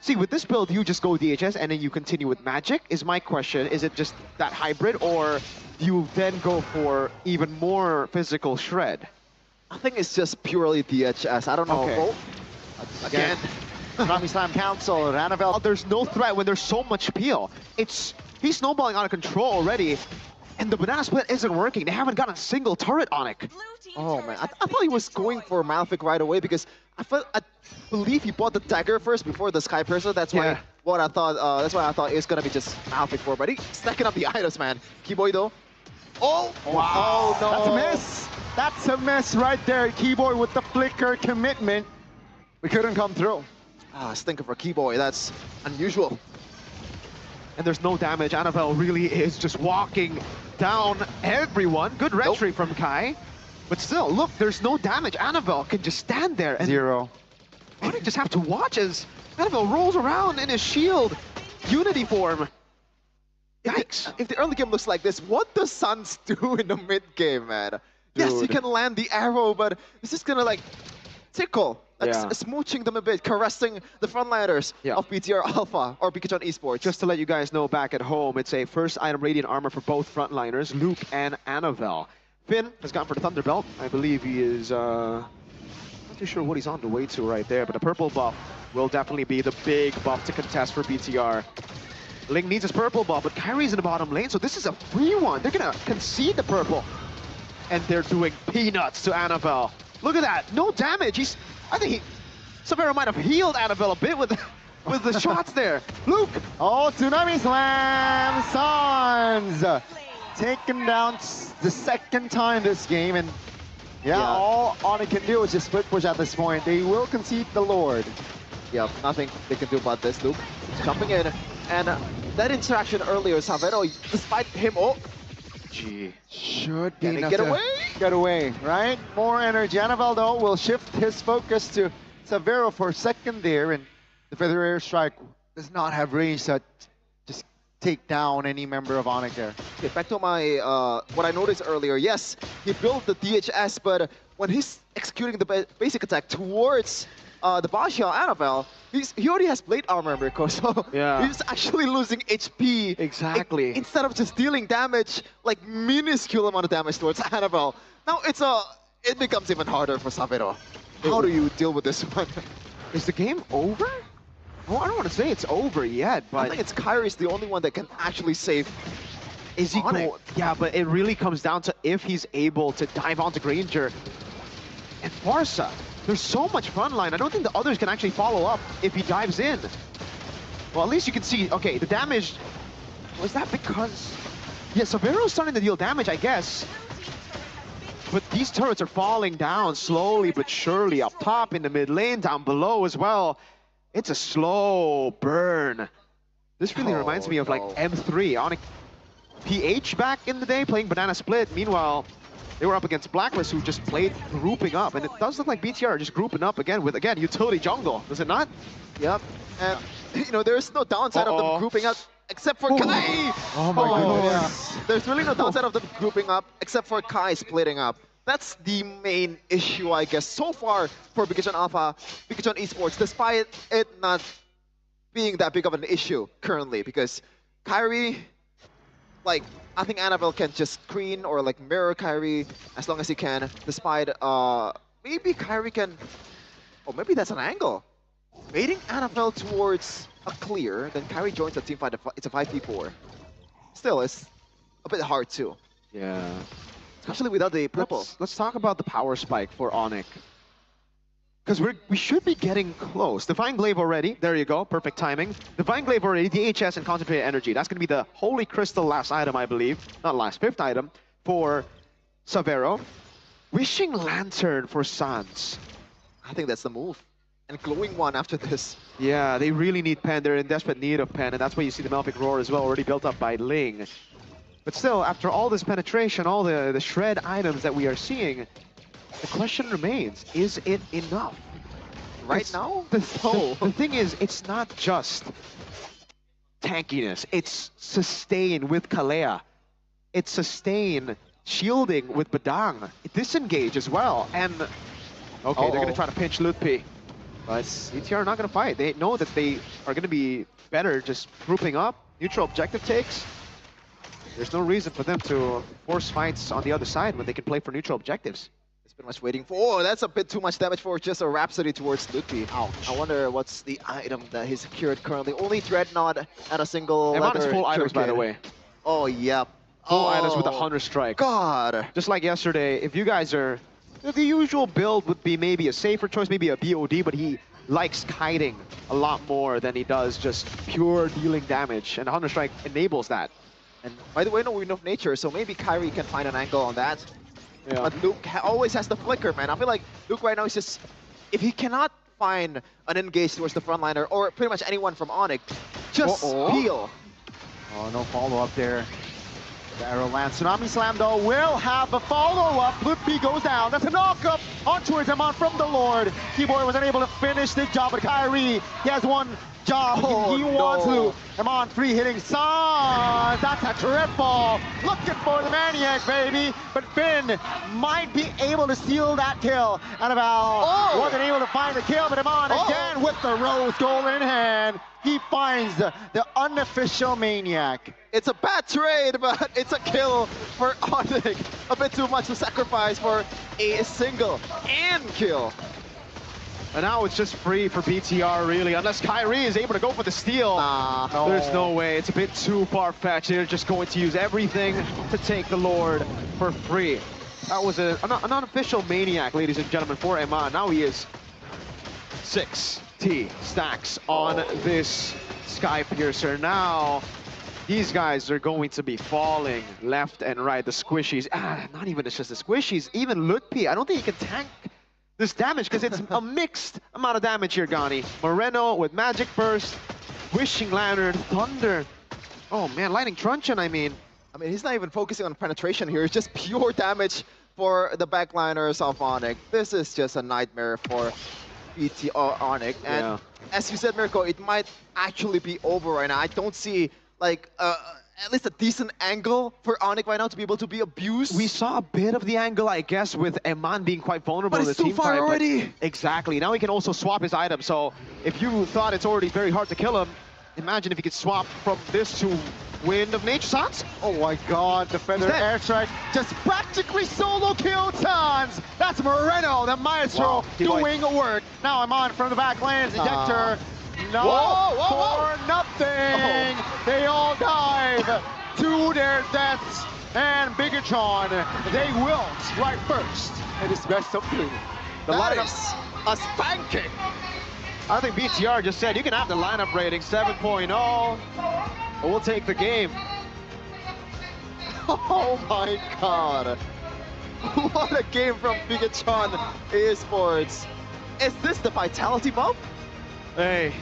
See, with this build, you just go DHS and then you continue with Magic, is my question. Is it just that hybrid, or do you then go for even more physical shred? I think it's just purely DHS. I don't know. Okay. Again, Tsunami Slam Council, Annabelle. There's no threat when there's so much peel. He's snowballing out of control already, and the banana split isn't working. They haven't got a single turret on it. Oh man, I thought he was going for Malefic right away because I believe he bought the dagger first before the Sky Piercer. That's why what I thought. That's why I thought it's gonna be just Malefic 4. But he's stacking up the items, man. Keyboy though. Oh wow! Oh no! That's a miss. That's a miss right there. Keyboy with the flicker commitment. We couldn't come through. Stinker for Keyboy. That's unusual. And there's no damage. Annabelle really is just walking down everyone. Good retry from Kai. But still, look, there's no damage. Annabelle can just stand there. And Zero. You just have to watch as Annabelle rolls around in his shield. Unity form. Yikes. If the early game looks like this, what does Suns do in the mid game, man? Dude. Yes, he can land the arrow, but it's just gonna like tickle. Like smooching them a bit, caressing the frontliners of BTR Alpha or Bigatron Esports. Just to let you guys know back at home, it's a first item Radiant Armor for both frontliners, Luke and Annabelle. Finn has gone for the Thunderbelt. I believe he is, not too sure what he's on the way to right there, but the purple buff will definitely be the big buff to contest for BTR. Ling needs his purple buff, but Kyrie's in the bottom lane, so this is a free one. They're gonna concede the purple. And they're doing peanuts to Annabelle. Look at that, no damage. I think Severo might have healed Annabelle a bit with the shots there. Luke! Oh, Tsunami Slam! Suns! Taken down the second time this game, and Yeah, all Onyx can do is just split push at this point. They will concede the Lord. Yeah, nothing they can do about this. Luke jumping in, and that interaction earlier, Savero, despite him, should be can he enough get to away? Get away, right? More energy. Annabelle, though, will shift his focus to Savero for second there, and the feather air strike does not have range to just take down any member of Onyx there. Okay, back to my what I noticed earlier. Yes, he built the DHS, but when he's executing the basic attack towards the Basha Annabelle, he already has plate armor, Mirko, so he's actually losing HP. Exactly. Instead of just dealing damage, like minuscule amount of damage towards Annabelle. Now it becomes even harder for Savero. How do you deal with this one? Is the game over? Oh, I don't want to say it's over yet, but I think it's Kyrie's the only one that can actually save. Is he Onyx. Yeah, but it really comes down to if he's able to dive onto Granger and Farsa. There's so much front line. I don't think the others can actually follow up if he dives in. Well, at least you can see, okay, the damage, was that because... Yeah, Savero's starting to deal damage, I guess. But these turrets are falling down slowly but surely, up top, in the mid lane, down below as well. It's a slow burn. This really reminds me of like M3, Onyx PH back in the day, playing Banana Split. Meanwhile, they were up against Blacklist, who just played grouping up. And it does look like BTR are just grouping up again with, again, utility jungle, does it not? Yep. And, you know, there's no downside of them grouping up except for Kai. Oh my goodness. Yeah. There's really no downside of them grouping up except for Kai splitting up. That's the main issue, I guess, so far for Bigation Alpha, Bigation Esports, despite it not being that big of an issue currently, because Kyrie, like, I think Annabelle can just screen or like mirror Kyrie as long as he can, despite maybe Kyrie can, or maybe that's an angle. Baiting Annabelle towards a clear, then Kyrie joins the team fight, it's a 5v4. Still, it's a bit hard too. Yeah. Especially without the purple. Let's talk about the power spike for Onyx. Because we should be getting close. Divine Glaive already. There you go. Perfect timing. Divine Glaive already. DHS and Concentrated Energy. That's going to be the Holy Crystal last item, I believe. Not last, fifth item for Savero. Wishing Lantern for Sans. I think that's the move. And Glowing One after this. Yeah, they really need Pen. They're in desperate need of Pen. And that's why you see the Malefic Roar as well, already built up by Ling. But still, after all this penetration, all the shred items that we are seeing, the question remains, is it enough? Right now? The thing is, it's not just tankiness. It's sustain with Kalea. It's sustain shielding with Badang. Disengage as well. And, okay, they're going to try to pinch Lutpi. But ETR are not going to fight. They know that they are going to be better just grouping up. Neutral objective takes. There's no reason for them to force fights on the other side when they can play for neutral objectives. It's been much waiting for. Oh, that's a bit too much damage for just a Rhapsody towards Lutpi. Ouch. I wonder what's the item that he's secured currently. Only Dreadnought at a single Eman is full items, by the way. Oh, yep. Full items with 100 strike. God. Just like yesterday, if you guys are... The usual build would be maybe a safer choice, maybe a BOD, but he likes kiting a lot more than he does just pure dealing damage. And 100 strike enables that. And by the way, no Wind of Nature, so maybe Kyrie can find an angle on that. Yeah. But Luke always has the flicker, man. I feel like Luke right now is just... If he cannot find an engage towards the frontliner, or pretty much anyone from Onyx, just peel. Oh, no follow-up there. The arrow lands. Tsunami Slam, though, will have a follow-up. Lutpi goes down. That's a knock-up on towards Amon from the Lord. T-Boy was unable to finish the job, but Kyrie, he has one job. He wants to. Amon free hitting Sans. That's a triple. Looking for the Maniac, baby. But Finn might be able to steal that kill. Annabelle wasn't able to find the kill, but Amon again with the Rose Gold in hand. He finds the unofficial Maniac. It's a bad trade, but it's a kill for Onyx. A bit too much to sacrifice for a single and kill. And now it's just free for BTR, really, unless Kyrie is able to go for the steal. No. There's no way. It's a bit too far-fetched. They're just going to use everything to take the Lord for free. That was an unofficial Maniac, ladies and gentlemen, for Eman. Now he is 6 T stacks on this Sky Piercer. Now, These guys are going to be falling left and right. The squishies, not even just the squishies, even Lutpi. I don't think he can tank this damage because it's a mixed amount of damage here, Gani. Moreno with Magic Burst, Wishing Lantern, Thunder. Oh man, Lightning Truncheon, I mean, he's not even focusing on penetration here. It's just pure damage for the backliners of Onyx. This is just a nightmare for Onyx. And as you said, Mirko, it might actually be over right now. I don't see like at least a decent angle for Onyx right now to be able to be abused. We saw a bit of the angle, I guess, with Eman being quite vulnerable but in the it's too team far fight. already. Exactly. Now he can also swap his item. So if you thought it's already very hard to kill him, imagine if he could swap from this to Wind of Nature. Sans? Oh my god, Defender airstrike just practically solo kill Sans. That's Moreno, the maestro, doing work. Now I'm on from the back lanes, ejector. No, for nothing. They all dive to their deaths. And Bigatron, they will strike first. It is best of 3. The lineup is a spanking. I think BTR just said you can have the lineup rating 7.0. We'll take the game. Oh my god. What a game from Bigatron Esports. Is this the vitality buff? Hey,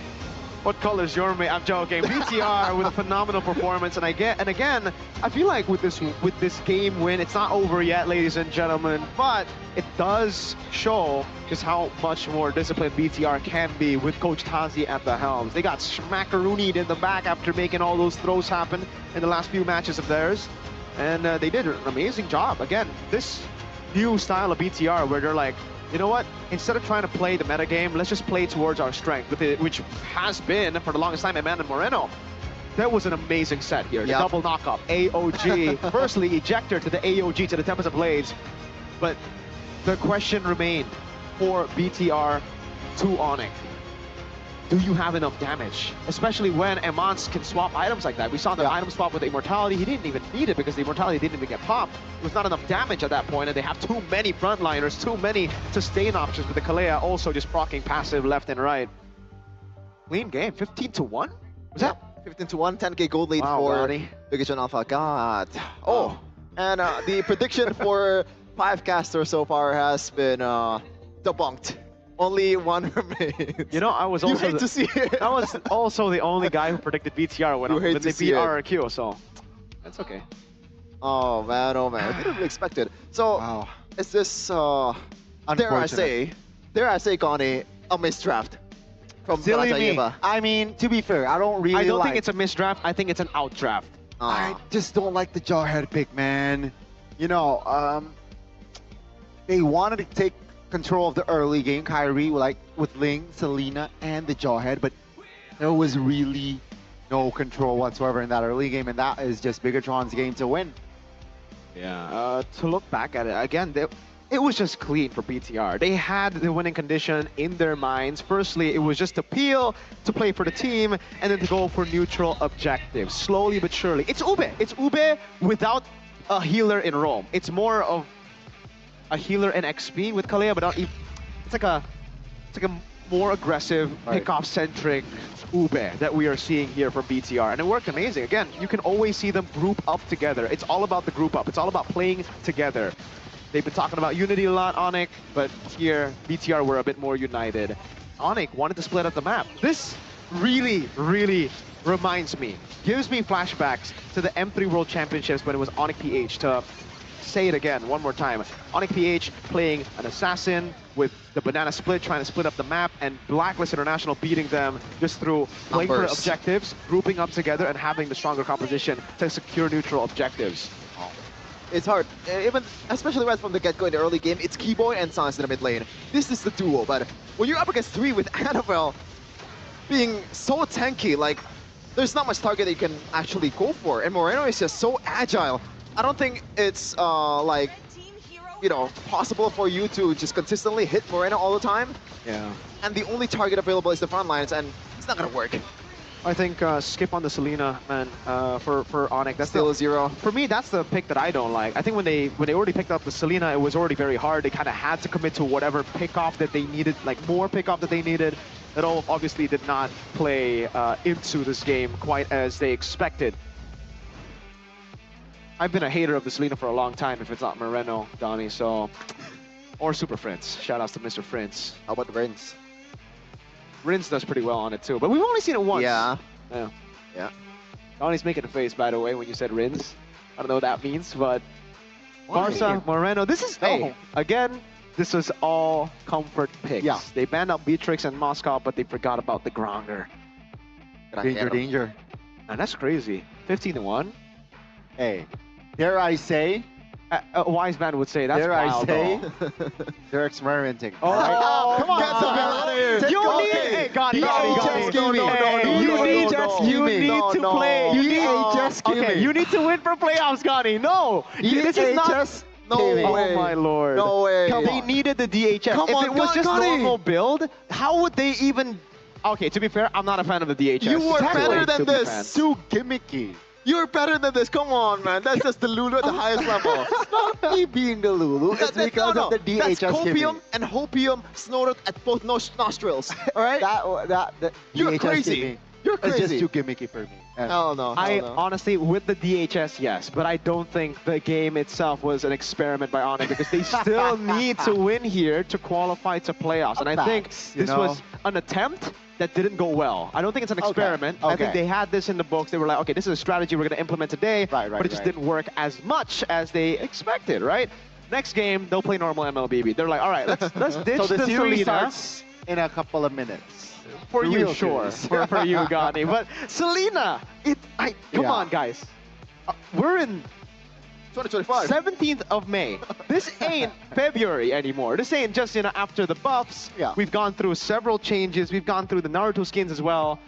what color's your mate? I'm joking. BTR with a phenomenal performance, and again, I feel like with this game win, it's not over yet, ladies and gentlemen, but it does show just how much more disciplined BTR can be with Coach Tazi at the helms. They got smackaroonied in the back after making all those throws happen in the last few matches of theirs, and they did an amazing job. Again, this new style of BTR where they're like, you know what? Instead of trying to play the meta game, let's just play towards our strength, which has been for the longest time Eman and Moreno. That was an amazing set here. The double knock-up, AOG. Firstly, ejector to the AOG to the Tempest of Blades, but the question remained for BTR to Onyx. Do you have enough damage? Especially when Eman can swap items like that. We saw the item swap with the Immortality. He didn't even need it because the Immortality didn't even get popped. It was not enough damage at that point, and they have too many frontliners, too many sustain options with the Kalea also just proccing passive left and right. Clean game, 15-1? Was that? 15-1, 10k gold lead for Bigatron Alpha. God. Oh, and the prediction for 5caster so far has been debunked. Only one remains. You know, I was also to see it. I was also the only guy who predicted BTR when they beat RRQ, so that's okay. Oh man, I didn't really expect it. So, is this dare I say, Connie, a misdraft from Silly me. I mean, to be fair, I don't think it's a misdraft. I think it's an outdraft. I just don't like the Jawhead pick, man. You know, they wanted to take control of the early game, Kyrie, like with Ling, Selena, and the Jawhead, but there was really no control whatsoever in that early game, and that is just Bigatron's game to win. Yeah, to look back at it, again, it was just clean for BTR. They had the winning condition in their minds. Firstly, it was just to peel, to play for the team, and then to go for neutral objectives, slowly but surely. It's Ube. It's Ube without a healer in Rome. It's more of a healer and XP with Kalea, but not even, it's like a more aggressive, pick-off-centric Ube that we are seeing here from BTR, and it worked amazing. Again, you can always see them group up together. It's all about the group up. It's all about playing together. They've been talking about unity a lot, Onyx, but here, BTR were a bit more united. Onyx wanted to split up the map. This really, really reminds me, gives me flashbacks to the M3 World Championships when it was Onyx PH, to say it again one more time. Onyx PH playing an assassin with the banana split, trying to split up the map, and Blacklist International beating them just through playing for objectives, grouping up together, and having the stronger composition to secure neutral objectives. It's hard, even especially right from the get-go in the early game. It's Keyboy and Sans in the mid lane. This is the duo, but when you're up against 3 with Annabelle being so tanky, like, there's not much target that you can actually go for, and Moreno is just so agile. I don't think it's like, you know, possible for you to just consistently hit Moreno all the time. Yeah. And the only target available is the front lines, and it's not gonna work. I think skip on the Selena, man, for Onyx. That's still a 0. For me, that's the pick that I don't like. I think when they already picked up the Selena, it was already very hard. They kind of had to commit to whatever pick-off that they needed, like more pick-off that they needed. That all obviously did not play into this game quite as they expected. I've been a hater of the Selena for a long time if it's not Moreno, Donnie, so... Or Super Friends. Shout outs to Mr. Friends. How about Rins? Rins does pretty well on it too, but we've only seen it once. Yeah. Yeah. Donnie's making a face, by the way, when you said Rins. I don't know what that means, but... Barca, Moreno, this is... Hey, again, this was all comfort picks. Yeah. They banned out Beatrix and Moscow, but they forgot about the Granger. Danger. And that's crazy. 15-1. Hey, dare I say? A wise man would say that's Dare wild, I say? though. They're experimenting. Oh, come on. Get the hell out of here. You need... Hey, Gotti. You need to play. You need... Okay, you need to win for playoffs, Gotti. No. This is not... No way. Oh my lord. No way. They needed the DHS. Come if on, it was just Gotti. normal build, how would they even... Okay, to be fair, I'm not a fan of the DHS. You were better than this. Too gimmicky. You're better than this. Come on, man. That's just the Lulu at the highest level. It's not me being the Lulu. It's because of the DHS That's copium gimmick. and hopium snorted at both nostrils. All right? That You're DHS crazy. gimmick You're is crazy. just too gimmicky for me. Hell no. I honestly, with the DHS, yes, but I don't think the game itself was an experiment by Onyx because they still need to win here to qualify to playoffs. And I think this was an attempt that didn't go well. I don't think it's an experiment. I think they had this in the books. They were like, okay, this is a strategy we're going to implement today, but it just didn't work as much as they expected, right? Next game, they'll play normal MLBB. They're like, all right, let's ditch so the series Selena. starts in a couple of minutes. For you, real sure. series. For you, Gotti. But Selena, come on, guys. We're in 2025. 17th of May. This ain't February anymore. This ain't just, after the buffs. Yeah. We've gone through several changes. We've gone through the Naruto skins as well.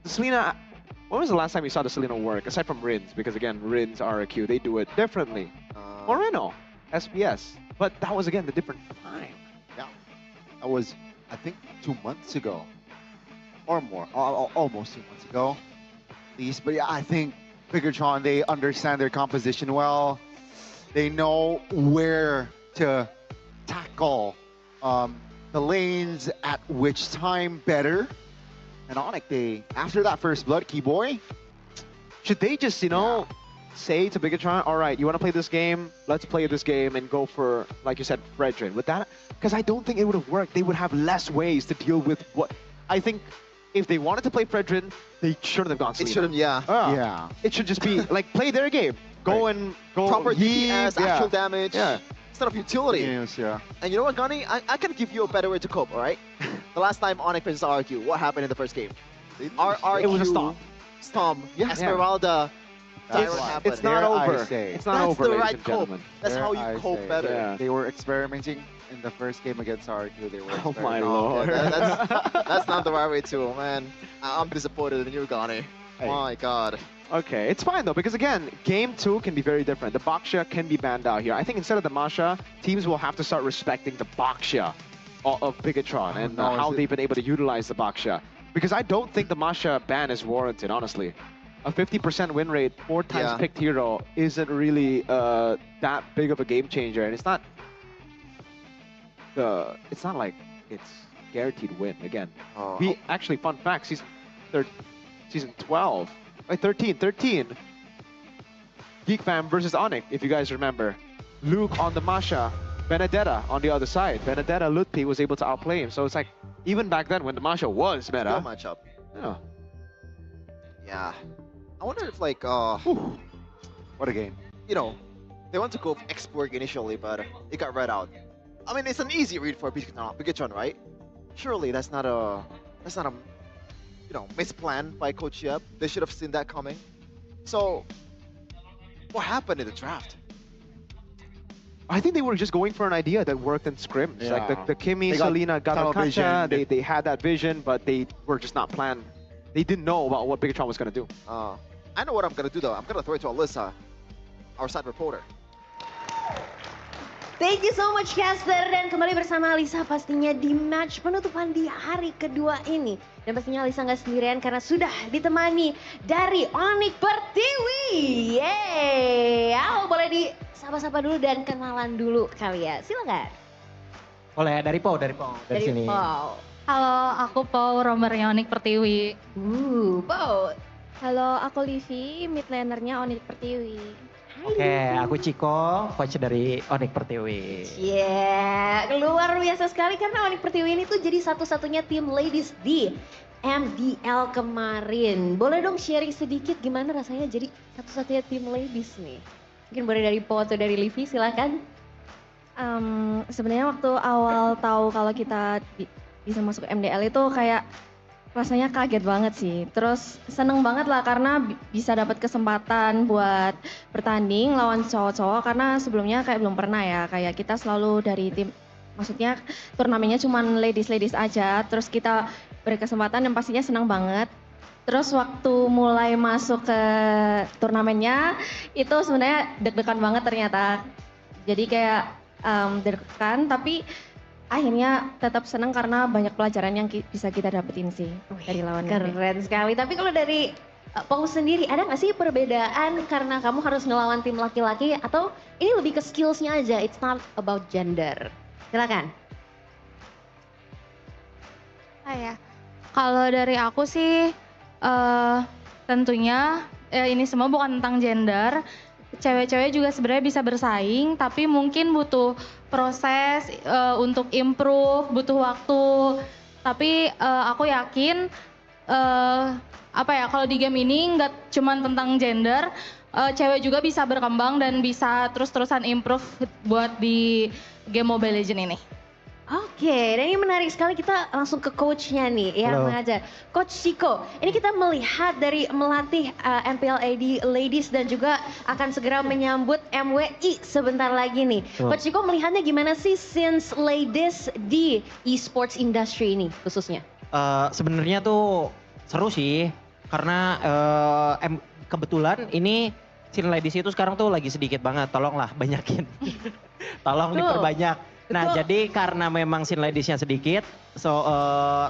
The Selena, when was the last time you saw the Selena work? Aside from Rins, because again, Rins, RQ, they do it differently. Moreno, SPS. But that was, again, the different time. Yeah. That was, I think, 2 months ago. Or more. Almost 2 months ago. At least. But yeah, I think Bigatron, they understand their composition well. They know where to tackle the lanes at which time better. And Onyx, after that first blood, Keyboy, should they just, say to Bigatron, all right, you want to play this game? Let's play this game and go for, like you said, Fredrin. With that, because I don't think it would have worked. They would have less ways to deal with what... I think if they wanted to play Fredrin, they shouldn't have gone Selena. It shouldn't, yeah. It should just be, like, play their game. Go and go... Proper DPS, actual damage. Yeah. Instead of utility. Yes, yeah. And you know what, Gunny? I can give you a better way to cope, all right? The last time Onyx versus RQ, what happened in the first game? RQ... It was a stomp. Stomp. Esmeralda. It's not over. It's not over, the ladies right and cope. gentlemen. That's how you cope better. Yeah. They were experimenting in the first game against RQ. They were Oh my experimenting. lord. That's not the right way to, man. I'm disappointed in you, Gunny. Hey. My god. Okay, it's fine though, because again, game 2 can be very different. The Baksha can be banned out here. I think instead of the Masha, teams will have to start respecting the Baksha of Bigatron and how they've been able to utilize the Baksha. Because I don't think the Masha ban is warranted, honestly. A 50% win rate, 4 times picked hero, isn't really that big of a game changer, and it's not like it's guaranteed win again. Actually, fun fact, season 12, right? 13. Geek Fam versus Onyx, if you guys remember. Luke on the Masha, Benedetta on the other side. Benedetta Lutpi was able to outplay him, so it's like even back then when the Masha was meta. Skill matchup. Yeah. Yeah. I wonder if like what a game. They want to go for X-Borg initially, but it got read out. I mean, it's an easy read for Bigatron, right? Surely that's not a misplan by Coach Yep. They should have seen that coming. So what happened in the draft? I think they were just going for an idea that worked in scrims. Yeah. Like the Kimi, Selena, Gattakacha, they had that vision, but they were just not planned. They didn't know about what Bigatron was going to do. I know what I'm going to do though. I'm going to throw it to Alyssa, our side reporter. Thank you so much, Caster. Dan kembali bersama Alisa pastinya di match penutupan di hari kedua ini. Dan pastinya Alisa nggak sendirian karena sudah ditemani dari Onyx Pertiwi. Yeay! Halo, boleh disapa-sapa dulu dan kenalan dulu kali ya. Silakan. Boleh, dari Pau dari sini. Pau. Halo, aku Pau, roamernya Onyx Pertiwi. Pau. Halo, aku Livi, mid lanernya Onyx Pertiwi. Oke, aku Ciko, coach dari Onyx Pertiwi. Luar biasa sekali karena Onyx Pertiwi ini tuh jadi satu-satunya tim ladies di MDL kemarin. Boleh dong sharing sedikit gimana rasanya jadi satu-satunya tim ladies nih? Mungkin boleh dari Po atau dari Livi, silakan. Sebenarnya waktu awal tahu kalau kita bisa masuk MDL itu kayak rasanya kaget banget sih. Terus seneng banget lah karena bisa dapat kesempatan buat bertanding lawan cowok-cowok karena sebelumnya kayak belum pernah ya. Kayak kita selalu dari tim, maksudnya turnamennya cuma ladies aja. Terus kita berkesempatan dan pastinya senang banget. Terus waktu mulai masuk ke turnamennya itu sebenarnya deg-degan banget ternyata. Jadi kayak deg-degan tapi akhirnya tetap senang karena banyak pelajaran yang bisa kita dapetin sih dari lawan. Keren sekali. Tapi kalau dari Pau sendiri ada nggak sih perbedaan karena kamu harus ngelawan tim laki-laki atau ini lebih ke skillsnya aja? It's not about gender. Silakan. Kalau dari aku sih tentunya ini semua bukan tentang gender. Cewek-cewek juga sebenarnya bisa bersaing, tapi mungkin butuh proses untuk improve, butuh waktu. Tapi aku yakin kalau di game ini nggak cuma tentang gender, cewek juga bisa berkembang dan bisa terus-terusan improve buat di game Mobile Legends ini. Oke, dan ini menarik sekali, kita langsung ke coachnya nih yang mengajar. Coach Chico, ini kita melihat dari melatih MPL AD Ladies dan juga akan segera menyambut MWI sebentar lagi nih. Coach Chico melihatnya gimana sih since ladies di esports industry ini khususnya? Sebenarnya tuh seru sih karena kebetulan ini scene ladies itu sekarang tuh lagi sedikit banget, tolonglah banyakin. Tolong diperbanyak. Nah, jadi karena memang scene ladiesnya sedikit,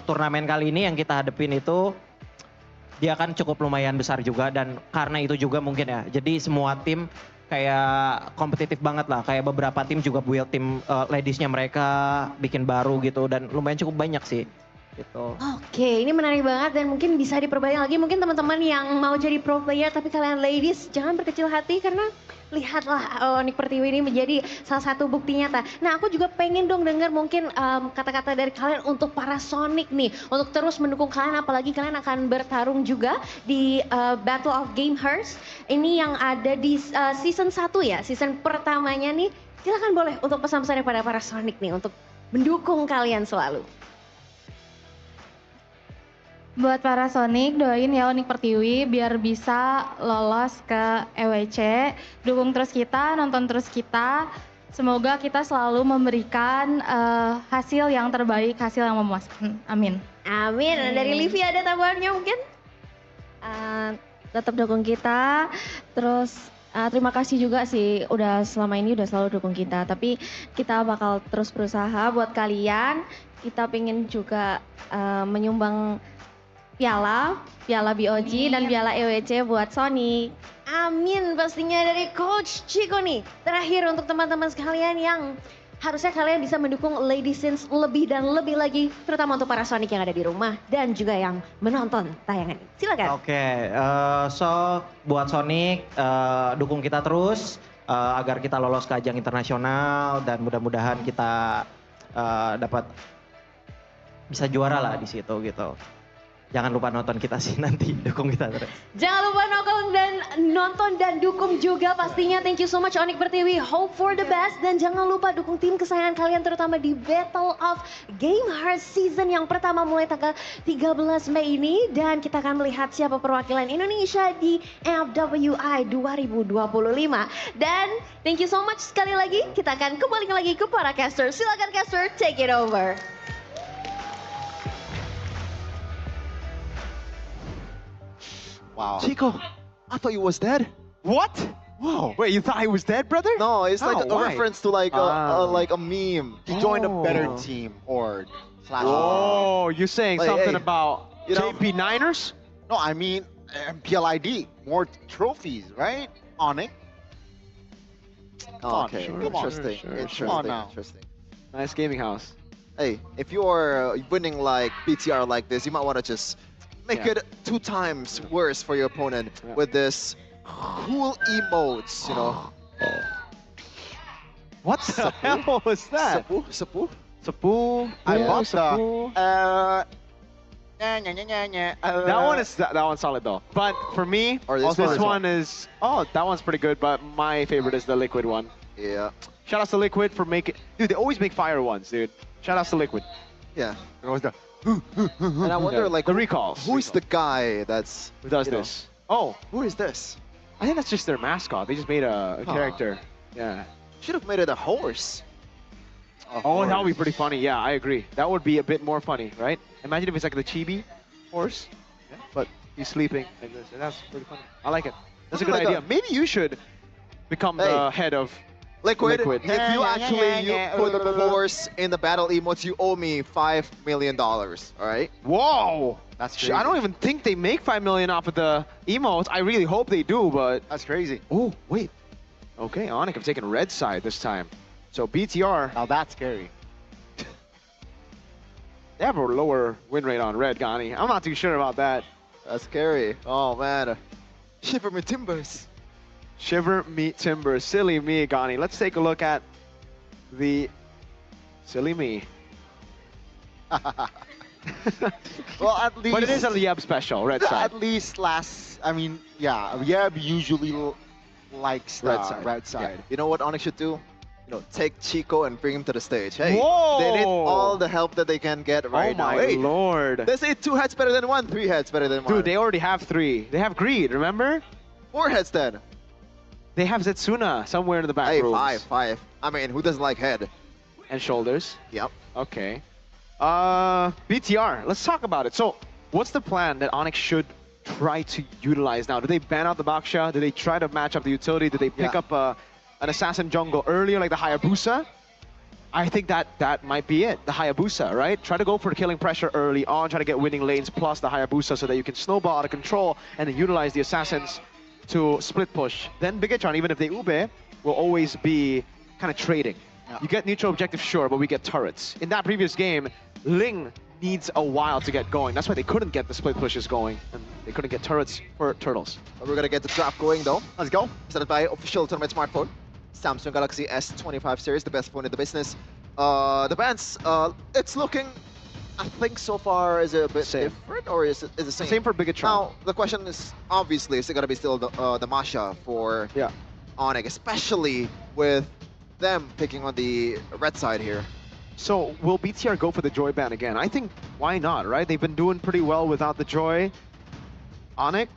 turnamen kali ini yang kita hadepin itu dia kan cukup lumayan besar juga dan karena itu juga mungkin ya. Jadi semua tim kayak kompetitif banget lah. Kayak beberapa tim juga build tim ladiesnya mereka bikin baru gitu dan lumayan cukup banyak sih. Gitu. Oke, ini menarik banget dan mungkin bisa diperbanyak lagi. Mungkin teman-teman yang mau jadi pro player tapi kalian ladies jangan berkecil hati karena lihatlah Onyx Pertiwi ini menjadi salah satu bukti nyata. Nah, aku juga pengen dong dengar mungkin kata-kata dari kalian untuk para Sonic nih, untuk terus mendukung kalian, apalagi kalian akan bertarung juga di Battle of Gamers. Ini yang ada di season 1 ya, season pertamanya nih. Silakan boleh untuk pesan-pesan kepada para Sonic nih untuk mendukung kalian selalu. Buat para Sonic, doain ya Onyx Pertiwi biar bisa lolos ke EWC. Dukung terus kita, nonton terus kita. Semoga kita selalu memberikan hasil yang terbaik, hasil yang memuaskan. Amin. Amin. Dari Livi ada tambahannya mungkin? Tetap dukung kita, terus terima kasih juga sih udah selama ini udah selalu dukung kita. Tapi kita bakal terus berusaha buat kalian. Kita pengen juga menyumbang piala BOG dan piala EWC buat Sonic. Amin pastinya dari Coach Chico nih. Terakhir untuk teman-teman sekalian yang harusnya kalian bisa mendukung Ladies Sins lebih dan lebih lagi, terutama untuk para Sonic yang ada di rumah dan juga yang menonton tayangan ini. Silakan. Oke, so buat Sonic dukung kita terus agar kita lolos ke ajang internasional dan mudah-mudahan kita dapat bisa juara lah di situ gitu. Jangan lupa nonton kita sih nanti, dukung kita terus. Jangan lupa nonton dan dukung juga pastinya. Thank you so much Onyx Pertiwi, hope for the best. Dan jangan lupa dukung tim kesayangan kalian terutama di Battle of Gamers season yang pertama mulai tanggal 13 Mei ini. Dan kita akan melihat siapa perwakilan Indonesia di FWI 2025. Dan thank you so much sekali lagi, kita akan kembali lagi ke para caster. Silakan caster, take it over. Wow. Chico, I thought you was dead. What? Wow. Wait, you thought he was dead, brother? No, it's like a Why? reference to like a meme. He joined a better team or / you're saying Like, something hey, about you know- JP Niners? No, I mean MPLID, more trophies, right? Onyx. Oh, okay, Come on. interesting, Come on interesting, now. interesting. Nice gaming house. Hey, if you're winning like BTR like this, you might want to just make Yeah. it 2 times worse for your opponent with this cool emotes, you know. What the hell was that? Sapu? Sapu. I Yeah, bought Sapu. That one is that one's solid though. But for me, this one is that one's pretty good. But my favorite is the liquid one. Yeah. Shout out to Liquid for making. Dude, they always make fire ones, dude. Shout out to Liquid. Yeah. The And I wonder, like, the recalls. who is the guy that's Who does you know, this? Oh, who is this? I think that's just their mascot. They just made a character. Yeah. Should have made it a horse. Oh, that would be pretty funny. Yeah, I agree. That would be a bit more funny, right? Imagine if it's like the chibi horse, but he's sleeping like this. And that's pretty funny. I like it. That's a good Like idea. Maybe you should become the head of Liquid. Liquid. If you actually put the horse in the battle emotes, you owe me $5 million. All right. Whoa! That's I don't even think they make 5 million off of the emotes. I really hope they do, but that's crazy. Oh, wait. Okay, Onyx have taken red side this time. So BTR. Now that's scary. They have a lower win rate on red, Gani. I'm not too sure about that. That's scary. Oh man. Shiver me timbers. Shiver me timber. Silly me, Gani. Let's take a look at the silly me. Well, at least. But it is a Yeb special, red side. At least Yeb usually likes the red side. Yeah. You know what Onyx should do? You know, take Chico and bring him to the stage. Hey, Whoa! they need all the help that they can get right now. Oh my Hey, lord. they say 2 heads better than 1, 3 heads better than 1. Dude, they already have 3. They have Greed, remember? 4 heads then. They have Zetsuna somewhere in the back Hey, rooms. 5. I mean, who doesn't like head? And shoulders. Yep. Okay. BTR, let's talk about it. So, what's the plan that Onyx should try to utilize now? Do they ban out the Baksha? Do they try to match up the utility? Do they pick up an assassin jungle earlier like the Hayabusa? I think that might be it, the Hayabusa, right? Try to go for the killing pressure early on, try to get winning lanes plus the Hayabusa so that you can snowball out of control and then utilize the assassins to split push. Then Bigatron, even if they ube, will always be kind of trading. Yeah. You get neutral objective, sure, but we get turrets. In that previous game, Ling needs a while to get going. That's why they couldn't get the split pushes going, and they couldn't get turrets for turtles. But we're gonna get the draft going though. Let's go. Presented by official tournament smartphone, Samsung Galaxy S25 series, the best phone in the business. The bands, it's looking, I think so far, is it a bit different, or is it the same? Same for Bigatron. Now, the question is, obviously, is it gonna be still the Masha for Onyx, especially with them picking on the red side here? So, will BTR go for the Joy ban again? I think, why not, right? They've been doing pretty well without the Joy. Onyx?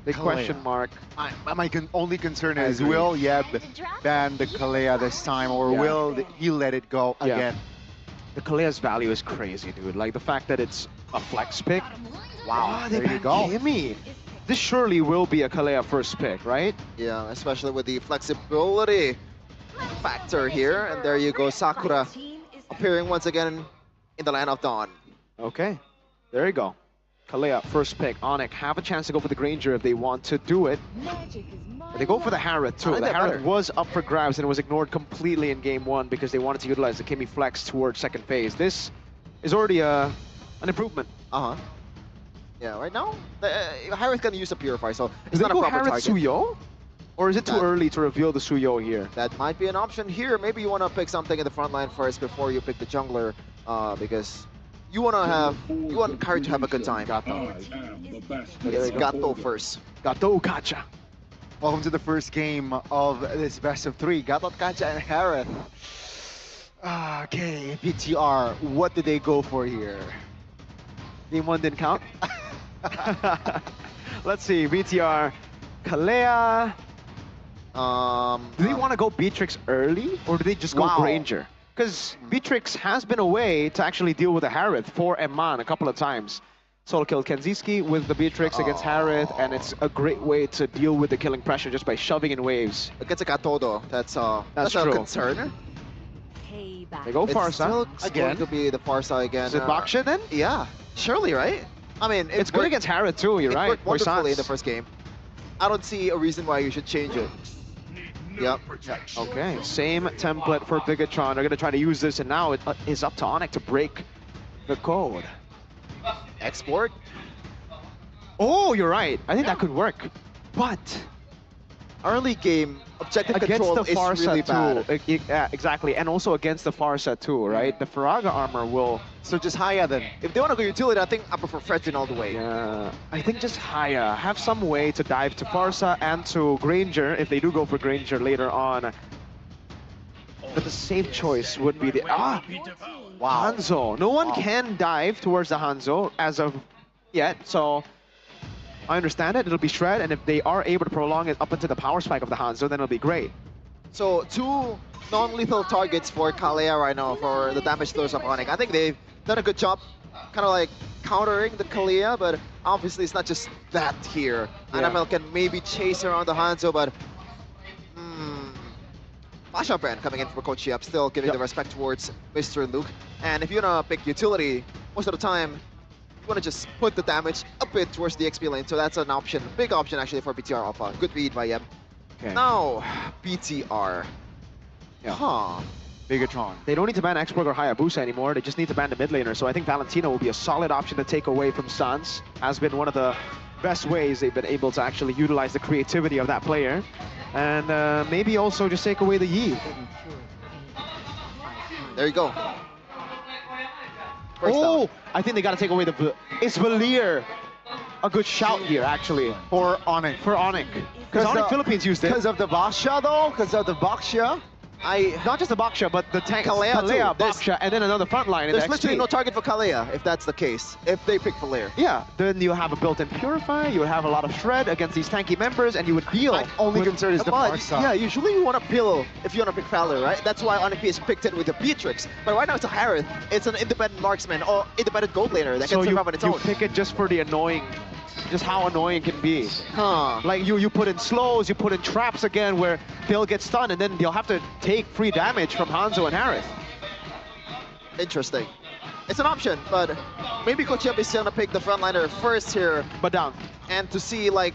Big question mark. My only concern is, will Yeb ban the Kalea this time, or will he let it go again? The Kalea's value is crazy, dude. Like, the fact that it's a flex pick. Wow, they there you go. Gimme. This surely will be a Kalea first pick, right? Yeah, especially with the flexibility factor here. And there you go, Sakura appearing once again in the Land of Dawn. Okay, there you go. Kalea, first pick. Onyx have a chance to go for the Granger if they want to do it. But they go for the Harrod too. The Harrod was up for grabs and it was ignored completely in game 1 because they wanted to utilize the Kimi Flex towards second phase. This is already an improvement. Yeah, right now, Harrod's gonna use a Purify, so it's not a proper Harrod target. Suyo? Or is it too early to reveal the Suyo here? That might be an option here. Maybe you want to pick something in the front line first before you pick the jungler, because you want Kari to have a good time. It's Gato first. Gato Gacha. Welcome to the first game of this best of 3. Gatot Kacha and Harith. Okay, BTR, what did they go for here? Game 1 didn't count. Let's see, BTR, Kalea. Do they want to go Beatrix early, or do they just go Granger? Because Beatrix has been a way to actually deal with the Harith for Emman a couple of times. Solo killed Kenziski with the Beatrix against Harith, and it's a great way to deal with the killing pressure just by shoving in waves. Against a Katodo, that's a true. concern. They go Farsa again. Going to be the Farsa again. Is it Baksha then? Yeah, surely, right? I mean, it's good against Harith too, you're right. It worked wonderfully in the first game. I don't see a reason why you should change it. Yep. Okay, same template for Bigatron. They're going to try to use this, and now it is up to Onyx to break the code. Export? Oh, you're right. I think that could work. But early game objective against control the is far really set bad. too. Yeah, exactly, and also against the far set too, right? The Faraga armor will. So just Haya then. If they want to go utility, I think I prefer Fredrin all the way. Yeah, I think just Haya have some way to dive to Farsa and to Granger if they do go for Granger later on. But the safe choice would be the Hanzo. No one can dive towards the Hanzo as of yet, so I understand it. It'll be Shred, and if they are able to prolong it up into the power spike of the Hanzo, then it'll be great. So 2 non-lethal targets for Kalea right now for the damage throws of Onyx. I think they've done a good job kind of like countering the Kalea, but obviously it's not just that here. Yeah. NFL can maybe chase around the Hanzo, but Masha Brand coming in for Coach Yep, still giving the respect towards Mr. Luke. And if you're gonna pick utility, most of the time, you wanna just put the damage a bit towards the XP lane, so that's an option, big option actually for BTR Alpha. Good read by Yep. Okay. Now, BTR. Yeah. Huh. Bigatron. They don't need to ban Exborg or Hayabusa anymore, they just need to ban the mid laner, so I think Valentina will be a solid option to take away from Sans. Has been one of the best ways they've been able to actually utilize the creativity of that player. And maybe also just take away the Yi. There you go. Oh, I think they got to take away the... It's Valier. A good shout here, actually. For Onyx. For Onyx. Because Onyx Philippines used it. Because of the Baksha, though? Because of the Baksha? Not just the Baksha, but the tank. Kalea too. Baksha, and then another front line. There's literally no target for Kalea, if that's the case. If they pick Valir. Yeah, then you have a built-in Purify, you would have a lot of Shred against these tanky members, and you would deal. My only concern is the Farsa. Yeah, usually you want to peel if you want to pick Valir, right? That's why Onyx has picked it with the Beatrix. But right now it's a Harith. It's an independent marksman or independent gold laner that can survive on its own. You pick it just for the annoying, just how annoying it can be. Huh. Like you put in slows, you put in traps again where they'll get stunned and then they'll have to take free damage from Hanzo and Harith. Interesting. It's an option, but maybe Coach Yep is gonna pick the frontliner first here. Badang. And to see like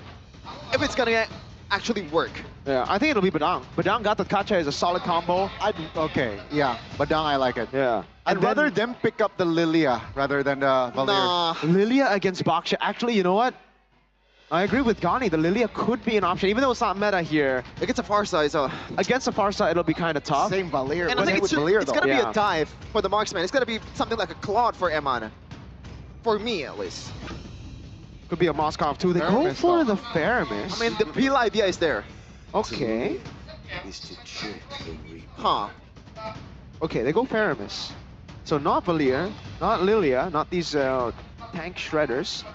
if it's gonna actually work. Yeah, I think it'll be Badang. Badang got the Kacha as a solid combo. Okay, yeah. Badang, I like it. Yeah. I'd rather them pick up the Lilia rather than the Valir. Nah. Lilia against Baksha. Actually, you know what? I agree with Gani. The Lilia could be an option, even though it's not meta here. Against a Farsa, against a Farsa, it'll be kind of tough. Same Valir. And I think it's Valir, gonna be a dive for the marksman. It's gonna be something like a Claude for Eman. For me, at least. Could be a Moskov too. They go for the Faramis. I mean, the peel idea is there. Okay. Huh. Okay, they go Faramis. So not Valir, not Lilia, not these tank shredders.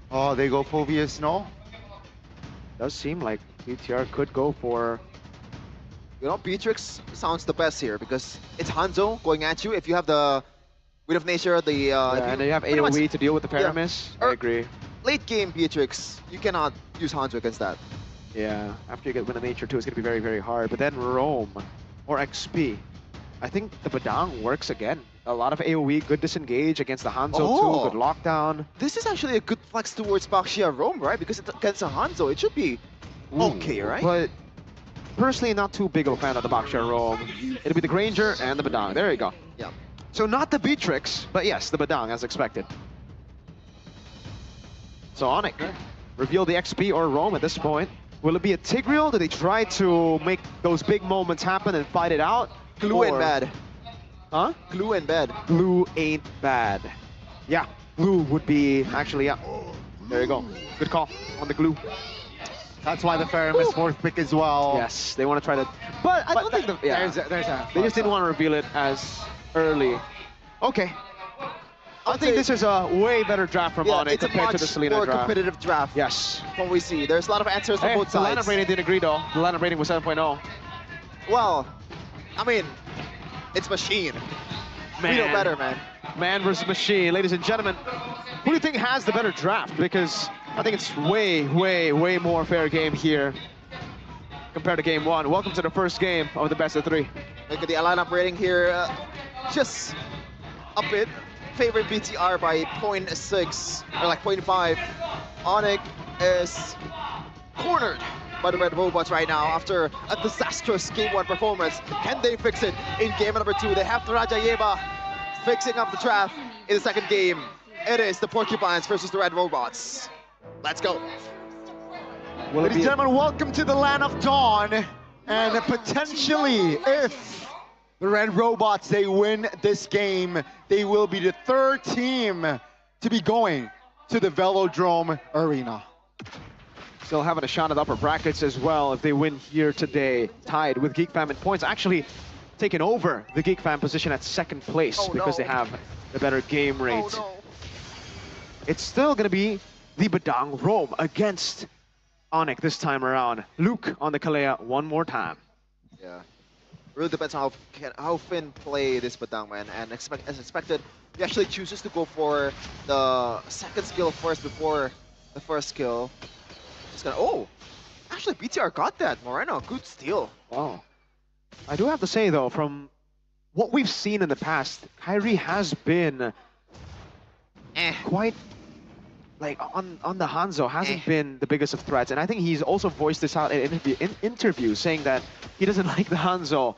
Oh, they go Phoveus, no? Does seem like BTR could go for... You know, Beatrix sounds the best here because it's Hanzo going at you. If you have the Wind of Nature, the... and then you have AoE to deal with the Faramis. Yeah. I agree. Late game Beatrix, you cannot use Hanzo against that. Yeah, after you get Wind of Nature too, it's going to be very, very hard. But then Roam or XP. I think the Badang works again. A lot of AoE, good disengage against the Hanzo too, good lockdown. This is actually a good flex towards Baxia Rome, right? Because it's against a Hanzo, it should be okay, right? But personally, not too big of a fan of the Baxia Rome. It'll be the Granger and the Badang. There you go. Yeah. So not the Beatrix, but yes, the Badang as expected. So Onyx, reveal the XP or Rome at this point. Will it be a Tigreal? Do they try to make those big moments happen and fight it out? Glue and bad. Huh? Glue and bad. Glue ain't bad. Yeah, glue would be, actually, yeah. There you go. Good call on the glue. That's why the Faramis fourth pick as well. Yes, they want to try to... But I don't think the... Yeah, they just didn't want to reveal it as early. Okay. I think this is a way better draft from Onyx compared to the Selena draft. It's a more competitive draft. Yes. From what we see. There's a lot of answers from both sides. The lineup rating didn't agree though. The lineup rating was 7.0. Well, I mean, it's machine. Man. We know better, man. Man versus machine. Ladies and gentlemen, who do you think has the better draft? Because I think it's way, way, way more fair game here compared to game one. Welcome to the first game of the best of three. Look at the lineup rating here. Just a bit. Favorite BTR by 0.6, or like 0.5. Onyx is cornered by the Red Robots right now after a disastrous game one performance. Can they fix it in game number two? They have Raja Yeba fixing up the draft in the second game. It is the Porcupines versus the Red Robots. Let's go. Ladies and gentlemen, welcome to the land of dawn. And potentially, if the Red Robots, they win this game, they will be the third team to be going to the Velodrome Arena. Still having a shot at the upper brackets as well if they win here today, tied with Geek Fam in points. Actually taking over the Geek Fam position at second place because they have the better game rate. It's still going to be the Badang Rome against Onyx this time around. Luke on the Kalea one more time. Yeah. Really depends on how Finn play this Badang, man. And as expected, he actually chooses to go for the second skill first before the first skill. Just gonna, oh! Actually, BTR got that. Moreno, good steal. Wow. I do have to say, though, from what we've seen in the past, Kyrie has been quite, like, on the Hanzo, hasn't been the biggest of threats. And I think he's also voiced this out in interviews, saying that he doesn't like the Hanzo.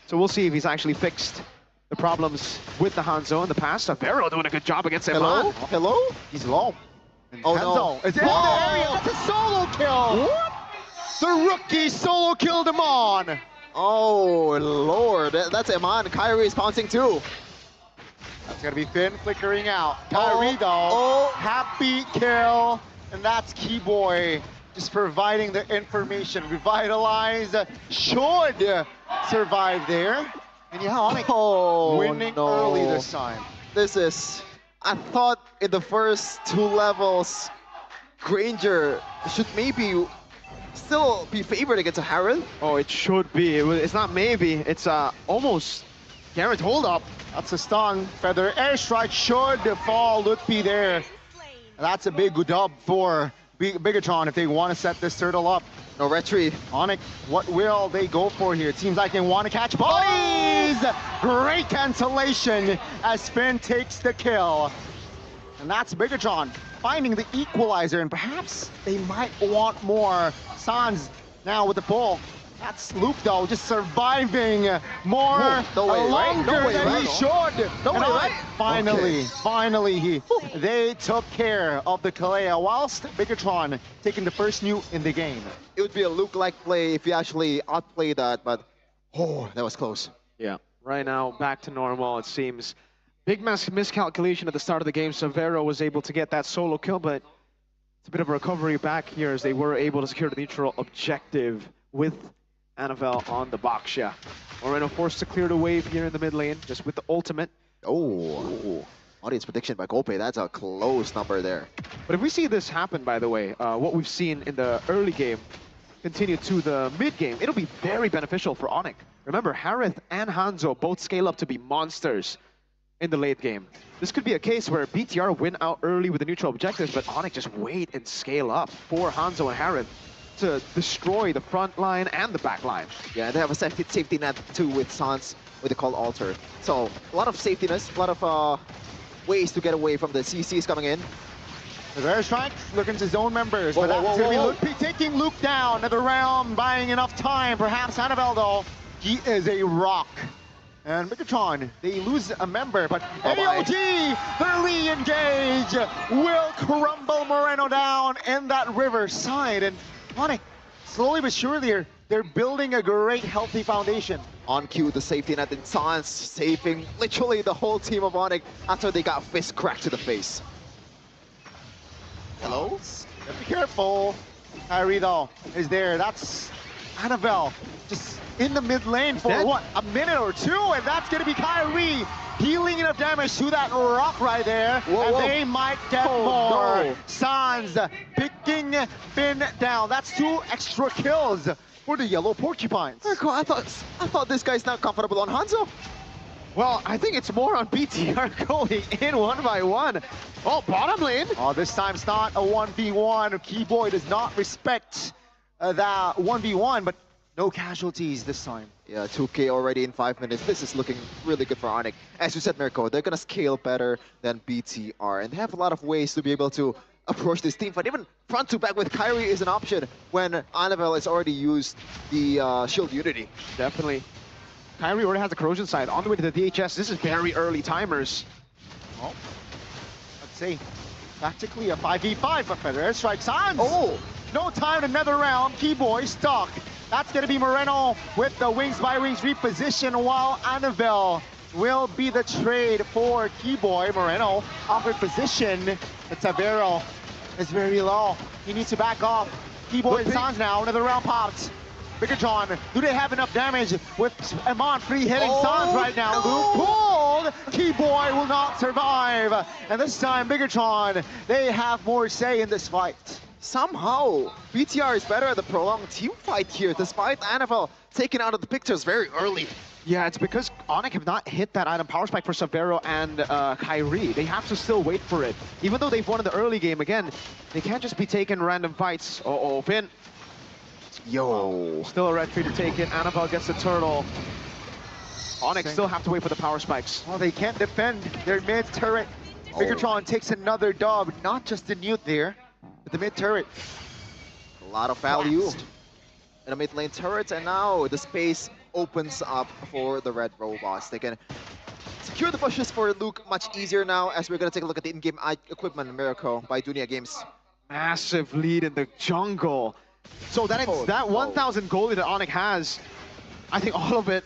So we'll see if he's actually fixed the problems with the Hanzo in the past. Vero doing a good job against him. Hello? He's low. Oh Hanzo no. is in the area. That's a solo kill. What? The rookie solo killed him on. Oh, Lord. That's Eman. Kyrie is pouncing too. That's going to be Finn flickering out. Kyrie, though, happy kill. And that's Keyboy just providing the information. Revitalize should survive there. And yeah, Onyx winning early this time. This is... I thought in the first 2 levels, Granger should maybe still be favored against a Harold. Oh, it should be. It's not maybe. It's almost guaranteed. Hold up. That's a stun. Feather airstrike should fall. Lutfi there. That's a big dub for Bigatron if they want to set this turtle up. No retreat. Onyx, what will they go for here? It seems like they want to catch bodies! Great cancellation as Finn takes the kill. And that's Bigatron finding the equalizer, and perhaps they might want more. Sans now with the pull. That's Luke, though, just surviving more longer than he should. Finally, they took care of the Kalea, whilst Bigatron taking the first nuke in the game. It would be a Luke-like play if he actually outplayed that, but that was close. Yeah, right now, back to normal, it seems. Big miscalculation at the start of the game. Severo was able to get that solo kill, but it's a bit of a recovery back here as they were able to secure the neutral objective with Anavel on the Baksha. Moreno forced to clear the wave here in the mid lane, just with the ultimate. Oh, audience prediction by Golpe. That's a close number there. But if we see this happen, by the way, what we've seen in the early game continue to the mid game, it'll be very beneficial for Onyx. Remember, Harith and Hanzo both scale up to be monsters in the late game. This could be a case where BTR win out early with the neutral objectives, but Onyx just wait and scale up for Hanzo and Harith to destroy the front line and the back line. Yeah, they have a safety net too with Sans, with the call altar. So a lot of safetiness, a lot of ways to get away from the CCs coming in. The airstrike looking to zone members, but that's going to be Luke taking Luke down at the realm, buying enough time. Perhaps Annabelle, though, he is a rock. And Bigatron, they lose a member, but AOD, the re-engage will crumble Moreno down in that river side. And Onyx, slowly but surely, they're building a great, healthy foundation. On cue, the safety net in Sans, saving literally the whole team of Onyx after they got fist cracked to the face. Hello? Be careful. Kyrie, though, is there. That's Annabelle, just in the mid lane for what, a minute or two, and that's going to be Kyrie healing enough damage to that rock right there, they might get more. No. Sans picking Finn down. That's 2 extra kills for the yellow porcupines. I thought this guy's not comfortable on Hanzo. Well, I think it's more on BTR going in 1 by 1. Oh, bottom lane. Oh, this time it's not a 1v1. Keyboy does not respect that 1v1, but no casualties this time. Yeah, 2K already in 5 minutes. This is looking really good for Onyx. As you said, Mirko, they're going to scale better than BTR, and they have a lot of ways to be able to approach this team fight. Even front to back with Kyrie is an option when Annabelle has already used the Shield Unity. Definitely. Kyrie already has the corrosion side on the way to the DHS. This is very early timers. Oh, let's see. Practically a 5v5 for Feather Airstrike. Sans! Oh! No time, another round. Keyboy stuck. That's going to be Moreno with the wings by wings reposition, while Annabelle will be the trade for Keyboy. Moreno offered position, but Tavero is very low. He needs to back off. Keyboy and Sans now, another round pops. Bigatron, do they have enough damage with Amon free hitting Sans right now? Luke pulled. Keyboy will not survive. And this time, Bigatron, they have more say in this fight. Somehow, BTR is better at the prolonged team fight here, despite Annabelle taken out of the pictures very early. Yeah, it's because Onyx have not hit that item power spike for Savero and Kyrie. They have to still wait for it. Even though they've won in the early game, again, they can't just be taking random fights. Uh-oh, Finn. Yo. Still a red tree to take it. Annabelle gets the turtle. Onyx still have to wait for the power spikes. Well, they can't defend their mid turret. Bigatron takes another dub, not just the Newt there, but the mid turret. A lot of value in the mid lane turret, and now the space opens up for the red robots. They can secure the bushes for Luke much easier now, as we're going to take a look at the in-game equipment miracle by Dunia Games. Massive lead in the jungle. So that it's that 1,000 gold that Onyx has, I think all of it,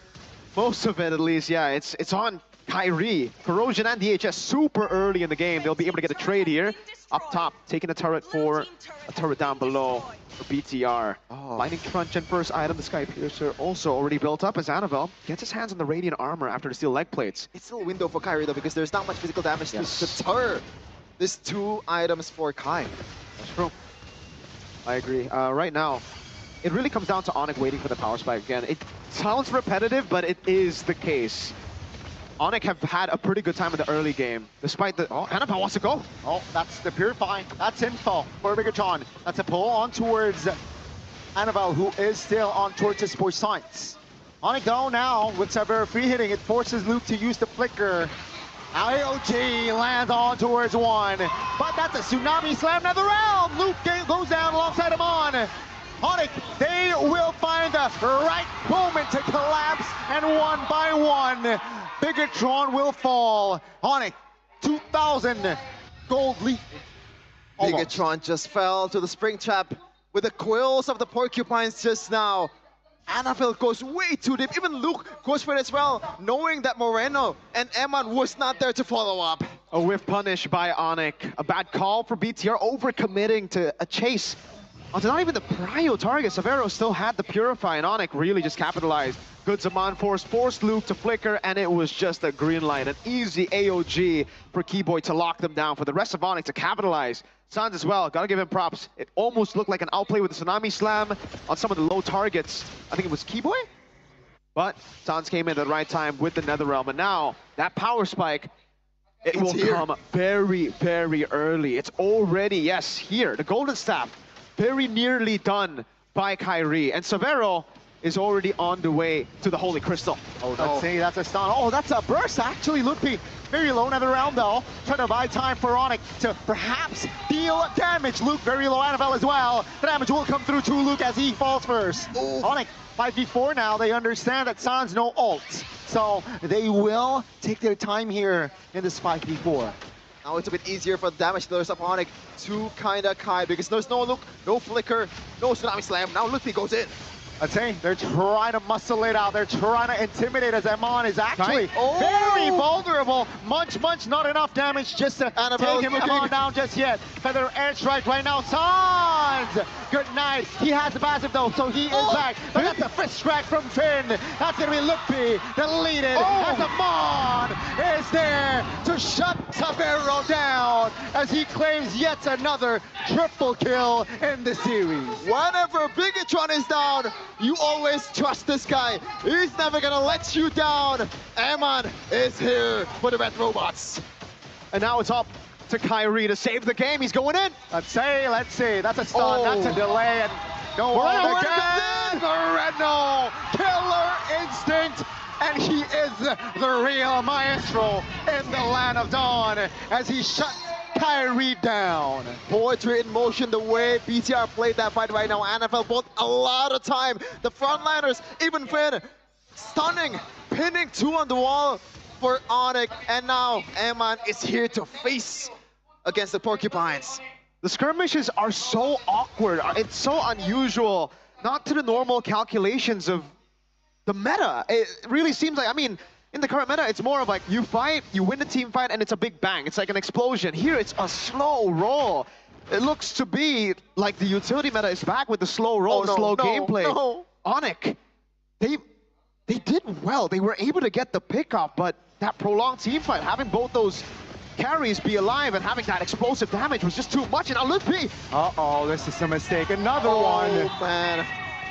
most of it at least, yeah, it's on Kyrie. Corrosion and DHS super early in the game. They'll be able to get a trade here. Up top, taking a turret for a turret down below for BTR. Lightning Crunch and first item, the Sky Piercer, also already built up as Annabelle gets his hands on the Radiant Armor after the steel leg plates. It's still a window for Kyrie though, because there's not much physical damage to deter these two items for Kai. That's true. I agree. Right now, it really comes down to Onyx waiting for the power spike again. It sounds repetitive, but it is the case. Onyx have had a pretty good time in the early game, despite the... Oh, Annabelle wants to go. Oh, that's the Purify. That's info for Bigatron. That's a pull on towards Annabelle, who is still on towards his sports science. Onyx though now with Savera free hitting, it forces Luke to use the flicker. IOG lands on towards one, but that's a tsunami slam. Another round. Luke goes down alongside him on. Onyx, they will find the right moment to collapse, and one by one, Bigatron will fall. Onyx, 2,000 gold lead. Bigatron just fell to the spring trap with the quills of the porcupines just now. Annabelle goes way too deep. Even Luke goes for it as well, knowing that Moreno and Eman was not there to follow up. A whiff punish by Onyx. A bad call for BTR, overcommitting to a chase onto not even the prio target. Savero still had the Purify, and Onyx really just capitalized. Good Zaman forced Luke to flicker, and it was just a green light. An easy AOG for Keyboy to lock them down. For the rest of Onyx to capitalize. Sans as well, gotta give him props. It almost looked like an outplay with the Tsunami Slam on some of the low targets. I think it was Keyboy? But Sans came in at the right time with the Netherrealm, and now that power spike, it will come very, very early. It's already, yes, here, the Golden Staff, very nearly done by Kyrie. And Savero is already on the way to the Holy Crystal. Oh, let's see, that's a stun. Oh, that's a burst, actually. Ludwig very low, another round though. Trying to buy time for Onyx to perhaps deal damage. Luke very low, Annabelle as well. The damage will come through to Luke as he falls first. Onyx 5v4 now. They understand that Sans no ult, so they will take their time here in this 5v4. Now it's a bit easier for the damage dealers of Onyx to kinda Kai, because there's no Luke, no flicker, no Tsunami Slam. Now Ludwig goes in. I'd say they're trying to muscle it out. They're trying to intimidate as Amon is actually very vulnerable. Much, not enough damage just to take him on down just yet. Feather airstrike right now. Sans! Good night. He has the passive though, so he is back. But that's a fist strike from Finn. That's going to be Luppi deleted as Amon is there to shut Savero down as he claims yet another triple kill in the series. Whenever Bigatron is down, you always trust this guy. He's never gonna let you down. Eman is here for the Red Robots. And now it's up to Kyrie to save the game. He's going in. Let's see. That's a stun, that's a delay, and no one again. Moreno, killer instinct, and he is the real maestro in the land of Dawn as he shut Kyrie down. Poetry in motion, the way BTR played that fight right now. Annabelle bought a lot of time. The frontliners, even Finn, stunning, pinning two on the wall for Onyx. And now Eman is here to face against the Porcupines. The skirmishes are so awkward. It's so unusual. Not to the normal calculations of the meta. It really seems like, I mean, in the current meta, it's more of like you fight, you win the team fight, and it's a big bang. It's like an explosion. Here, it's a slow roll. It looks to be like the utility meta is back with the slow roll, the slow gameplay. Onyx, they did well. They were able to get the pickup, but that prolonged team fight, having both those carries be alive and having that explosive damage was just too much. And now look, Uh-oh, this is a mistake. Another one. Man.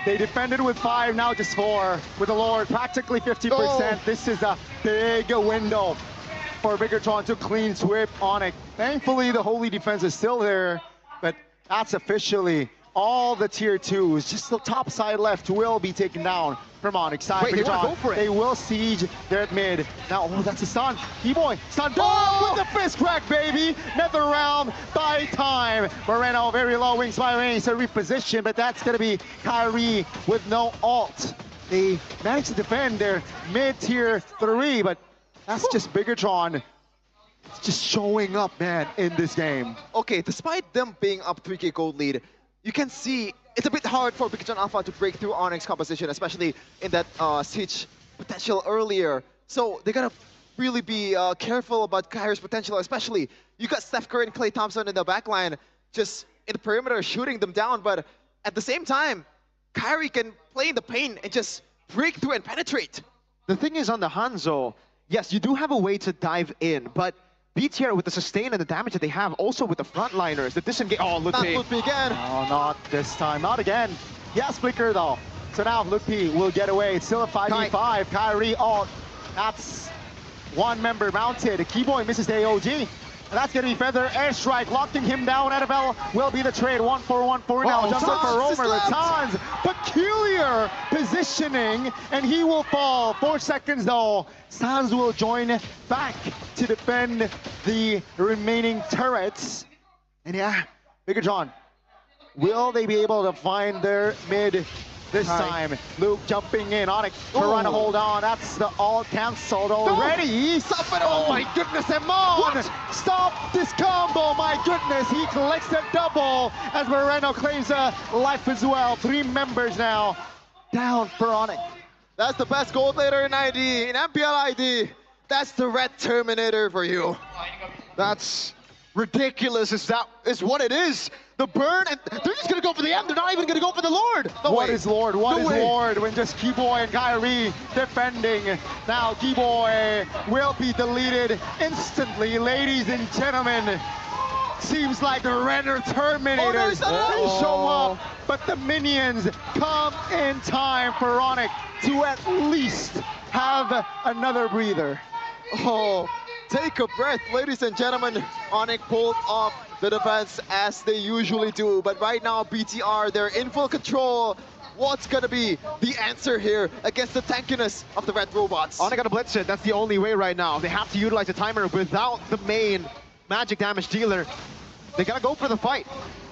They defended with 5, now just 4. With the Lord, practically 50%. This is a big window for Bigatron to clean sweep Onyx. Thankfully, the Holy Defense is still there, but that's officially all the tier 2s. Just the top side left will be taken down from Onyx side. Wait, they want to go for it. They will siege there at mid. Now, oh, that's a stun. Keyboy, stun with the fist crack, baby. Another round by time. Moreno, very low wings by range to reposition, but that's going to be Kyrie with no ult. They managed to defend their mid-tier 3, but that's just Bigatron. It's just showing up, man, in this game. Okay, despite them being up 3k gold lead, you can see it's a bit hard for Bigatron Alpha to break through Onyx composition, especially in that siege potential earlier. So they gotta really be careful about Kyrie's potential, especially you got Steph Curry and Klay Thompson in the backline just in the perimeter shooting them down, but at the same time, Kyrie can play in the paint and just break through and penetrate. The thing is on the Hanzo, yes, you do have a way to dive in, but BTR with the sustain and the damage that they have, also with the frontliners, the disengage. Oh, Not Ludwig again. Oh, not this time, not again. Yes, Flicker though. So now Ludwig will get away. It's still a 5v5. Kyrie ult. That's one member mounted. Keyboy misses the AOG. And that's going to be Feather airstrike, locking him down. Annabelle will be the trade. 1-4-1-4 now. Jumps up for Romer. Latan's peculiar positioning, and he will fall. 4 seconds though. Sans will join back to defend the remaining turrets. And yeah, Bigatron, will they be able to find their mid this time? Luke jumping in. Onyx trying to hold on. That's the all cancelled already. Stop it! Oh my goodness, Amon! Stop this combo, my goodness. He collects a double as Moreno claims a life as well. 3 members now down for Onyx. That's the best gold leader in ID, in MPL ID. That's the Red Terminator for you. That's ridiculous. That is what it is. The burn, and they're just gonna go for the M. They're not even gonna go for the Lord. What is Lord? What is Lord when just Keyboy and Kyrie defending? Now Keyboy will be deleted instantly, ladies and gentlemen. Seems like the Renner Terminators they show up, but the minions come in time for Onyx to at least have another breather. Oh, take a breath, ladies and gentlemen. Onyx pulled off the defense as they usually do, but right now BTR, they're in full control. What's gonna be the answer here against the tankiness of the red robots? Onyx gotta blitz it. That's the only way right now. They have to utilize the timer without the main magic damage dealer. They gotta go for the fight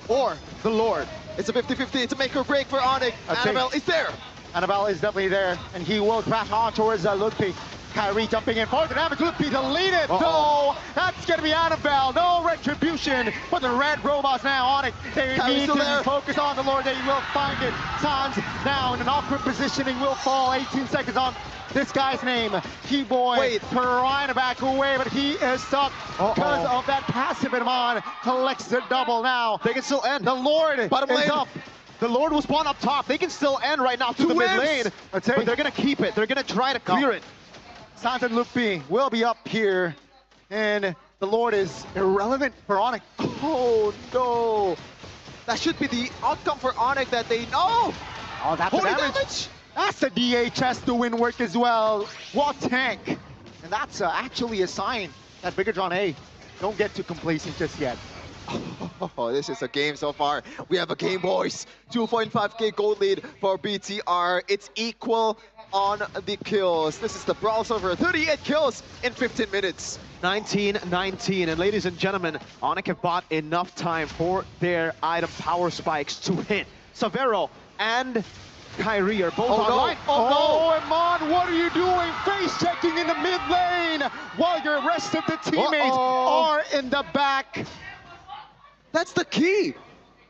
or the Lord. It's a 50-50. It's a make or break for Onyx. Annabelle is there. Annabelle is definitely there, and he will crash on towards Ludwig. Kyrie jumping in for the damage. Ludwig deleted. No, that's going to be Annabelle. No retribution for the red robots now. Onyx, they need to focus on the Lord. They will find it. Sans now in an awkward positioning will fall. 18 seconds on this guy's name. Keyboy trying to back away, but he is stuck because of that passive. And Amon collects the double now. They can still end. The Lord is up. The Lord will spawn up top. They can still end right now through the mid lane, but they're going to keep it. They're going to try to clear it. Sans and Lupi will be up here, and the Lord is irrelevant for Onyx. Oh no! That should be the outcome for Onyx that they know. Oh, that's the damage. That's the DHS doing work as well. What tank? And that's actually a sign that Bigatron A don't get too complacent just yet. Oh, this is a game so far. We have a game, boys. 2.5k gold lead for BTR. It's equal on the kills. This is the Brawl Server. 38 kills in 15 minutes. 19-19. And ladies and gentlemen, Onyx have bought enough time for their item power spikes to hit. Savero and Kyrie are both online. Oh, Amon, what are you doing? Face checking in the mid lane while your rest of the teammates are in the back. That's the key.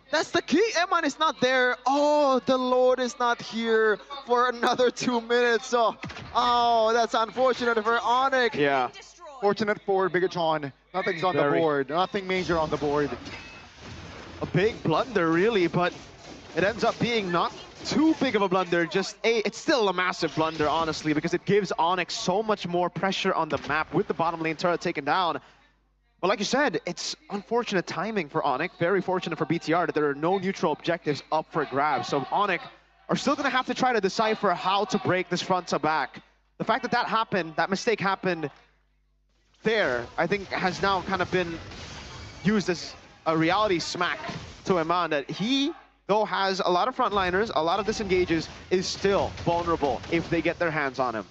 That's the key. Eman is not there. Oh, the Lord is not here for another 2 minutes. So, oh, that's unfortunate for Onyx. Yeah. Fortunate for Bigatron. Nothing's on the board. Nothing major on the board. A big blunder, really, but it ends up being not too big of a blunder. It's still a massive blunder, honestly, because it gives Onyx so much more pressure on the map with the bottom lane turret taken down. But like you said, it's unfortunate timing for Onyx. Very fortunate for BTR that there are no neutral objectives up for grabs. So Onyx are still going to have to try to decipher how to break this front to back. The fact that that happened, that mistake happened there, I think has now kind of been used as a reality smack to Eman, that he, though has a lot of frontliners, a lot of disengages, is still vulnerable if they get their hands on him.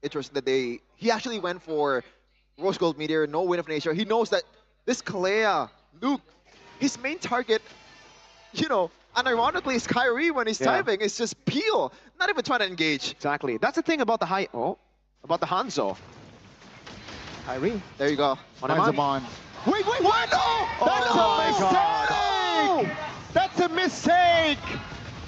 Interesting that he actually went for Rose Gold Meteor, no Win of Nature. He knows that this Kalea, Luke, his main target, you know, unironically is Kyrie when he's typing. It's just peel, not even trying to engage. Exactly. That's the thing about the about the Hanzo. Kyrie. There you go. Eman. Wait, what? No! That's a mistake! That's a mistake!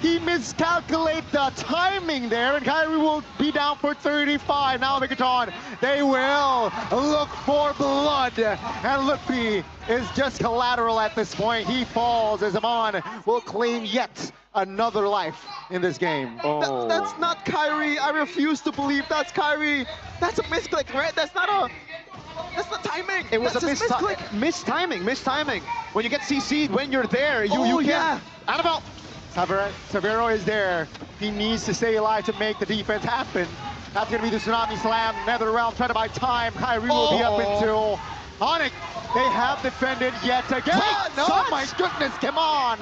He miscalculated the timing there, and Kyrie will be down for 35. Now Bigatron, they will look for blood. And Luffy is just collateral at this point. He falls as Eman will claim yet another life in this game. That's not Kyrie. I refuse to believe that's Kyrie. That's a misclick, right? That's not timing. It was that's a misclick. mistiming. When you get CC'd, when you're there, you can't. Annabelle. Severo is there. He needs to stay alive to make the defense happen. That's going to be the Tsunami Slam. Nether Realm trying to buy time. Kyrie will be up until Onyx. They have defended yet again. Oh my goodness, come on.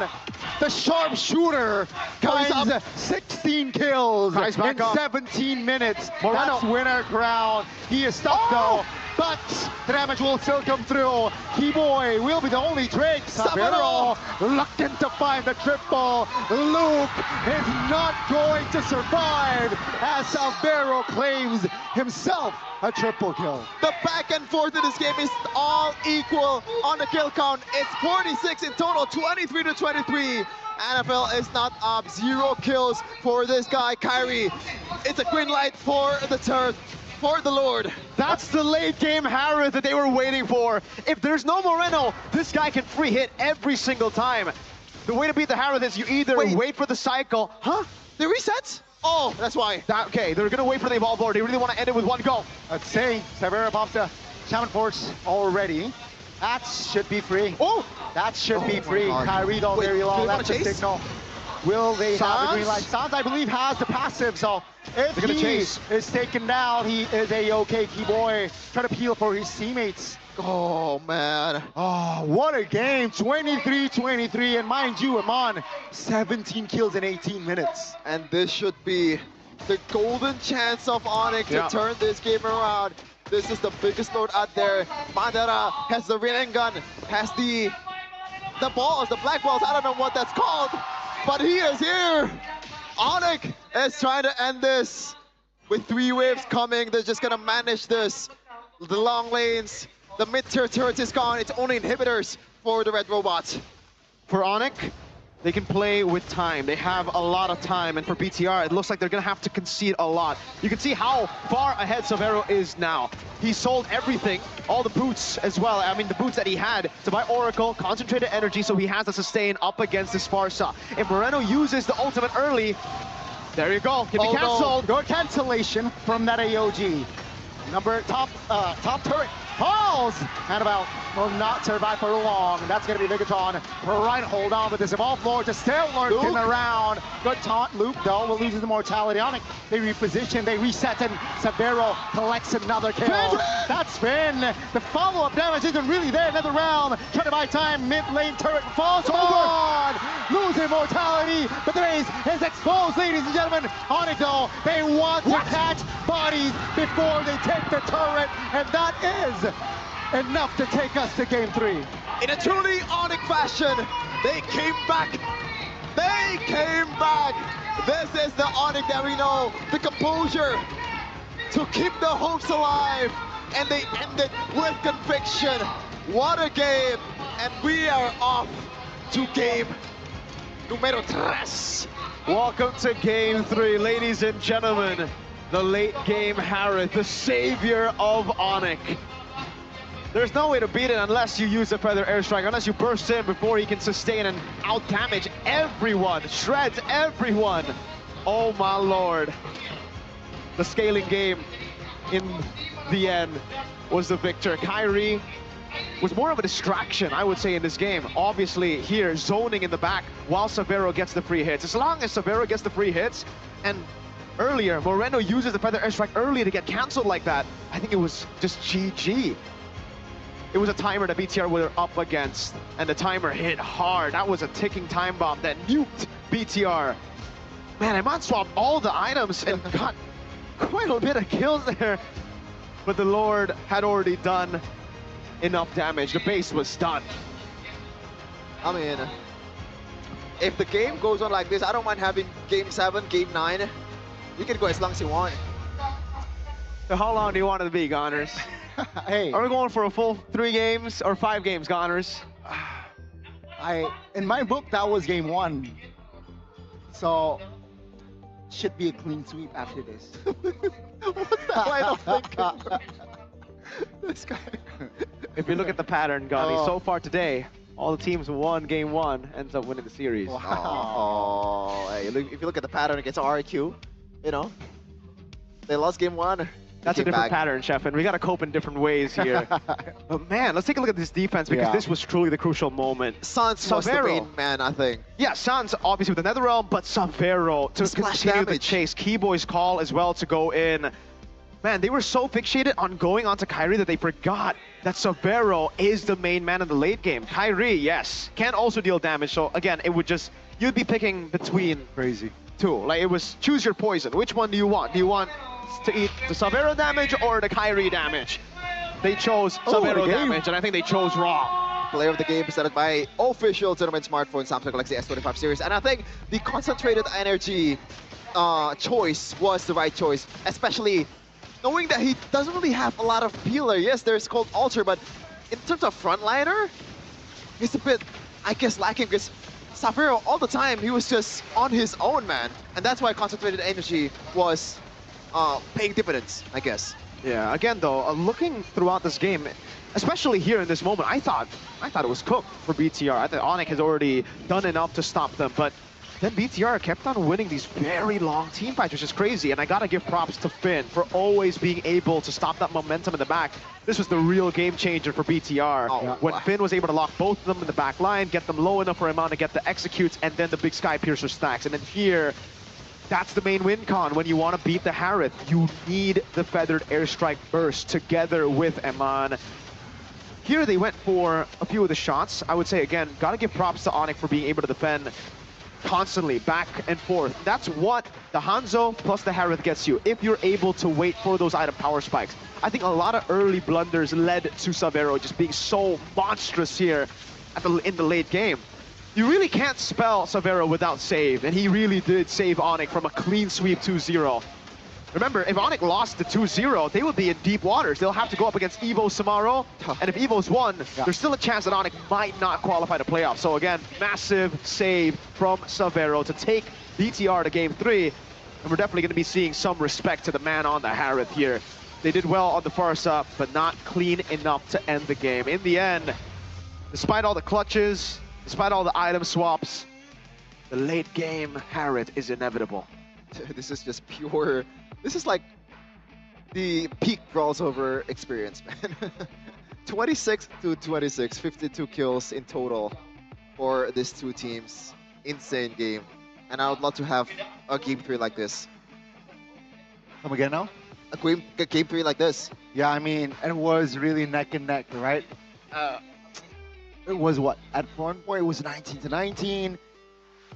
The sharpshooter guys 16 kills in 17 minutes. That's winner crown. He is stuck though, but the damage will still come through. Keyboy will be the only Drake. Sabero reluctant to find the triple. Luke is not going to survive as Sabero claims himself a triple kill. The back and forth in this game is all equal on the kill count. It's 46 in total, 23 to 23. NFL is not up, 0 kills for this guy, Kyrie. It's a green light for the turret, for the Lord. That's the late game Harith that they were waiting for. If there's no Moreno, this guy can free hit every single time. The way to beat the Harith is you either wait for the cycle. The resets? Oh, that's why. Okay, they're gonna wait for the evolve board. They really want to end it with one go. Let's see. Severo pops the Shaman Force already. That should be free. Oh! That should be free. Kyrie though very low. That's the signal. Will they have the green light? Sans, I believe, has the passive, so if he is taken down, he is a-okay. Keyboy trying to peel for his teammates. Oh, man. Oh, what a game. 23-23, and mind you, Eman, 17 kills in 18 minutes. And this should be the golden chance of Onyx to turn this game around. This is the biggest load out there. Mandara has the rain gun, has the balls, the black balls, I don't know what that's called, but he is here. Onyx is trying to end this. With 3 waves coming, they're just gonna manage this. The long lanes, the mid-tier turret is gone. It's only inhibitors for the red robots. For Onyx, they can play with time. They have a lot of time, and for BTR, it looks like they're gonna have to concede a lot. You can see how far ahead Severo is now. He sold everything, all the boots as well. I mean, the boots that he had to buy Oracle, concentrated energy, so he has to sustain up against this Sparsa. If Moreno uses the ultimate early, there you go. Can be canceled. Good cancellation from that AOG. Top turret falls, and will not survive for long. That's going to be Bigatron right hold on with this evolve floor to still lurking around. Good taunt. Luke though will lose his immortality on it. They reposition, they reset, and Severo collects another kill. That's Finn. The follow-up damage isn't really there. Another round. Trying to buy time. Mid lane turret falls on. Lose immortality, but the base is exposed, ladies and gentlemen. Onyx though, they want to catch bodies before they take the turret, and that is enough to take us to game 3. In a truly Onyx fashion, they came back. They came back. This is the Onyx that we know. The composure to keep the hopes alive. And they ended with conviction. What a game. And we are off to game numero 3. Welcome to game 3, ladies and gentlemen. The late game Harith, the savior of Onyx. There's no way to beat it unless you use the Feather Airstrike, unless you burst in before he can sustain and out-damage everyone, shreds everyone. Oh my lord. The scaling game in the end was the victor. Kyrie was more of a distraction, I would say, in this game. Obviously here, zoning in the back while Savero gets the free hits. As long as Savero gets the free hits, and earlier, Moreno uses the Feather Airstrike early to get cancelled like that, I think it was just GG. It was a timer that BTR were up against, and the timer hit hard. That was a ticking time bomb that nuked BTR. Man, Eman swapped all the items and got quite a bit of kills there. But the Lord had already done enough damage. The base was done. I mean, if the game goes on like this, I don't mind having game 7, game 9. You can go as long as you want. So how long do you want it to be, Goners? Hey. Are we going for a full 3 games or 5 games, Goners? In my book, that was game 1. So, should be a clean sweep after this. What's the line of thinking? This guy. If you look at the pattern, Gotti, Oh. so far today, all the teams won game 1, ends up winning the series. Oh, hey, if you look at the pattern against RIQ, you know, they lost game 1. That's a different pattern, Chef, and we got to cope in different ways here. But man, let's take a look at this defense, because this was truly the crucial moment. Sans was the main man, I think. Yeah, Sans obviously with the Netherrealm, but Savero to continue the chase. Keyboy's call as well to go in. Man, they were so fixated on going onto Kyrie that they forgot that Savero is the main man in the late game. Kyrie, yes, can also deal damage. So again, it would just, you'd be picking between crazy 2. Like it was choose your poison. Which one do you want? Do you want to eat the Savero damage or the Kyrie damage? They chose Savero damage, and I think they chose wrong. Player of the game presented by official tournament smartphone Samsung Galaxy S25 series, and I think the concentrated energy choice was the right choice, especially knowing that he doesn't really have a lot of peeler. Yes, there's Cold Altar, but in terms of frontliner, he's a bit, I guess, lacking, because Savero all the time, he was just on his own, man. And that's why concentrated energy was paying dividends, I guess. Yeah, again though, looking throughout this game, especially here in this moment, I thought it was cooked for BTR. I thought Onyx has already done enough to stop them, but then BTR kept on winning these very long team fights, which is crazy. And I gotta give props to Finn for always being able to stop that momentum in the back. This was the real game changer for BTR. When Finn was able to lock both of them in the back line, get them low enough for Eman to get the executes, and then the big Sky Piercer stacks. And then here, that's the main win con. When you want to beat the Harith, you need the Feathered Airstrike burst together with Eman. Here they went for a few of the shots. I would say, again, gotta give props to Onyx for being able to defend constantly, back and forth. That's what the Hanzo plus the Harith gets you, if you're able to wait for those item power spikes. I think a lot of early blunders led to Savero just being so monstrous here in the late game. You really can't spell Savero without save, and he really did save Onyx from a clean sweep 2-0. Remember, if Onyx lost the 2-0, they would be in deep waters. They'll have to go up against Evo Samaro, and if Evo's won, there's still a chance that Onyx might not qualify to playoffs. So again, massive save from Savero to take BTR to game 3, and we're definitely going to be seeing some respect to the man on the Harith here. They did well on the Farsa, but not clean enough to end the game. In the end, despite all the clutches, despite all the item swaps, the late game Harith is inevitable. This is just pure... This is like the peak crossover experience, man. 26 to 26, 52 kills in total for these two teams. Insane game. And I would love to have a game 3 like this. Come again now? A game 3 like this. Yeah, I mean, it was really neck and neck, right? It was what? At one point, it was 19 to 19.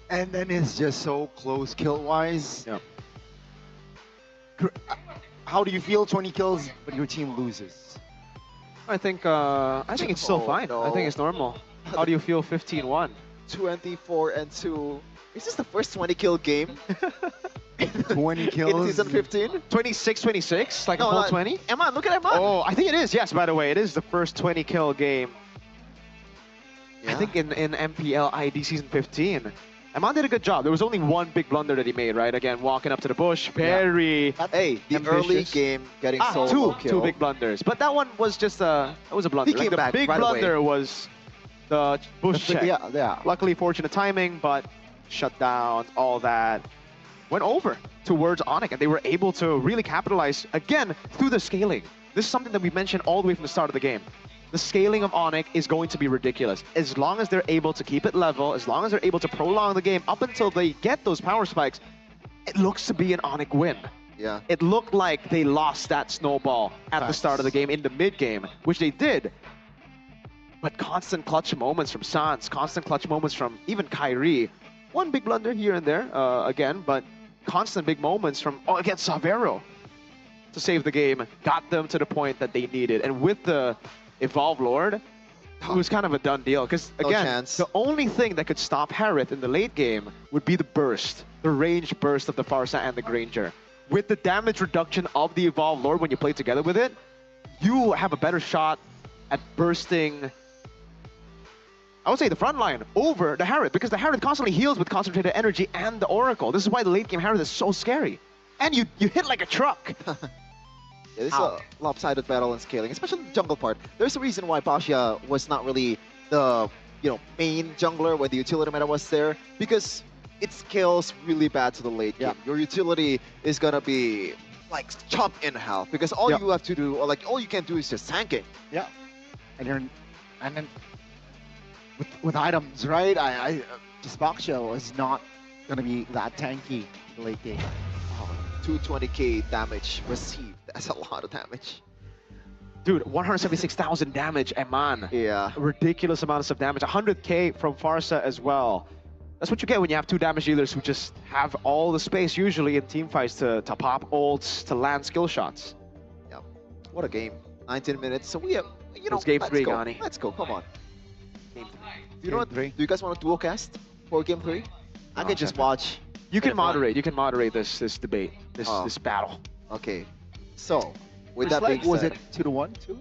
And then it's just so close kill-wise. Yeah. How do you feel 20 kills, but your team loses? I think it's still fine. No. I think it's normal. How do you feel 15-1? 24-2. Is this the first 20 kill game? 20 kills? In season 15? 26-26? Like No, a full not- 20? Eman, look at Eman. Oh, I think it is. Yes, by the way, it is the first 20 kill game. I think in MPL ID Season 15, Eman did a good job. There was only one big blunder that he made, right? Again, walking up to the bush, very Hey, the early ambitious. game getting solo kill. Two big blunders. But that one was just that was a blunder. He came the back big right blunder away. was the bush check. Yeah. Luckily, fortunate timing, but shutdowns, all that went over towards Onyx, and they were able to really capitalize again through the scaling. This is something that we mentioned all the way from the start of the game. The scaling of Onyx is going to be ridiculous. As long as they're able to keep it level, as long as they're able to prolong the game up until they get those power spikes, it looks to be an Onyx win. Yeah. It looked like they lost that snowball at the start of the game in the mid-game, which they did. But constant clutch moments from Sans, constant clutch moments from even Kyrie. One big blunder here and there, again, but constant big moments from, against Savero to save the game, got them to the point that they needed. And with the Evolve Lord, it was kind of a done deal. Because, again, the only thing that could stop Harith in the late game would be the burst, the range burst of the Farsa and the Granger. With the damage reduction of the Evolve Lord when you play together with it, you have a better shot at bursting, I would say, the front line over the Harith, because the Harith constantly heals with concentrated energy and the Oracle. This is why the late game Harith is so scary. And you hit like a truck. Yeah, this is a lopsided battle in scaling, especially the jungle part. There's a reason why Pasha was not really the main jungler when the utility meta was there, because it scales really bad to the late game. Your utility is gonna be like chopped in half, because all you have to do, or like all you can do, is just tank it. Yeah, and then with items, right? Just Pasha is not gonna be that tanky in the late game. 220k damage received. That's a lot of damage. Dude, 176,000 damage, Eman. Yeah. Ridiculous amounts of damage. 100k from Farsa as well. That's what you get when you have two damage dealers who just have all the space usually in team fights to pop ults, to land skill shots. Yeah. What a game. 19 minutes. So we have, It's game 3, Gani. Let's go. Come on. Game 3. Do you know what? Do you guys want to dual cast for game 3? I can just watch. You can moderate. You can moderate this debate, this battle. Okay. So, with First that being leg, was said, it 2-1 too?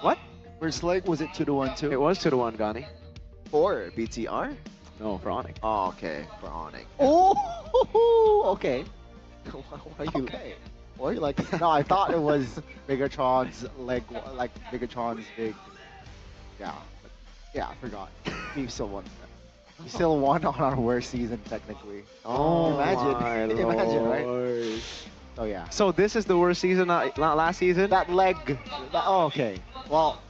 What? First leg, was it 2-1 too? It was 2-1, Gani. For BTR? No, for Onyx. Oh, okay, for Onyx. Oh, okay. Why are you? Okay. Why are you like that? No, I thought it was Bigatron's leg, like Bigatron's big. Yeah, but yeah, I forgot. We still won. We still won on our worst season technically. Oh, imagine, imagine, right? Lord. Oh yeah. So this is the worst season, not last season? That leg. Oh, okay. Well,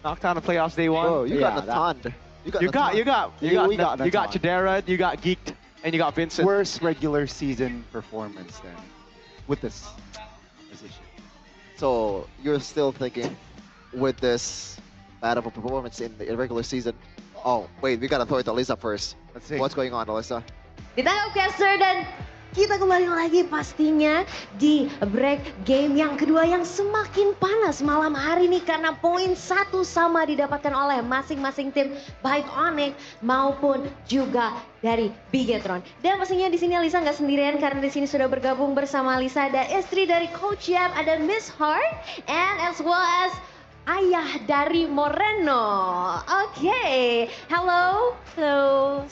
knocked out of playoffs day 1. Oh, you got that- Nathan. You got Natan. Jaderad, you got Geeked, and you got Vincent. Worst regular season performance then, with this position. So you're still thinking, with this bad of a performance in the regular season? Oh, wait, we gotta throw it to Alyssa first. Let's see. What's going on, Alyssa? Ditangkap caster dan kita kembali lagi pastinya di break game yang kedua yang semakin panas malam hari ini karena poin 1 sama didapatkan oleh masing-masing tim baik Onyx maupun juga dari Bigetron. Dan pastinya di sini Alisa nggak sendirian karena di sini sudah bergabung bersama Alisa ada istri dari Coach Yap, ada Miss Heart, and as well as ayah dari Moreno. Okay, hello.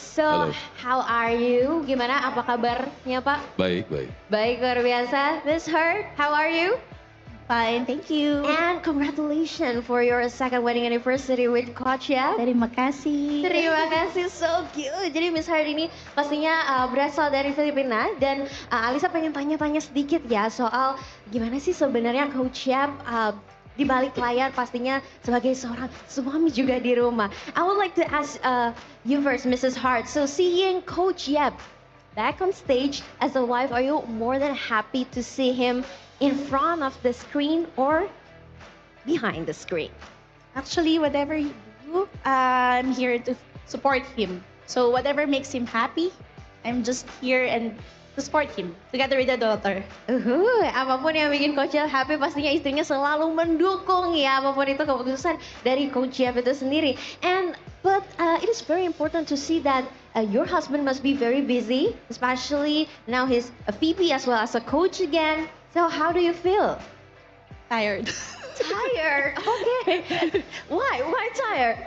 So, how are you? Gimana? Apa kabarnya, Pak? Baik, baik. Baik, luar biasa. Miss Heart, how are you? Fine, thank you. And congratulations for your second wedding anniversary with Coach ya. Terima kasih. Terima kasih, so cute. Jadi Miss Heart ini pastinya berasal dari Filipina dan Alisa pengen tanya-tanya sedikit ya soal gimana sih sebenarnya Coach Yap di balik layar pastinya sebagai seorang suami juga di rumah. I would like to ask you first, Mrs. Hart. So seeing Coach Yap back on stage as a wife, are you more than happy to see him in front of the screen or behind the screen? Actually, whatever you do, I'm here to support him. So whatever makes him happy, I'm just here and to support him together with the daughter. Apapun yang bikin Coach Yap happy pastinya istrinya selalu mendukung ya apapun itu keputusan dari Coach Yap itu sendiri. But it is very important to see that your husband must be very busy, especially now he's a VP as well as a coach again. So how do you feel? Tired. Tired. Okay. Why? Why tired?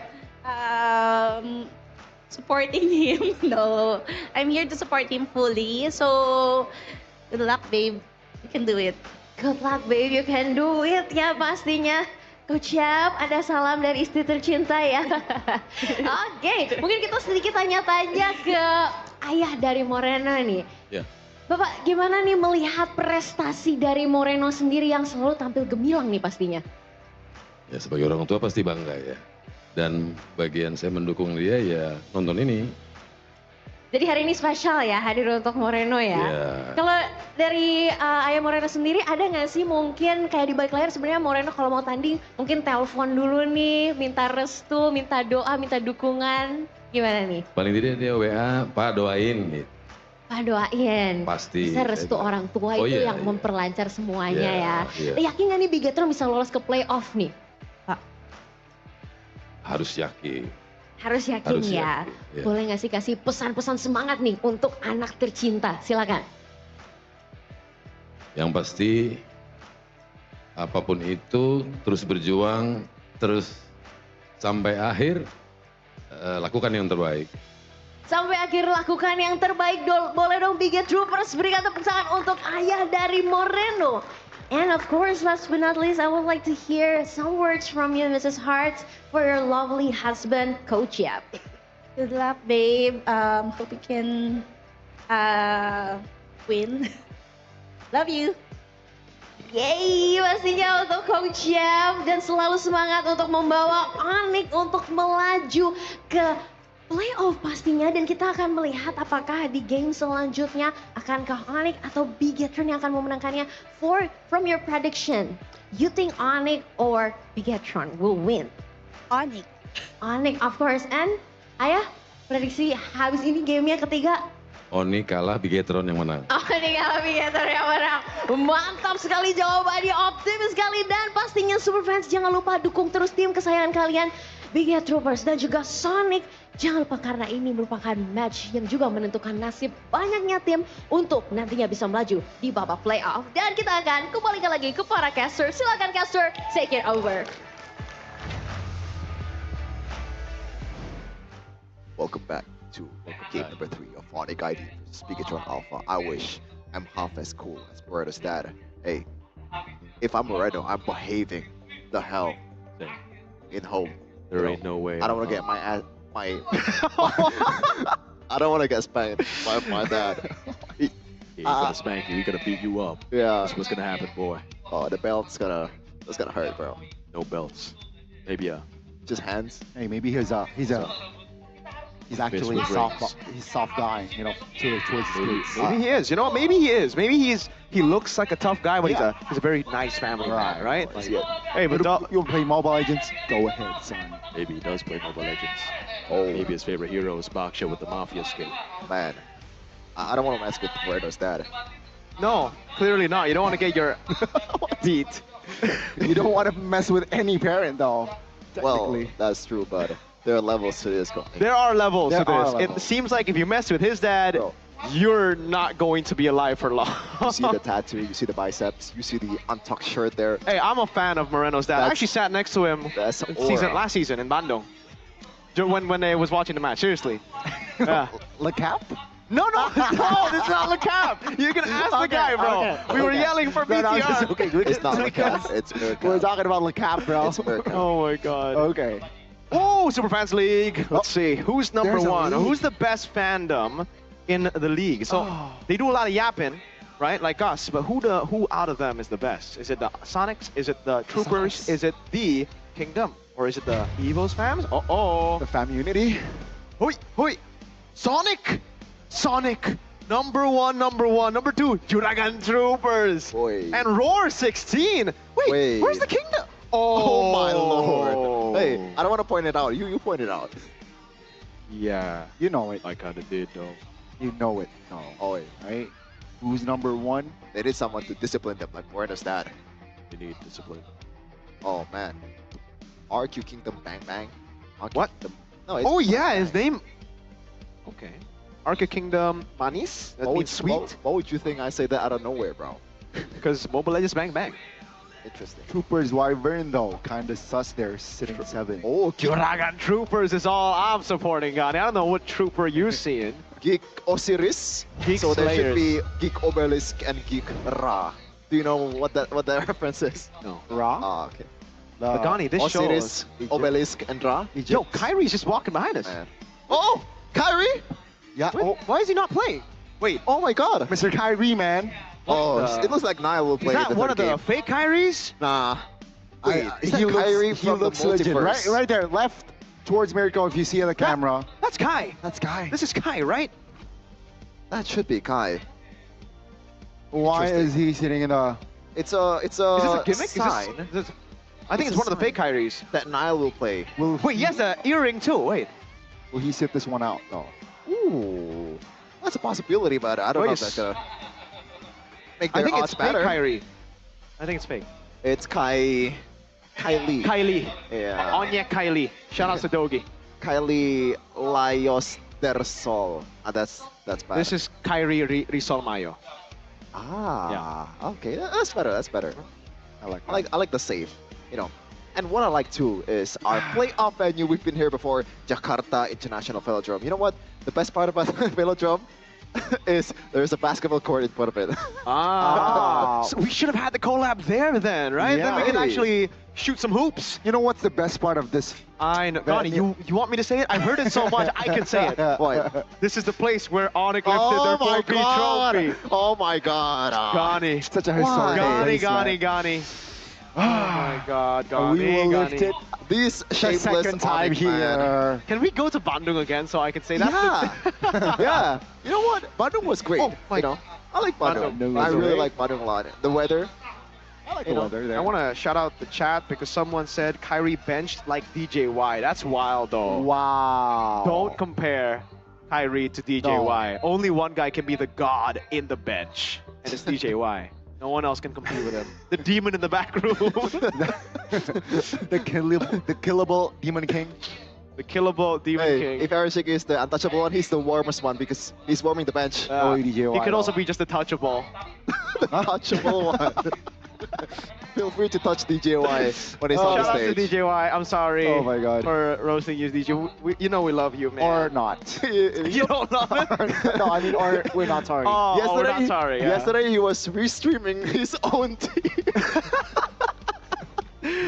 Supporting him. No, I'm here to support him fully. So, good luck, babe. You can do it. Good luck babe, you can do it ya pastinya. Coach Yap, ada salam dari istri tercinta ya. Oke, mungkin kita sedikit tanya-tanya ke ayah dari Moreno nih. Ya. Bapak gimana nih melihat prestasi dari Moreno sendiri yang selalu tampil gemilang nih pastinya? Ya sebagai orang tua pasti bangga ya. Dan bagian saya mendukung dia ya nonton ini. Jadi hari ini spesial ya hadir untuk Moreno ya. Ya. Kalau dari ayah Moreno sendiri ada nggak sih mungkin kayak di balik layar sebenarnya Moreno kalau mau tanding mungkin telepon dulu nih, minta restu, minta doa, minta dukungan, gimana nih? Paling tidak dia WA, Pak doain gitu. Pak doain. Pasti. Bisa restu orang tua Oh, itu iya, yang iya. memperlancar semuanya Iya, ya. Yakin nggak nih Bigetron bisa lolos ke playoff nih? Pak? Harus yakin. Harus yakin Harus ya. yakin, iya. Boleh nggak sih kasih pesan-pesan semangat nih untuk anak tercinta? Silakan. Yang pasti apapun itu terus berjuang, terus sampai akhir lakukan yang terbaik. Sampai akhir lakukan yang terbaik. Boleh dong Biget Troopers berikan tepuk tangan untuk ayah dari Moreno. And of course, last but not least, I would like to hear some words from you, Mrs. Hart, for your lovely husband, Coach Yap. Good luck, babe. Hope you can win. Love you. Yeay, pastinya untuk Coach Yap dan selalu semangat untuk membawa Onyx untuk melaju ke playoff pastinya, dan kita akan melihat apakah di game selanjutnya akankah Onyx atau Bigetron yang akan memenangkannya. From your prediction, you think Onyx or Bigetron will win? Onyx. Onyx, of course. And ayah, prediksi habis ini gamenya ketiga. Oni kalah, Bigetron yang menang. Onyx kalah, Bigetron yang menang. Mantap sekali jawabannya, optimis sekali, dan pastinya Superfans jangan lupa dukung terus tim kesayangan kalian, Biget Troopers dan juga Sonic. Jangan lupa karena ini merupakan match yang juga menentukan nasib banyaknya tim untuk nantinya bisa melaju di babak playoff. Dan kita akan kembalikan lagi ke para caster. Silakan caster, take it over. Welcome back to game number 3 of Onyx ID versus Bigetron Alpha. I wish I'm half as cool as Moreno's dad. Hey, if I'm Moreno, I'm behaving the hell in home. There ain't no way. I don't want to get my ass, my I don't want to get spanked by my dad. He's gonna spank you. He's gonna beat you up. Yeah. That's what's gonna happen, boy. Oh, the belt's gonna hurt, bro. No belts. Maybe just hands. Hey, maybe he's actually a soft guy, you know, towards the streets. Maybe he is. You know, maybe he is. Maybe he looks like a tough guy, but he's a very nice family guy, right? Like, hey, but you play Mobile Legends? Go ahead, son. Maybe he does play Mobile Legends. Oh, maybe his favorite hero is Baksha with the Mafia skin. Man, I don't want to mess with Moreno's dad. No, clearly not. You don't want to get your beat. You don't want to mess with any parent, though. Well, that's true, but there are levels to this. There are levels to There are this. levels. It seems like if you mess with his dad, you're not going to be alive for long. You see the tattoo, you see the biceps, you see the untucked shirt there. Hey, I'm a fan of Moreno's dad. I actually sat next to him last season in Bandung. When I was watching the match, seriously. Yeah. Le Cap? No, it's not Le Cap. You can ask the guy, bro. We were yelling for BTR. It's not Le Cap, it's Mirka. We're talking about Le Cap, bro. It's Mirka. Oh my god. Okay. Oh, Superfans League. Let's see. Who's number There's a one? league. Who's the best fandom in the league? So they do a lot of yapping, right? Like us. But who out of them is the best? Is it the Sonics? Is it the Troopers? Is it the Kingdom? Or is it the Evo's fams? The fam unity. Hoi! Sonic! Sonic! Number one. Number two, Juragan Troopers. Boy. And Roar 16. Wait, where's the Kingdom? Oh my lord. Hey, I don't want to point it out. You point it out. Yeah. You know it. I kind of did, though. You know it. No. Oh, right? Who's number one? They need someone to discipline them, like Moreno's dad. You need discipline. Oh man. RQ Kingdom Bang Bang. RQ What? Kingdom. No, it's Oh yeah, Bang his Bang. name. Okay. Arca Kingdom Manis? That means sweet? What would you think I say that out of nowhere, bro? Because Mobile Legends Bang Bang. Interesting. Troopers Wyvern though, kind of sus there, sitting 7. Oh, Juragan Troopers is all I'm supporting, Gani. I don't know what trooper you're seeing. Geek Osiris. Geek so there should Slayers. be Geek Obelisk and Geek Ra. Do you know what that reference is? No. Ra? Ah, okay. But Gani, this Osiris, shows... Obelisk, and Ra. Yo, Kyrie's just walking behind us. Man. Oh, Kyrie! Yeah. Oh, why is he not playing? Wait. Oh my God. Mr. Kyrie, man. Oh, the- it looks like Niall will Is play that the one third of the game. fake Kyries? Nah. Wait, is that he Kyrie looks, from he looks the legit. multiverse? Right there, left towards Miracle if you see on the camera. That's Kai. That's Kai. This is Kai, right? That should be Kai. Why Interesting. is he sitting in the... It's a Is this a gimmick? sign. Is this- I think it's one of the fake Kyries. That Niall will play. Wait, he has an earring too. Wait. Will he sit this one out though? Ooh, that's a possibility, but I don't know if that's gonna make their I think odds it's fake better. Kyrie. I think it's fake. It's Kylie. Kylie. Yeah. Onyek Kylie. Shout out to Dogi. Kylie Laios del Sol. That's bad. This is Kyrie Risol Mayo. Ah. Okay, that's better. That's better. I like the save. You know. And what I like too is our playoff venue. We've been here before, Jakarta International Velodrome. You know what? The best part about Velodrome is there's a basketball court in front of it. So we should have had the collab there then, right? Then we Yeah. can actually shoot some hoops. You know what's the best part of this? I know. Gani, you want me to say it? I've heard it so much, I can say it. What? This is the place where Onyx lifted their 4P trophy. Oh my God! Gani. Such a historic Gani, place, Gani, man. Gani. Oh my God, Gani. We will Gani. lift it These the shameless second time Onyx, man. here. Can we go to Bandung again so I can say that? Yeah. Yeah. You know what? Bandung was great. Oh my- You know, I like Bandung. Bandung I was really great. like Bandung a lot. The weather. I like You the know, weather there. I want to shout out the chat because someone said Kyrie benched like DJY. That's wild though. Wow. Don't compare Kyrie to DJY. Only one guy can be the god in the bench, and it's DJY. No one else can compete with him. The demon in the back room. the killable Demon King. The killable demon Hey, king. if Ericik is the untouchable one, he's the warmest one because he's warming the bench. Oh, DJY. He could also be just a touchable. The touchable one. Feel free to touch DJY when he's on Shout the out to stage. DJY. I'm sorry. Oh my God. For roasting you, DJ. You know we love you, man. Or not. You don't love it? No, I mean, or we're not sorry. Oh, we're not sorry. Yeah. Yesterday he was restreaming his own team.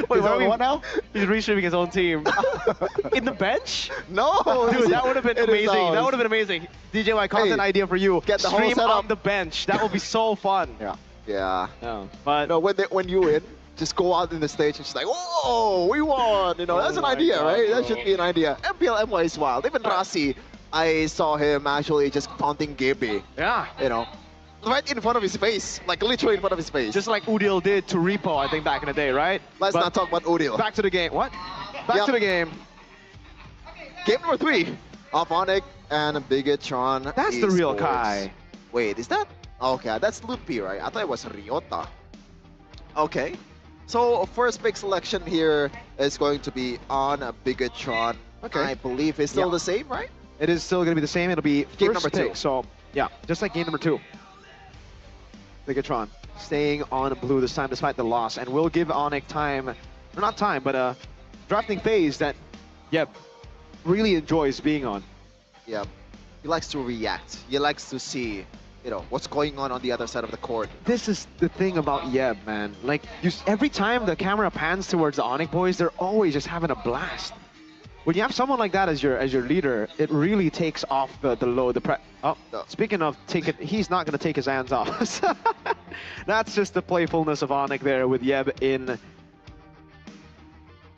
Wait, Is that why what now? He's restreaming his own team. In the bench? No, Dude, that would have been it is amazing. That ours. would have been amazing. DJY, content Hey, idea for you. get the whole Stream setup. on the bench. That would be so fun. Yeah. Yeah. No, but No, when you win, just go out in the stage and just like, whoa, we won. You know, that's an my idea, God, right? bro. That should be an idea. MPL MY is wild. Even Rasi, I saw him actually just taunting Gaby. yeah. You know, right in front of his face, like literally in front of his face. Just like Udil did to Repo, I think, back in the day, right? Let's But not talk about Odil. Back to the game. What? Back Yep. to the game. Game number 3 of Onyx and Bigatron. That's the real Esports. Kai. Wait, is that? Okay, that's Lupi, right? I thought it was Ryota. Okay. So first pick selection here is going to be on Bigatron. Okay. I believe it's still the same, right? It is still going to be the same. It'll be Game first number 2. pick. So, yeah, just like game number 2. Bigatron staying on blue this time despite the loss. And we'll give Onyx time, or not time, but a drafting phase that, yep, really enjoys being on. Yeah. He likes to react. He likes to see, you know, what's going on the other side of the court. This is the thing about Yeb, man. Like, every time the camera pans towards the Onyx boys, they're always just having a blast. When you have someone like that as your leader, it really takes off the load, speaking of take it, he's not going to take his hands off. That's just the playfulness of Onyx there with Yeb in the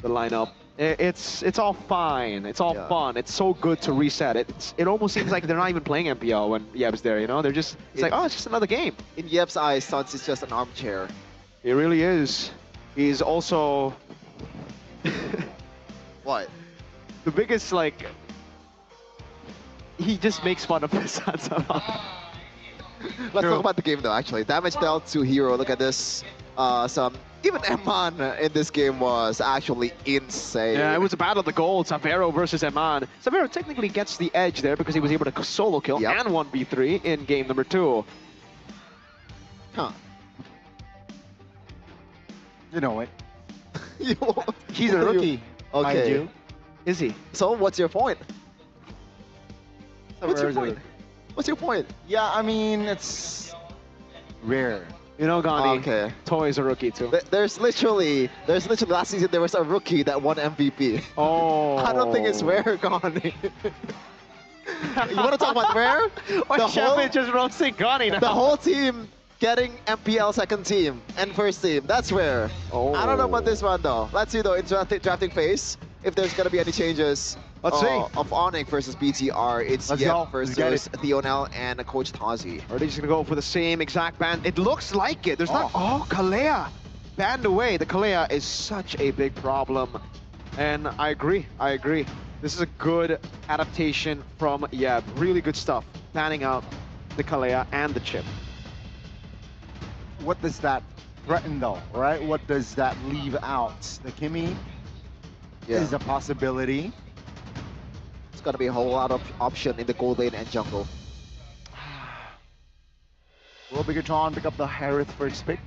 lineup. It's all fine. It's all fun. It's so good to reset. It almost seems like they're not even playing MPL when Yeb's there, you know? They're just, it's like, oh, it's just another game. In Yeb's eyes, Suns is just an armchair. He really is. He's also What? the biggest, like, he just makes fun of his sons a lot. Let's True. talk about the game though, actually. Damage dealt to Hero. Look at this. Even Eman in this game was actually insane. Yeah, it was a battle of the gold, Savero versus Eman. Savero technically gets the edge there because he was able to solo kill and 1v3 in game number 2. Huh. You know it. He's a rookie. Mind Okay. you. Is he? So what's your point? So What's your where is point? it? What's your point? Yeah, I mean, it's rare. You know, Gandhi, Okay. Toy's a rookie too. There's literally last season there was a rookie that won MVP. Oh. I don't think it's rare, Gandhi. You want to talk about rare? Why Shepard just roasting Gandhi now? The whole team getting MPL second team and first team. That's rare. Oh. I don't know about this one though. Let's see though in drafting phase if there's gonna be any changes. Let's see. Of Onyx versus BTR. It's Let's Yep go. Let's get versus Theonel and Coach Tazi. Are they just gonna go for the same exact ban? It looks like it. There's not. Oh, Kalea banned away. The Kalea is such a big problem, and I agree. I agree. This is a good adaptation from Yeb. Really good stuff. Banning out the Kalea and the chip. What does that threaten though, right? What does that leave out? The Kimmy is a possibility. It's gonna be a whole lot of option in the gold lane and jungle. Will Bigatron pick up the Harith first pick?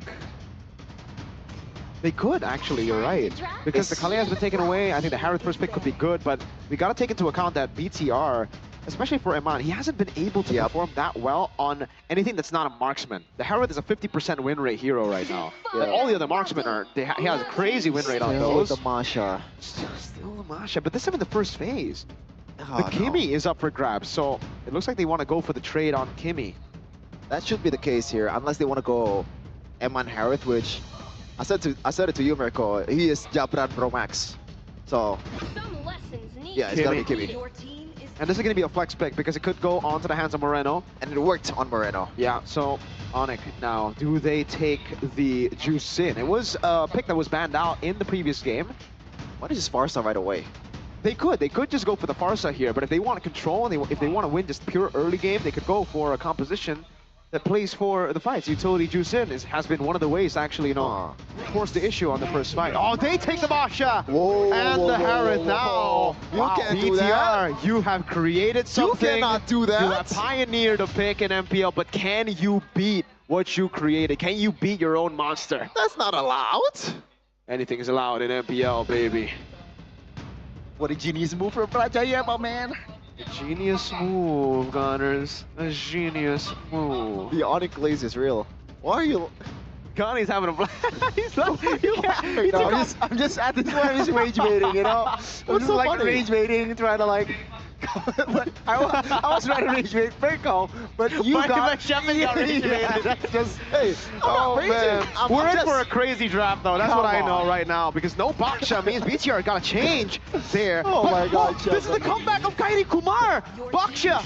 They could, actually, you're right. Because the Kalea has been taken away. I think the Harith first pick could be good, but we gotta take into account that BTR, especially for Eman, he hasn't been able to perform that well on anything that's not a marksman. The Harith is a 50% win rate hero right now. But all the other marksmen are, he has a crazy win rate on those. The Masha. Still the Masha, but this time in the first phase. Oh, the Kimmy is up for grabs, so it looks like they want to go for the trade on Kimmy. That should be the case here, unless they want to go Eman Harith, which I said it to you, Mirko. He is Jabran Pro Max. So Some lessons need yeah, it's gotta be Kimmy. And this is going to be a flex pick because it could go onto the hands of Moreno. And it worked on Moreno. Yeah, so Onyx now, do they take the juice in? It was a pick that was banned out in the previous game. Why did just Farsa right away? They could just go for the Farsa here, but if they want to control and if they want to win just pure early game, they could go for a composition that plays for the fights. Utility juice in has been one of the ways to actually, you know, force the issue on the first fight. Oh, they take the Basha! Whoa, and the Harith now. You can't do that. BTR, you have created something. You cannot do that. You have pioneered a pick in MPL, but can you beat what you created? Can you beat your own monster? That's not allowed. Anything is allowed in MPL, baby. What a genius move from Prajaya, my man. A genius move, Gunners. A genius move. The Onyx glaze is real. Why are you... Connie's having a blast. He's like, I'm just at this point, I'm just rage baiting, you know? What's so like funny? rage baiting, trying to like... but I was trying to rage bait Franco, but you got... That's just... Hey, oh man. We're in just- for a crazy draft though. That's Come what I know on. right now. Because no Baksha means BTR got to change there. Oh my God, This is the comeback of Kairi Kumar. Baksha.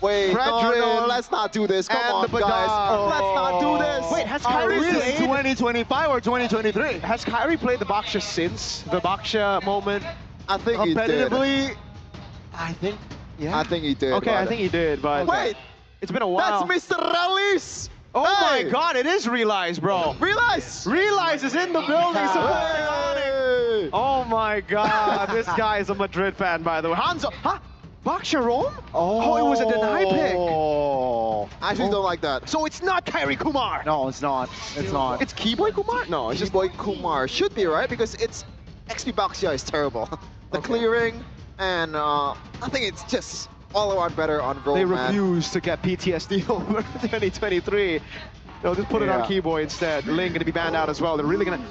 Wait, no, Fredrin let's not do this. Come and on, the guys. Badao. Let's not do this. Wait, has Oh, Kairi really? played? 2025 or 2023? Has Kairi played the Baksha since the Baksha moment? I think he did. Competitively, I think, yeah. I think he did. Okay, I think he did, but Wait, it's been a while. that's Mr. Relis. Oh Hey! my God, it is Realize, bro. Realize. Realize is in the building supporting Onyx. Hey. Oh my God, this guy is a Madrid fan, by the way. Hanzo, huh? Baksha Rome? Oh, it was a deny pick. I actually don't like that. So it's not Kairi Kumar. No, it's not. It's not. It's Keyboy Kumar? No, it's just Boy Kumar should be right because it's XP Baxia is terrible. The clearing and I think it's just all around better on Rome. they man. refuse to get PTSD over 2023. They'll just put it on Yeah. Keyboy instead. Ling gonna be banned out as well. They're really gonna,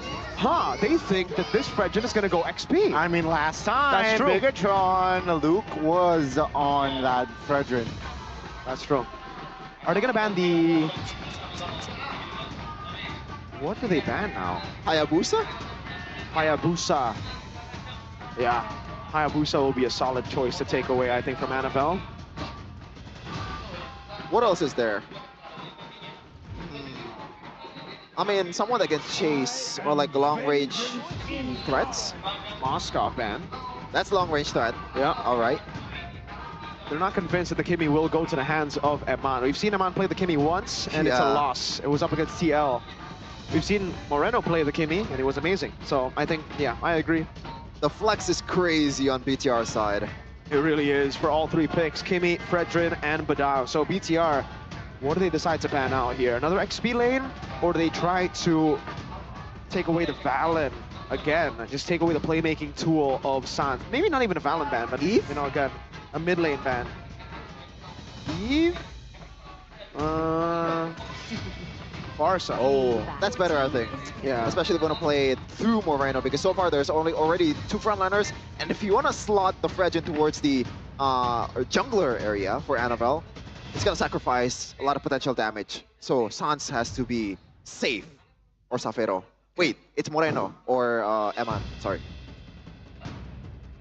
they think that this Fredrin is gonna go XP. I mean, last time, That's true. Bigatron, Luke was on that Fredrin. That's true. Are they gonna ban the? What do they ban now? Hayabusa? Hayabusa. Yeah, Hayabusa will be a solid choice to take away, I think, from Annabelle. What else is there? I mean, someone that can chase or like long range threats. Moskov ban. That's long range threat. Yeah. All right. They're not convinced that the Kimmy will go to the hands of Eman. We've seen Eman play the Kimmy once, and it's a Yeah. loss. It was up against TL. We've seen Moreno play the Kimmy, and it was amazing. So I think, yeah, I agree. The flex is crazy on BTR side. It really is for all three picks, Kimmy, Fredrin, and Badao. So BTR What do they decide to ban out here? Another XP lane? Or do they try to take away the Valen again? Just take away the playmaking tool of Sans. Maybe not even a Valen ban, but Eve? you know, again, a mid lane ban. Eve? Barca. Oh, that's better, I think. Yeah. Especially if you want to play it through more right now, because so far there's already 2 frontliners, and if you want to slot the Fredgen towards the jungler area for Annabelle, it's going to sacrifice a lot of potential damage. So Sans has to be safe, or Safero. Wait, it's Moreno, or Eman, sorry.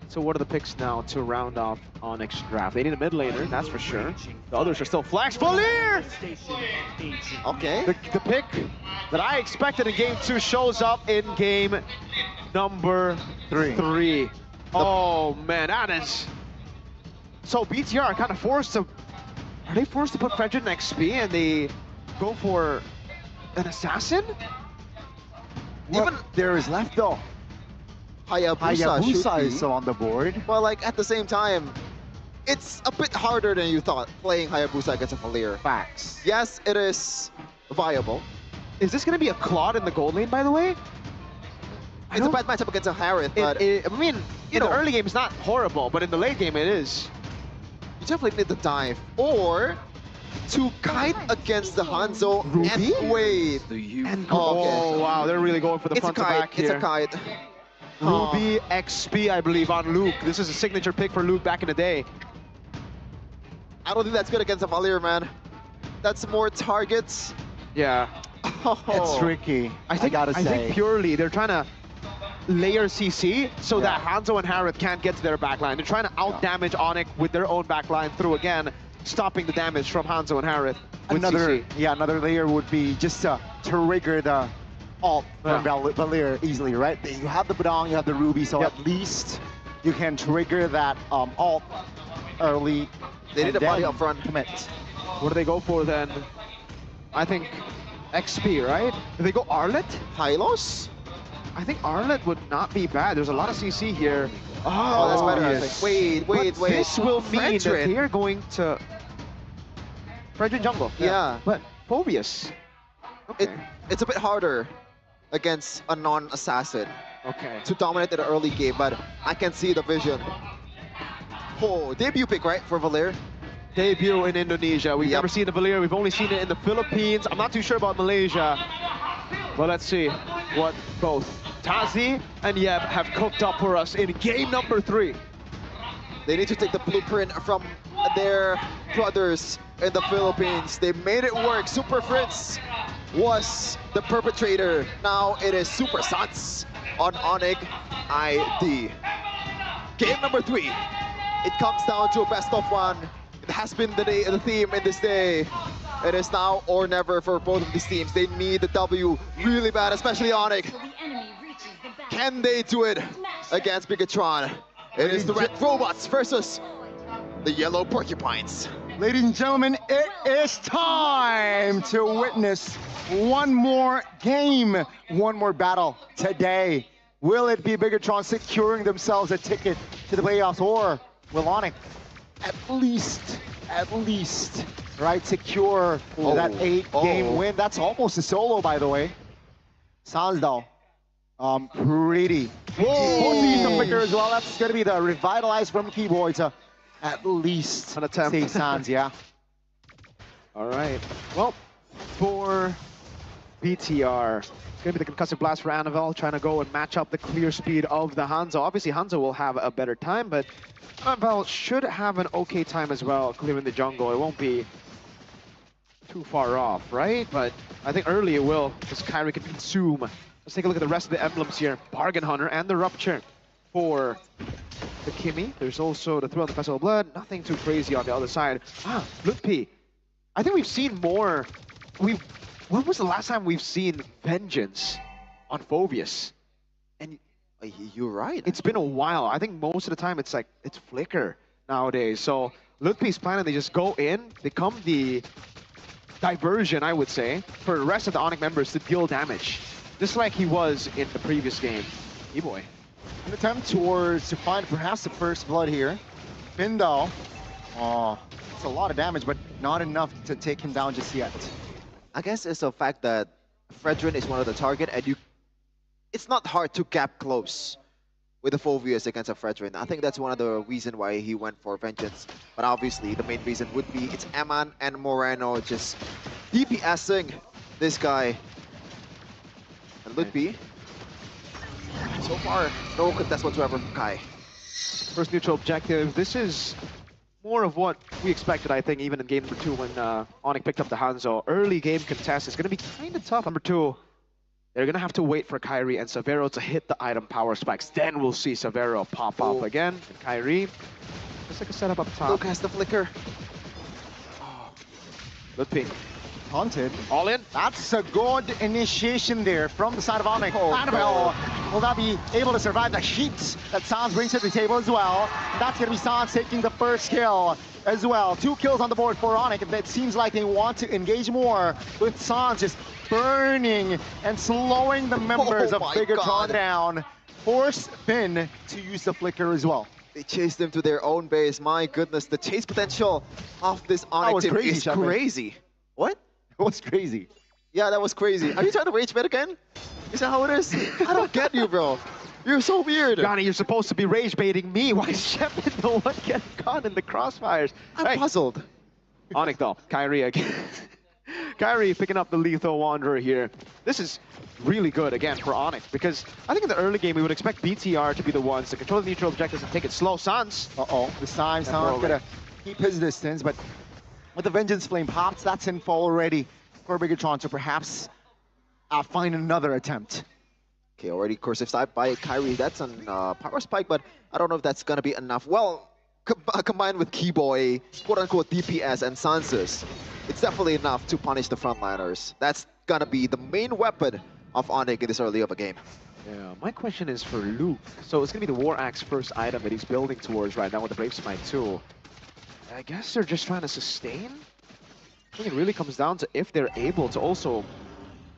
So what are the picks now to round off Onyx draft? They need a mid laner, that's for sure. The others are still flags. Valir! Okay. The pick that I expected in game 2 shows up in game number 3. Oh man, that is... So BTR are kind of forced to... Are they forced to put Fredgen in XP and they go for an assassin? Even there is left though. Hayabusa is still on the board. Well, like, at the same time, it's a bit harder than you thought playing Hayabusa against a Valir. Facts. Yes, it is viable. Is this going to be a Claude in the gold lane, by the way? It's a bad matchup against a Harith, but... I mean, in the early game, it's not horrible, but in the late game, it is. You definitely need to dive. Or to kite against the Hanzo Ruby? and wait. Oh, wow, they're really going for the front to back here. It's a kite. Ruby XP, I believe, on Luke. This is a signature pick for Luke back in the day. I don't think that's good against a Valir, man. That's more targets. Yeah. It's tricky, I think purely they're trying to layer CC so that Hanzo and Harith can't get to their backline. They're trying to out-damage Onyx with their own backline through, again, stopping the damage from Hanzo and Harith with CC. Another layer would be just to trigger the ult from Valir easily, right? You have the Badong, you have the Ruby, so at least you can trigger that ult early. They need a body up front. Commit. What do they go for then? I think XP, right? Do they go Arlet? Hylos? I think Arlet would not be bad. There's a lot of CC here. Oh, that's better, I think. Wait. This will mean that they are going to... Fredgen jungle. Yeah. But Phobius. Okay. It's a bit harder against a non-assassin. Okay. To dominate in the early game, but I can see the vision. Oh, debut pick, right, for Valir? Debut in Indonesia. We've never seen the Valir. We've only seen it in the Philippines. I'm not too sure about Malaysia. But let's see what both Tazi and Yeb have cooked up for us in game number 3. They need to take the blueprint from their brothers in the Philippines. They made it work. Super Fritz was the perpetrator. Now it is Super Sans on Onyx ID. Game number 3. It comes down to a best of 1. It has been the theme in this day. It is now or never for both of these teams. They need the W really bad, especially Onyx. Can they do it against Bigatron? It is the red robots versus the yellow porcupines. Ladies and gentlemen, it is time to witness one more game, one more battle today. Will it be Bigatron securing themselves a ticket to the playoffs, or will Onyx at least, right, secure that 8-game win? That's almost a solo, by the way. Sans though, pretty. Hopefully some flicker as well. That's gonna be the revitalized from Keyboard to at least an attempt. Save Sans, yeah. All right. Well, for BTR, it's going to be the concussive blast for Annabelle, trying to go and match up the clear speed of the Hanzo. Obviously, Hanzo will have a better time, but Annabelle should have an okay time as well, clearing the jungle. It won't be too far off, right? But I think early it will, because Kyrie can consume. Let's take a look at the rest of the emblems here. Bargain Hunter and the Rupture for the Kimmy. There's also the Thrill of the Festival of Blood. Nothing too crazy on the other side. Ludpi. I think we've seen more. When was the last time we've seen Vengeance on Phobius? And you're right. It's been a while. I think most of the time it's Flicker nowadays. So Ludpi's plan, they just go in, become the diversion, I would say, for the rest of the Onyx members to deal damage. Just like he was in the previous game. E-boy. An attempt to find perhaps the first blood here. Finn though, That's a lot of damage, but not enough to take him down just yet. I guess it's the fact that Fredrin is one of the target, and it's not hard to gap close with the Phobius against a Fredrin. I think that's one of the reasons why he went for Vengeance. But obviously, the main reason would be it's Eman and Moreno just DPSing this guy. And Ludwig, so far, no contest whatsoever from Kai. First neutral objective. This is more of what we expected, I think, even in game number 2 when Onyx picked up the Hanzo. Early game contest is going to be kind of tough. Number 2, they're going to have to wait for Kyrie and Severo to hit the item power spikes. Then we'll see Severo pop off again. And Kyrie, just like a setup up top. Luke has the flicker. Ludwig. Haunted. All in. That's a good initiation there from the side of Onyx. Annabelle will not be able to survive the heat that Sans brings to the table as well. That's going to be Sans taking the first kill as well. 2 kills on the board for Onyx. It seems like they want to engage more with Sans just burning and slowing the members of Bigatron down. Force Finn to use the flicker as well. They chased them to their own base. My goodness, the chase potential of this Onyx team is crazy. What? It was crazy. Yeah, that was crazy. Are you trying to rage bait again? Is that how it is? I don't get you, bro. You're so weird. Johnny, you're supposed to be rage baiting me. Why is Shepard the one getting caught in the crossfires? I'm puzzled. Onyx though, Kyrie again. Kyrie picking up the Lethal Wanderer here. This is really good again for Onyx because I think in the early game we would expect BTR to be the ones to control the neutral objectives and take it slow. Sans. This time Sans gonna keep his distance, but with the Vengeance Flame pops, that's info already for Bigatron to perhaps find another attempt. Okay, already cursive side by Kyrie. That's an power spike, but I don't know if that's gonna be enough. Well, combined with Keyboy, quote-unquote DPS and Sansus, it's definitely enough to punish the frontliners. That's gonna be the main weapon of Onyx in this early of a game. Yeah, my question is for Luke. So it's gonna be the War Axe first item that he's building towards right now with the Brave Smite too. I guess they're just trying to sustain. I think it really comes down to if they're able to also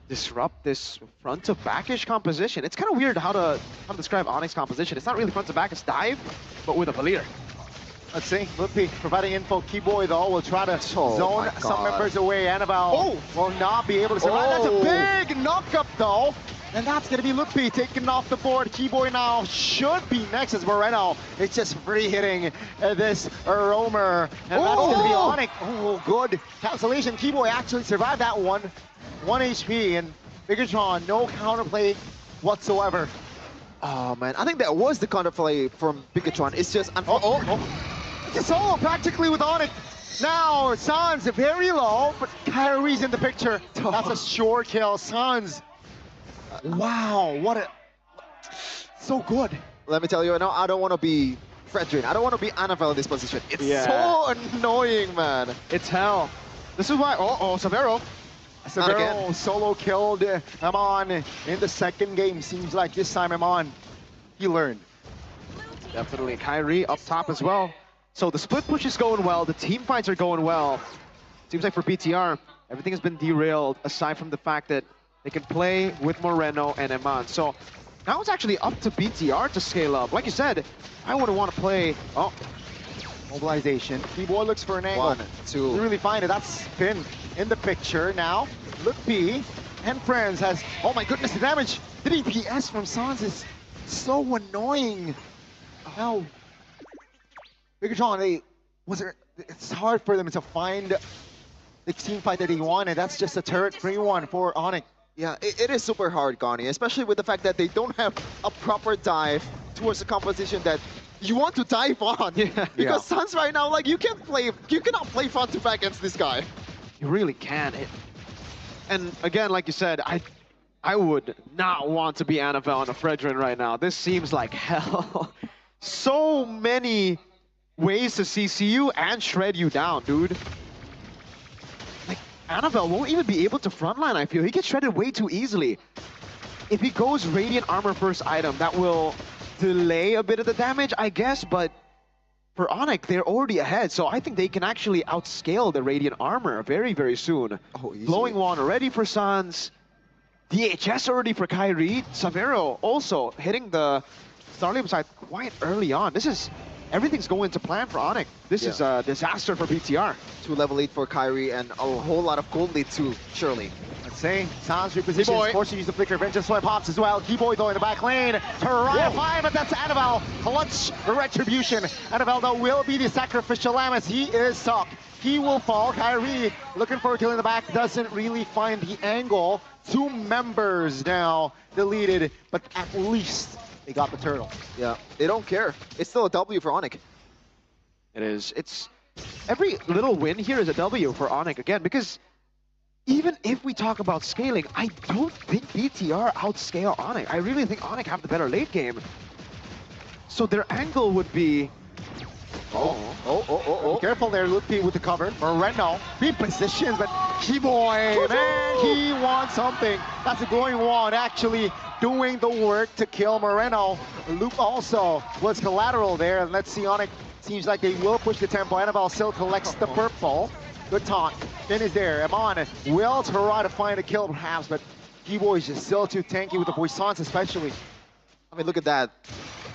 disrupt this front to backish composition. It's kind of weird how to describe Onyx composition. It's not really front to back, it's dive, but with a Valir. Let's see, Ludwig providing info. Keyboy though will try to zone some members away. Annabelle will not be able to survive. That's a big knock-up though. And that's going to be Ludwig taken off the board. Keyboy now should be next as Moreno. It's just free hitting this roamer. And that's going to be Onyx. Oh, good cancellation. Keyboy actually survived that one. 1 HP and Bigatron, no counterplay whatsoever. Oh man, I think that was the counterplay from Bigatron. It's just It's a solo practically with Onyx. Now Sans very low, but Kyrie's in the picture. That's a short kill. Sans. Wow, what a... So good. Let me tell you right now, I don't want to be Fredrin. I don't want to be Annabelle in this position. It's so annoying, man. It's hell. This is why... Severo. Severo solo killed Amon in the second game. Seems like this time Amon, he learned. Definitely. Kyrie up top as well. So the split push is going well. The team fights are going well. Seems like for BTR, everything has been derailed aside from the fact that they can play with Moreno and Eman. So now it's actually up to BTR to scale up. Like you said, I wouldn't want to play... Mobilization. Keyboy looks for an angle. 1, 2. To really find it. That's Finn in the picture now. Look B and Friends has... Oh my goodness, the damage. The DPS from Sans is so annoying. Now, Bigatron, it's hard for them to find the team fight that they wanted. That's just a turret free one for Onyx. Yeah, it is super hard, Garni, especially with the fact that they don't have a proper dive towards the composition that you want to dive on. Because Sans right now, like, you cannot play front to back against this guy. You really can. And again, like you said, I would not want to be Annabelle on a Fredrin right now. This seems like hell. So many ways to CC you and shred you down, dude. Like, Annabelle won't even be able to frontline, I feel. He gets shredded way too easily. If he goes Radiant Armor first item, that will delay a bit of the damage, I guess, but for Onyx, they're already ahead, so I think they can actually outscale the Radiant Armor very, very soon. Blowing Wand already for Sans. DHS already for Kyrie. Severo also hitting the Starlium side quite early on. This is everything's going to plan for Onyx. This is a disaster for BTR. 2 level lead for Kyrie and a whole lot of gold lead too, surely. Let's see. Sans repositions, forcing to use the flicker. Vengeance Swipe pops as well. Keyboy though in the back lane. Try 5, but that's Annabelle. Clutch retribution. Annabelle though will be the sacrificial lamb as he is stuck. He will fall. Kyrie looking for a kill in the back. Doesn't really find the angle. 2 members now deleted, but at least they got the turtle. Yeah, they don't care. It's still a W for Onyx. It is. It's every little win here is a W for Onyx again, because even if we talk about scaling, I don't think BTR outscale Onyx. I really think Onyx have the better late game. So their angle would be... Oh. Be careful there, Lupi with the cover. Moreno repositions, but Keyboy, man, he wants something. That's a glowing wand actually doing the work to kill Moreno. Luke also was collateral there, and let's see Onyx. Seems like they will push the tempo. Annabelle still collects the purple. Good taunt. Finn is there. Amon will try to find a kill perhaps, but Keyboy is just still too tanky with the Poissons especially. I mean, look at that.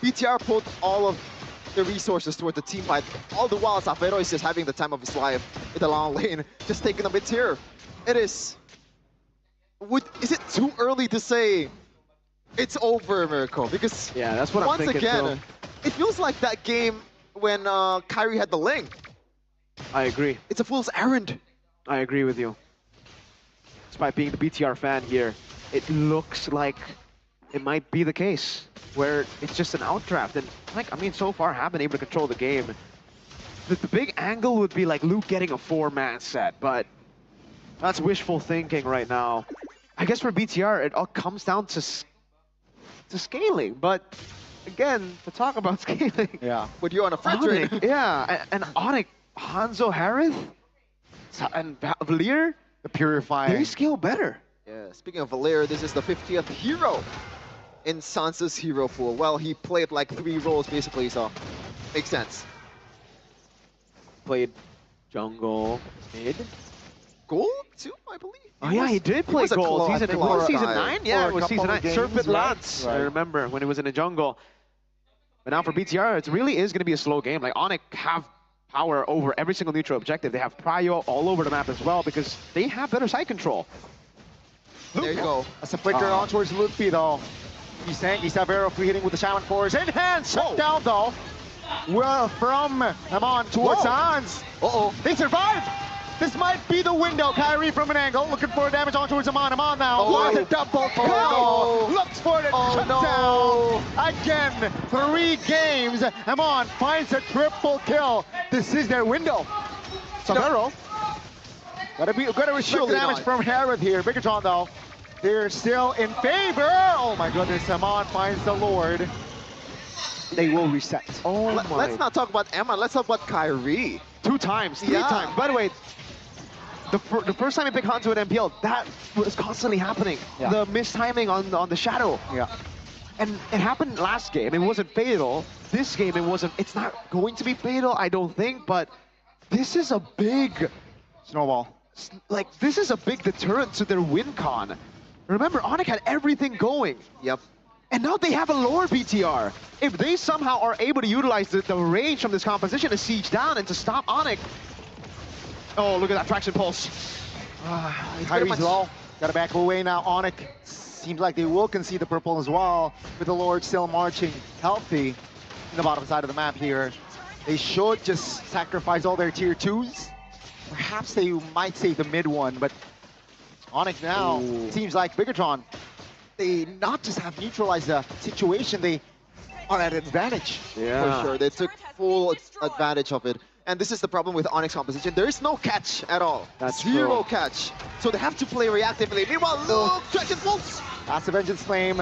BTR put all of the resources toward the team fight. All the while, Zafiro is just having the time of his life in the long lane, just taking a bit here. It is... Is it too early to say it's over, Miracle? Because yeah, that's what I'm thinking once again, too. it feels like that game when Kyrie had the link. I agree. It's a fool's errand. I agree with you. Despite being the BTR fan here, it looks like it might be the case where it's just an outdraft. And like, I mean, so far have been able to control the game. The big angle would be like Luke getting a 4-man set, but that's wishful thinking right now. I guess for BTR, it all comes down to scaling. But again, to talk about scaling, yeah, when you're on a freight train, yeah, and Onyx, Hanzo Harith, and Valir, the Purifying, they scale better. Yeah, speaking of Valir, this is the 50th hero in Sansa's hero pool. Well, he played like 3 roles basically, so makes sense. Played jungle, mid, gold too, I believe. Oh yeah, he did play gold. Season 9? Yeah, it was season 9. Serpent Lance, right. I remember when he was in the jungle. But now for BTR, it really is going to be a slow game. Like, Onyx have power over every single neutral objective. They have prio all over the map as well because they have better side control. There you go. That's a flicker on towards Lupi though. He's tanky. Savero free hitting with the Shaman Force. In hand, shut down though. Well, from Amon towards Hans. Uh-oh. They survive. This might be the window. Kyrie from an angle, looking for damage on towards Amon. Amon now. What a double kill. Looks for it and shut down. Again, 3 games. Amon finds a triple kill. This is their window. Savero. Gotta respect the damage from Harith here. Bigatron though. They're still in favor. Oh my goodness, Amon finds the Lord. They will reset. Oh my. Let's not talk about Emma, let's talk about Kyrie. 2 times, 3 times. By the way, the first time he picked Hanzo at MPL, that was constantly happening. Yeah. The mistiming on the Shadow. Yeah. And it happened last game. It wasn't fatal. This game, it's not going to be fatal, I don't think, but this is a big snowball. Like, this is a big deterrent to their win con. Remember, Onyx had everything going. Yep. And now they have a lower BTR. If they somehow are able to utilize the range from this composition to siege down and to stop Onyx. Oh, look at that traction pulse. Kyrie's low. Gotta back away now. Onyx seems like they will concede the purple as well, with the Lord still marching healthy in the bottom side of the map here. They should just sacrifice all their tier 2s. Perhaps they might save the mid one, but Onyx now seems like Bigatron. They not just have neutralized the situation, they are at advantage. For sure, they took full advantage of it. And this is the problem with Onyx composition. There is no catch at all. That's Zero true. catch. So they have to play reactively. Meanwhile, look, Dragon Pulse. That's the Vengeance Flame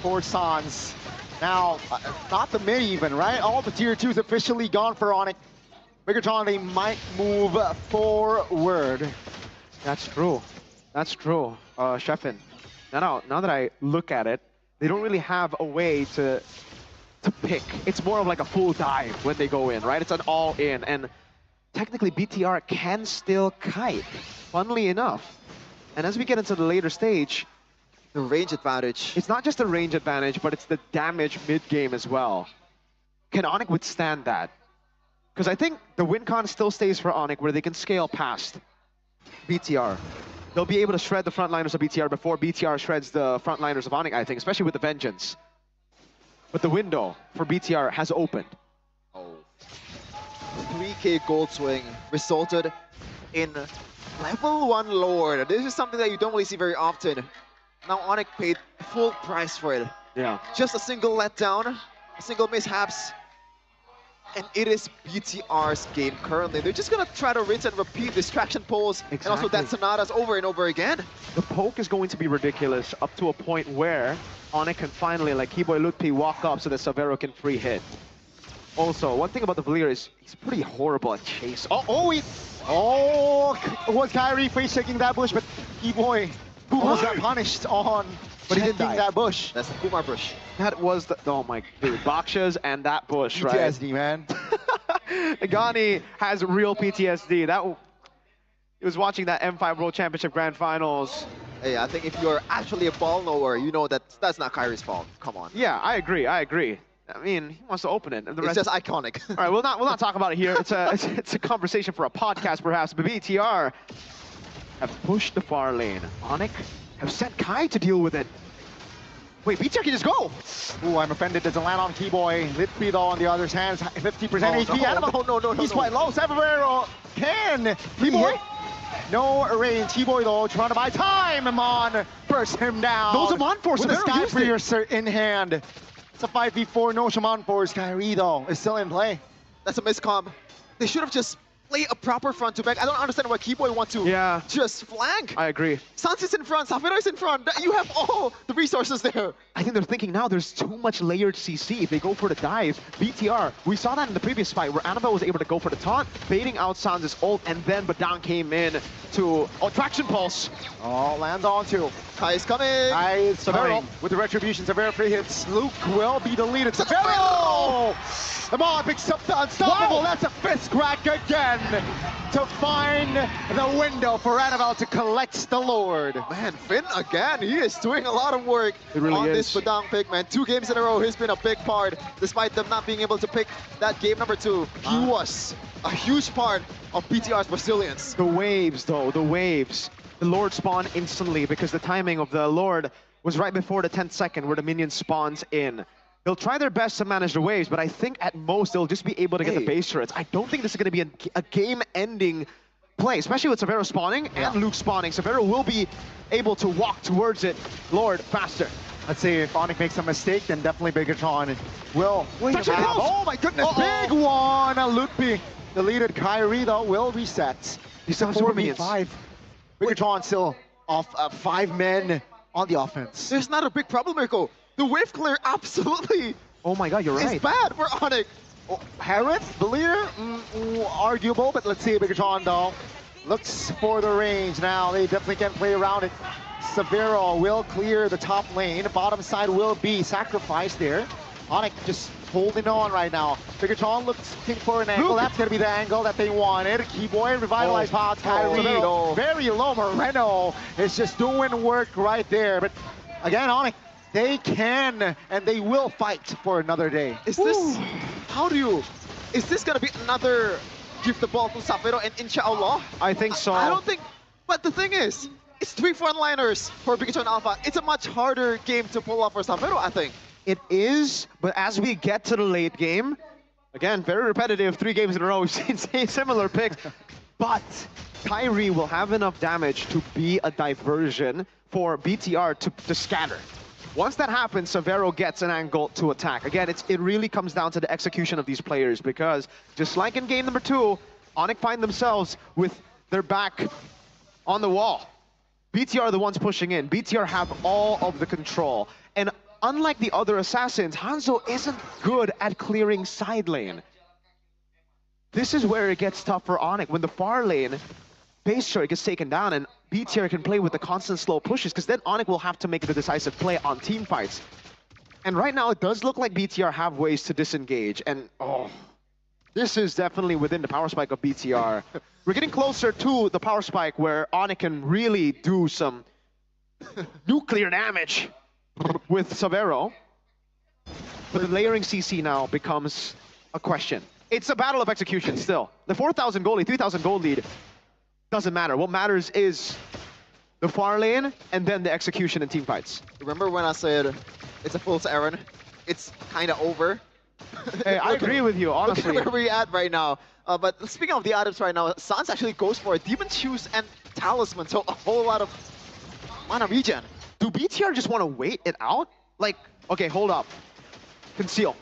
for Sans. Now, not the mid even, right? All the tier 2s officially gone for Onyx. Bigatron, they might move forward. That's true. That's true, Sheffin. Now that I look at it, they don't really have a way to pick. It's more of like a full dive when they go in, right? It's an all-in, and technically BTR can still kite, funnily enough. And as we get into the later stage, the range advantage. It's not just the range advantage, but it's the damage mid-game as well. can Onyx withstand that? Because I think the win con still stays for Onyx, where they can scale past BTR. They'll be able to shred the frontliners of BTR before BTR shreds the frontliners of Onyx, I think, especially with the Vengeance. But the window for BTR has opened. 3k gold swing resulted in level 1 Lord. This is something that you don't really see very often. Now Onyx paid full price for it. Yeah. Just a single letdown, a single mishaps, and it is BTR's game currently. They're just gonna try to rinse and repeat distraction pulls and also that Sonatas over and over again. The poke is going to be ridiculous up to a point where Onyx can finally, like Keyboy Lutpi, walk up so that Savero can free hit. Also, one thing about the Valier is he's pretty horrible at chase. Was Kyrie face checking that bush, but Keyboy almost got punished on checking that bush. That's the Kumar bush. That was the, oh my dude, Bakshas and that bush, right? PTSD, man. Agani has real PTSD. He was watching that M5 World Championship Grand Finals. Hey, I think if you're actually a ball knower, you know that that's not Kyrie's fault. Come on. Yeah, I agree. I mean, he wants to open it. It's just iconic. All right, we'll not talk about it here. It's a conversation for a podcast, perhaps. But BTR have pushed the far lane. Onyx have sent Kai to deal with it. Wait, BTR can just go. Ooh, I'm offended. Doesn't land on Keyboy. Litpi though on the other hand, 50% HP. No, he's quite low. Savero can. Keyboy. No range. Keyboy though, trying to buy time. Amon burst him down. No Amon force. With the Sky Piercer in hand. It's a 5v4. No Shaman force. Kyrie though is still in play. That's a miscom. They should have just played a proper front to back. I don't understand why Keyboy want to just flank. I agree. Sans is in front, Savero is in front. You have all the resources there. I think they're thinking now there's too much layered CC. If they go for the dive, BTR, we saw that in the previous fight where Annabelle was able to go for the taunt, baiting out Sans' ult, and then Badang came in to traction pulse. Oh, lands on two. Kai is coming. Kai is coming. With the retribution, Savero free hits. Luke will be deleted. Savero! Amon picks up the unstoppable. Wow. That's a fist crack again to find the window for Annabelle to collect the Lord. Man, Finn again. He is doing a lot of work on this Badang pick, man. 2 games in a row, he's been a big part, despite them not being able to pick that game number 2. He was a huge part of BTR's resilience. The waves, though, the waves. The Lord spawned instantly because the timing of the Lord was right before the 10th second where the minion spawns in. They'll try their best to manage the waves, but I think at most they'll just be able to get the base turrets. I don't think this is going to be a game-ending play, especially with Savero spawning and Luke spawning. Savero will be able to walk towards it, Lord, faster. Let's see, if Onyx makes a mistake, then definitely Bigatron will have. Oh my goodness, big one! Lutpi deleted. Kyrie though will reset. He's still 4v5. Bigatron still off 5 men on the offense. There's not a big problem, Mirko. The wave clear absolutely. Oh my god, you're right. It's bad for Onyx. Harith, Valier, arguable, but let's see Bigatron though. Looks for the range now. They definitely can play around it. Savero will clear the top lane. Bottom side will be sacrificed there. Onyx just holding on right now. Bigatron looking for an angle. That's going to be the angle that they wanted. Keyboy revitalized pods. Kyrie, very low. Moreno is just doing work right there. But again, Onyx, they can and they will fight for another day. Is this, is this gonna be another give the ball to Savero and inshallah? I think so. I don't think, but the thing is, it's 3 frontliners for Bigatron Alpha. It's a much harder game to pull off for Savero, I think. It is, but as we get to the late game, again, very repetitive, 3 games in a row, we've seen similar picks, but Kyrie will have enough damage to be a diversion for BTR to scatter. Once that happens, Savero gets an angle to attack. Again, it really comes down to the execution of these players because just like in game number 2, Onyx find themselves with their back on the wall. BTR are the ones pushing in. BTR have all of the control. And unlike the other assassins, Hanzo isn't good at clearing side lane. This is where it gets tough for Onyx. When the far lane base turret gets taken down and BTR can play with the constant slow pushes, because then Onyx will have to make the decisive play on team fights. And right now, it does look like BTR have ways to disengage, and this is definitely within the power spike of BTR. We're getting closer to the power spike where Onyx can really do some nuclear damage with Savero. But the layering CC now becomes a question. It's a battle of execution still. The 4,000 gold lead, 3,000 gold lead doesn't matter. What matters is the far lane and then the execution and team fights. Remember when I said it's a fool's errand? It's kind of over. Hey, I agree with you, honestly. Look at where we're at right now. But speaking of the items right now, Sans actually goes for a Demon Shoes and Talisman, so a whole lot of mana regen. Do BTR just want to wait it out? Like, okay, hold up. Conceal.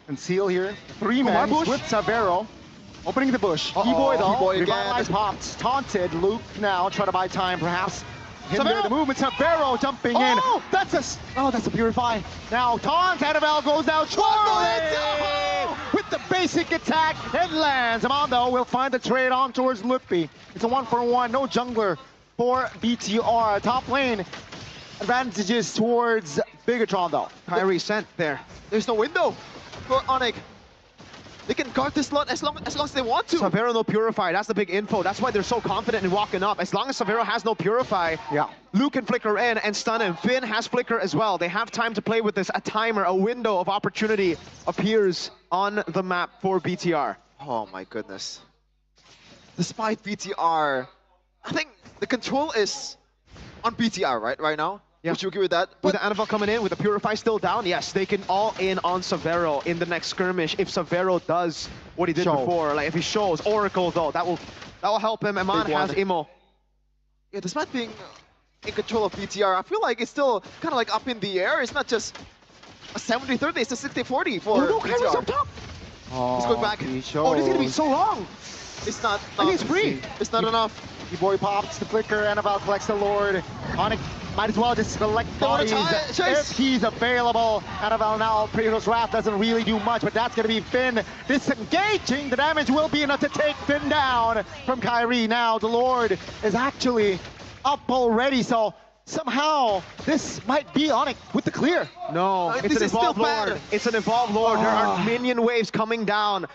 Conceal here. 3 men with Savero. Opening the bush. Keyboy though. Keyboy again. Revitalized pops. Taunted. Luke now trying to buy time perhaps. Hinder Savero. the movement. Savero jumping in. That's a purify. Now taunt. Annabelle goes down. With the basic attack. It lands. Amando will find the trade on towards Luppy. It's a 1-for-1. No jungler for BTR. Top lane. Advantages towards Bigatron though. Kyrie sent there. There's no window for Onyx. They can guard this slot as long as they want to. Savero no Purify, that's the big info. That's why they're so confident in walking up. As long as Savero has no Purify, Luke can flicker in and stun him. Finn has flicker as well. They have time to play with this. A timer, a window of opportunity appears on the map for BTR. Oh my goodness. Despite BTR, I think the control is on BTR right now. Yeah. Would you agree with that? With the Annabelle coming in, with the Purify still down, yes, they can all in on Savero in the next skirmish if Savero does what he did before. Like if he shows Oracle though, that will help him. Eman has Imo. Yeah, despite being in control of BTR, I feel like it's still kind of like up in the air. It's not just a 70-30, it's a 60-40 for BTR. Up top. He's going back. Oh, this is gonna be so long. It's not. I think it's free. It's not enough. Keyboy pops the flicker. Annabelle collects the Lord. Onyx might as well just collect bodies if he's available. Annabelle now, Praetor's Wrath doesn't really do much, but that's going to be Finn disengaging. The damage will be enough to take Finn down from Kyrie. Now the Lord is actually up already, so somehow this might be Onyx with the clear. No, it's an evolved Lord. It's an evolved Lord. There are minion waves coming down.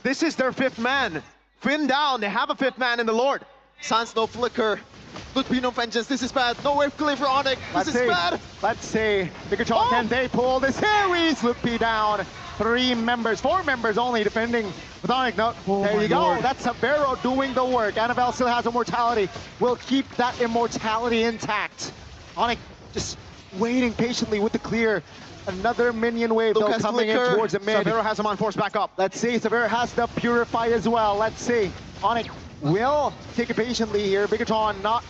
This is their 5th man. Finn down, they have a 5th man in the Lord. Sans no flicker. Would be no vengeance. This is bad. No wave clear for Onyx. This is bad. Let's see. Bigatron, can they pull the series? Luppy down. 4 members only defending with Onyx. No, there you go. That's Savero doing the work. Annabelle still has immortality. Will keep that immortality intact. Onyx just waiting patiently with the clear. Another minion wave though coming in towards the mid. Savero has him on force back up. Let's see. Savero has the Purify as well. Let's see. Onyx will take it patiently here. Bigatron not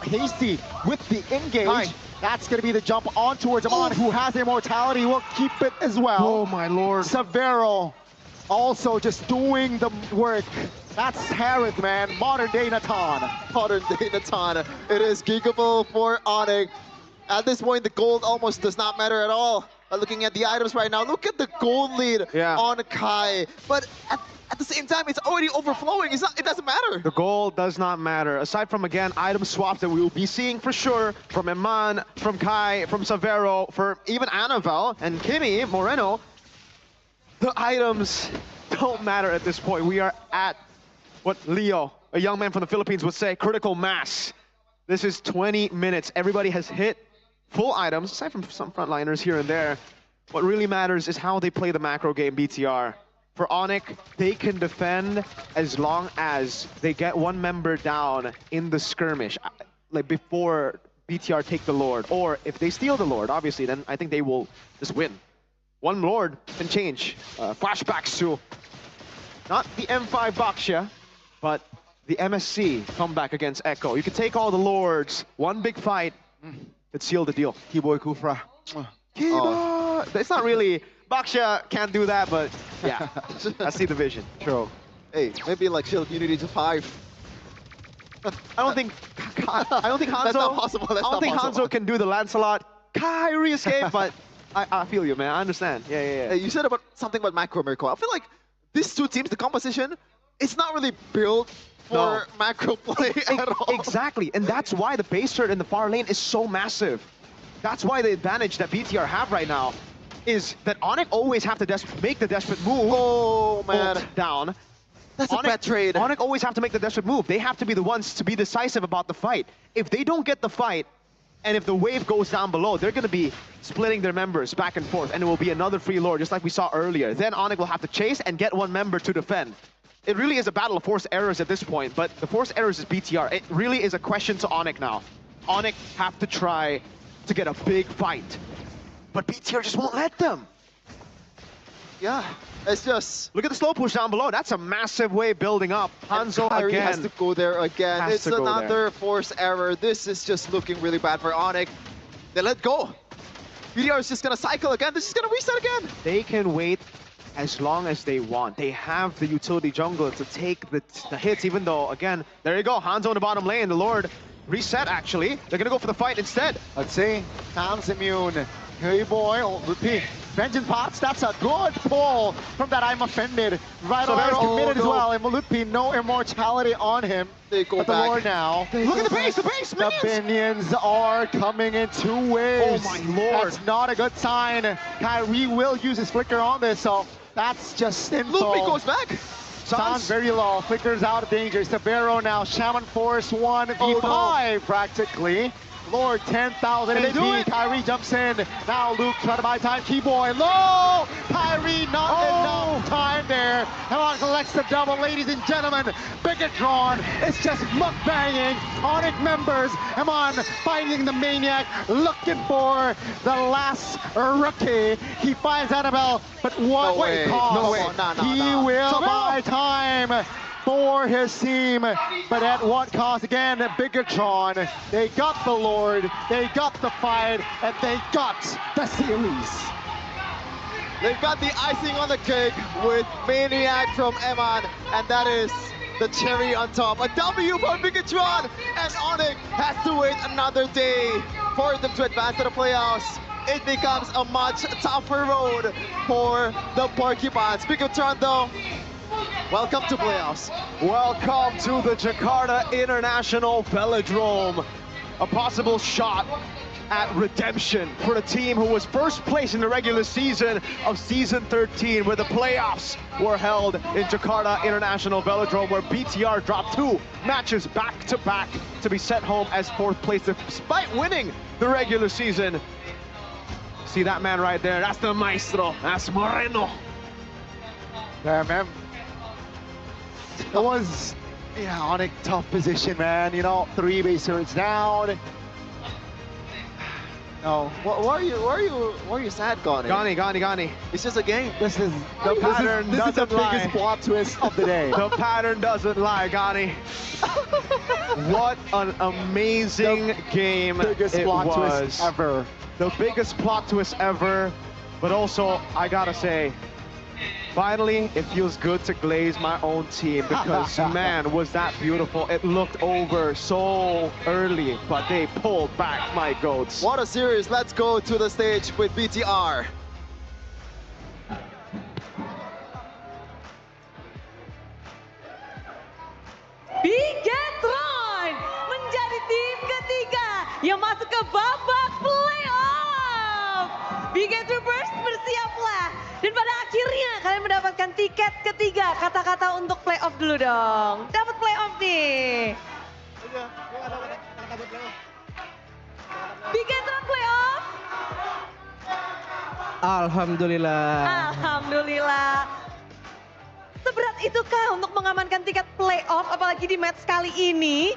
hasty with the engage. That's going to be the jump on towards Amon, who has immortality, will keep it as well. Oh my lord. Savero also just doing the work. That's Harith, man. Modern day Natan. Modern day Natan. It is giggable for Onyx. At this point, the gold almost does not matter at all. Looking at the items right now, look at the gold lead on Kai. But at the same time, it's already overflowing. It doesn't matter. The gold does not matter. Aside from, again, item swaps that we will be seeing for sure from Eman, from Kai, from Savero, for even Annabelle and Kimmy Moreno, the items don't matter at this point. We are at what Leo, a young man from the Philippines, would say, critical mass. This is 20 minutes. Everybody has hit full items, aside from some frontliners here and there. What really matters is how they play the macro game, BTR. For Onyx, they can defend as long as they get 1 member down in the skirmish, like before BTR take the Lord. Or if they steal the Lord, obviously, then I think they will just win. 1 Lord can change. Flashbacks to not the M5 Baksha, but the MSC comeback against Echo. You can take all the Lords, 1 big fight, could seal the deal. Keyboy Kufra. It's not really... Baksha can't do that, but yeah, that's the division. True. Hey, maybe like Shield Unity to 5. I don't think Hanzo. That's not possible. I don't think Hanzo can do the Lancelot Kyrie escape, but I feel you, man. I understand. Yeah. Hey, you said something about macro Miracle. I feel like these 2 teams, the composition, it's not really built for macro play at all. Exactly, and that's why the base turret in the far lane is so massive. That's why the advantage that BTR have right now is that Onyx always have to make the desperate move. Oh man, down. That's a bad trade. Onyx always have to make the desperate move. They have to be the ones to be decisive about the fight. If they don't get the fight, And if the wave goes down below, they're going to be splitting their members back and forth, and it will be another free lord, just like we saw earlier. Then Onyx will have to chase and get one member to defend. It really is a battle of forced errors at this point, but the forced errors is BTR. It really is a question to Onyx now. Onyx have to try to get a big fight, but BTR just won't let them. Yeah, it's just... Look at the slow push down below. That's a massive wave building up. Hanzo Kyrie again. has to go there again. Has It's to go another force error. This is just looking really bad for Onyx. They let go. BTR is just gonna cycle again. This is gonna reset again. They can wait as long as they want. They have the utility jungler to take the hits, even though, again, there you go. Hanzo in the bottom lane. The Lord reset, actually. They're gonna go for the fight instead. Let's see. Tom's immune. Hey boy, repeat. Vengeance Pots, that's a good pull from that I'm offended. Right So on, there's- committed oh, as no. well. And Malutpi, no immortality on him. They go but back. the Lord now. Look at the base, The minions are coming in 2 waves. Oh my Lord. That's not a good sign. Kyrie will use his flicker on this, so that's just info. Lupi goes back. Sounds very low. Flicker's out of danger. Sabero now. Shaman Force 1v5 practically. Lord 10,000 Can they do AP. it? Kyrie jumps in. Now Luke trying to buy time. Keyboy low. Kyrie not enough time there. Helon collects the double, ladies and gentlemen. Bigatron. It's just mukbanging. Onyx members. Hamon finding the maniac. Looking for the last rookie. He finds Annabelle, but what No way. cost? No way. Nah, He nah. will Sabero. buy time for his team, but at what cost? Again, Bigatron. They got the Lord, they got the fight, and they got the series. They've got the icing on the cake with Maniac from Eman, and that is the cherry on top. A W for Bigatron, and Onyx has to wait another day for them to advance to the playoffs. It becomes a much tougher road for the Porcupines. Bigatron, though, welcome to playoffs. Welcome to the Jakarta International Velodrome. A possible shot at redemption for the team who was first place in the regular season of season 13, where the playoffs were held in Jakarta International Velodrome, where BTR dropped 2 matches back to back to be sent home as 4th place despite winning the regular season. See that man right there? That's the maestro. That's Moreno. Yeah, man. It was, yeah, Onyx tough position, man. You know, 3 base turrets down. No, why are you sad, Gani? Gani. It's just a game. This is the pattern this is the doesn't lie. biggest plot twist of the day. The pattern doesn't lie, Gani. What an amazing game Biggest it plot was. twist ever. The biggest plot twist ever. But also, I gotta say, finally, it feels good to glaze my own team because, man, was that beautiful. It looked over so early, but they pulled back, my goats. What a series. Let's go to the stage with BTR. Bigatron menjadi tim ketiga yang masuk ke babak playoff. Bigatroopers bersiaplah. Dan pada akhirnya kalian mendapatkan tiket ketiga. Kata-kata untuk playoff dulu dong. Dapat playoff nih. Bigatron playoff. Alhamdulillah. Alhamdulillah. Seberat itukah untuk mengamankan tiket playoff, apalagi di match kali ini?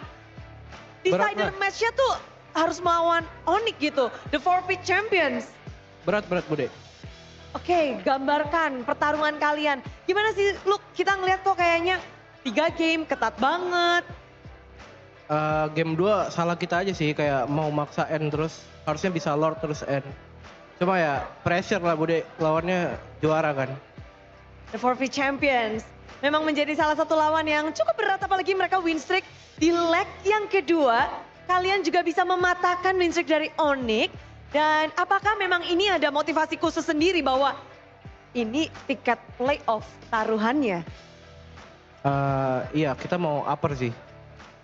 Decider match-nya tuh harus melawan Onyx gitu, the forfeit champions. Berat Bude. Oke, gambarkan pertarungan kalian. Gimana sih, Luke? Kita ngeliat kok kayaknya 3 game ketat banget. Game 2 salah kita aja sih, kayak mau maksa end terus. Harusnya bisa Lord terus end. Cuma ya pressure lah Bude, lawannya juara kan. The forfeit champions memang menjadi salah satu lawan yang cukup berat, apalagi mereka win streak di leg yang kedua. Kalian juga bisa mematahkan win streak dari Onyx. Dan apakah memang ini ada motivasi khusus sendiri bahwa ini tiket playoff taruhannya? Iya, kita mau upper sih.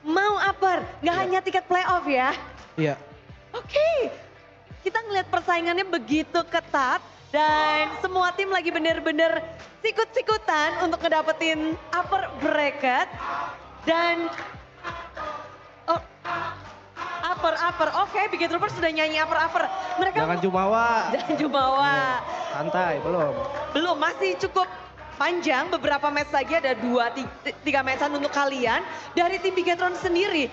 Mau upper, nggak hanya tiket playoff ya? Iya. Oke, kita ngeliat persaingannya begitu ketat dan semua tim lagi bener-bener sikut-sikutan untuk ngedapetin upper bracket. Dan Upper. Oke, Big Trooper sudah nyanyi upper. Mereka Jangan jumawa. Jangan jumawa. Santai, belum. Belum, masih cukup panjang. Beberapa match lagi, ada 2-3 matchan untuk kalian. Dari tim Bigetron sendiri,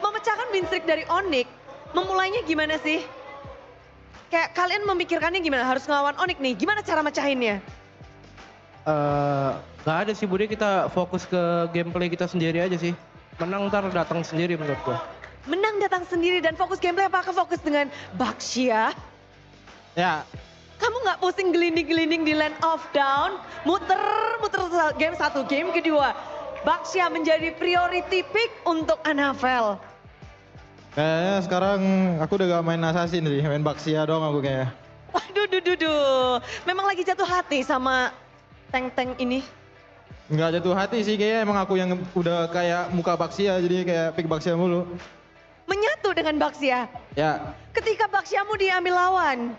memecahkan win streak dari Onyx, memulainya gimana sih? Kayak kalian memikirkannya gimana? Harus ngelawan Onyx nih, gimana cara mecahinnya? Gak ada sih Budi, kita fokus ke gameplay kita sendiri aja sih. Menang ntar datang sendiri menurut gua. Menang datang sendiri dan fokus gameplay, apakah fokus dengan Baxia? Ya. Kamu nggak pusing gelinding-gelinding di Land of Down, muter game 1, game kedua. Baxia menjadi priority pick untuk Anavel. Kayaknya sekarang aku udah gak main assassin sih, main Baxia doang aku kayaknya. Waduh, memang lagi jatuh hati sama tank-tank ini. Nggak jatuh hati sih, kayaknya emang aku yang udah kayak muka Baxia, jadi kayak pick Baxia mulu. Menyatu dengan Baxia. Ya. Ketika Baxiamu diambil lawan,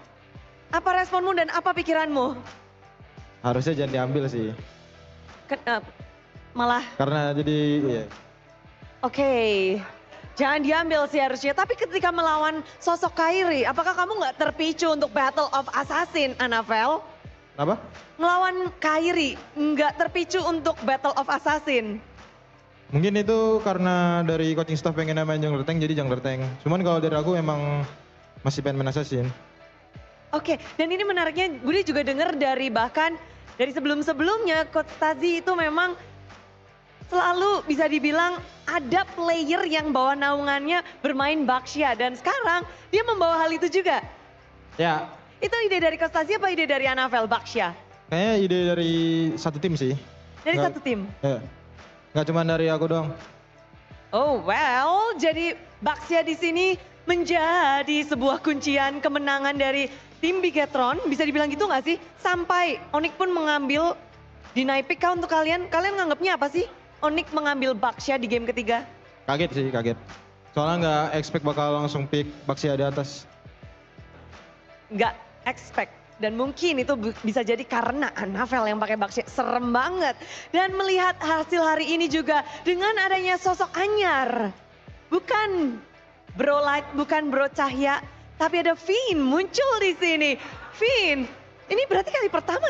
apa responmu dan apa pikiranmu? Harusnya jangan diambil sih. Malah. Karena jadi, iya. Oke, jangan diambil sih harusnya. Tapi ketika melawan sosok Kairi, apakah kamu nggak terpicu untuk Battle of Assassin, Anavel? Kenapa? Ngelawan Kairi, nggak terpicu untuk Battle of Assassin? Mungkin itu karena dari coaching staff pengen main jungler tank, jadi jungler tank. Cuman kalau dari aku emang masih pengen main assassin. Oke, dan ini menariknya Budi juga dengar dari bahkan dari sebelum-sebelumnya Coach Tazi itu memang selalu bisa dibilang ada player yang bawa naungannya bermain Baxia dan sekarang dia membawa hal itu juga. Ya. Itu ide dari Coach Tazi apa ide dari Anavel Baxia? Kayaknya ide dari satu tim sih. Dari satu tim? Ya. Nggak cuma dari aku doang. Oh well, jadi Baxia di sini menjadi sebuah kuncian kemenangan dari tim Bigetron, bisa dibilang gitu nggak sih? Sampai Onyx pun mengambil deny pick kah untuk kalian? Kalian nganggapnya apa sih? Onyx mengambil Baxia di game ketiga? Kaget sih, kaget. Soalnya nggak expect bakal langsung pick Baxia di atas. Nggak expect. Dan mungkin itu bisa jadi karena Anavel yang pakai Baxia. Serem banget. Dan melihat hasil hari ini juga dengan adanya sosok anyar. Bukan Bro Light, bukan Bro Cahya. Tapi ada Vin muncul di sini. Vin, ini berarti kali pertama ya?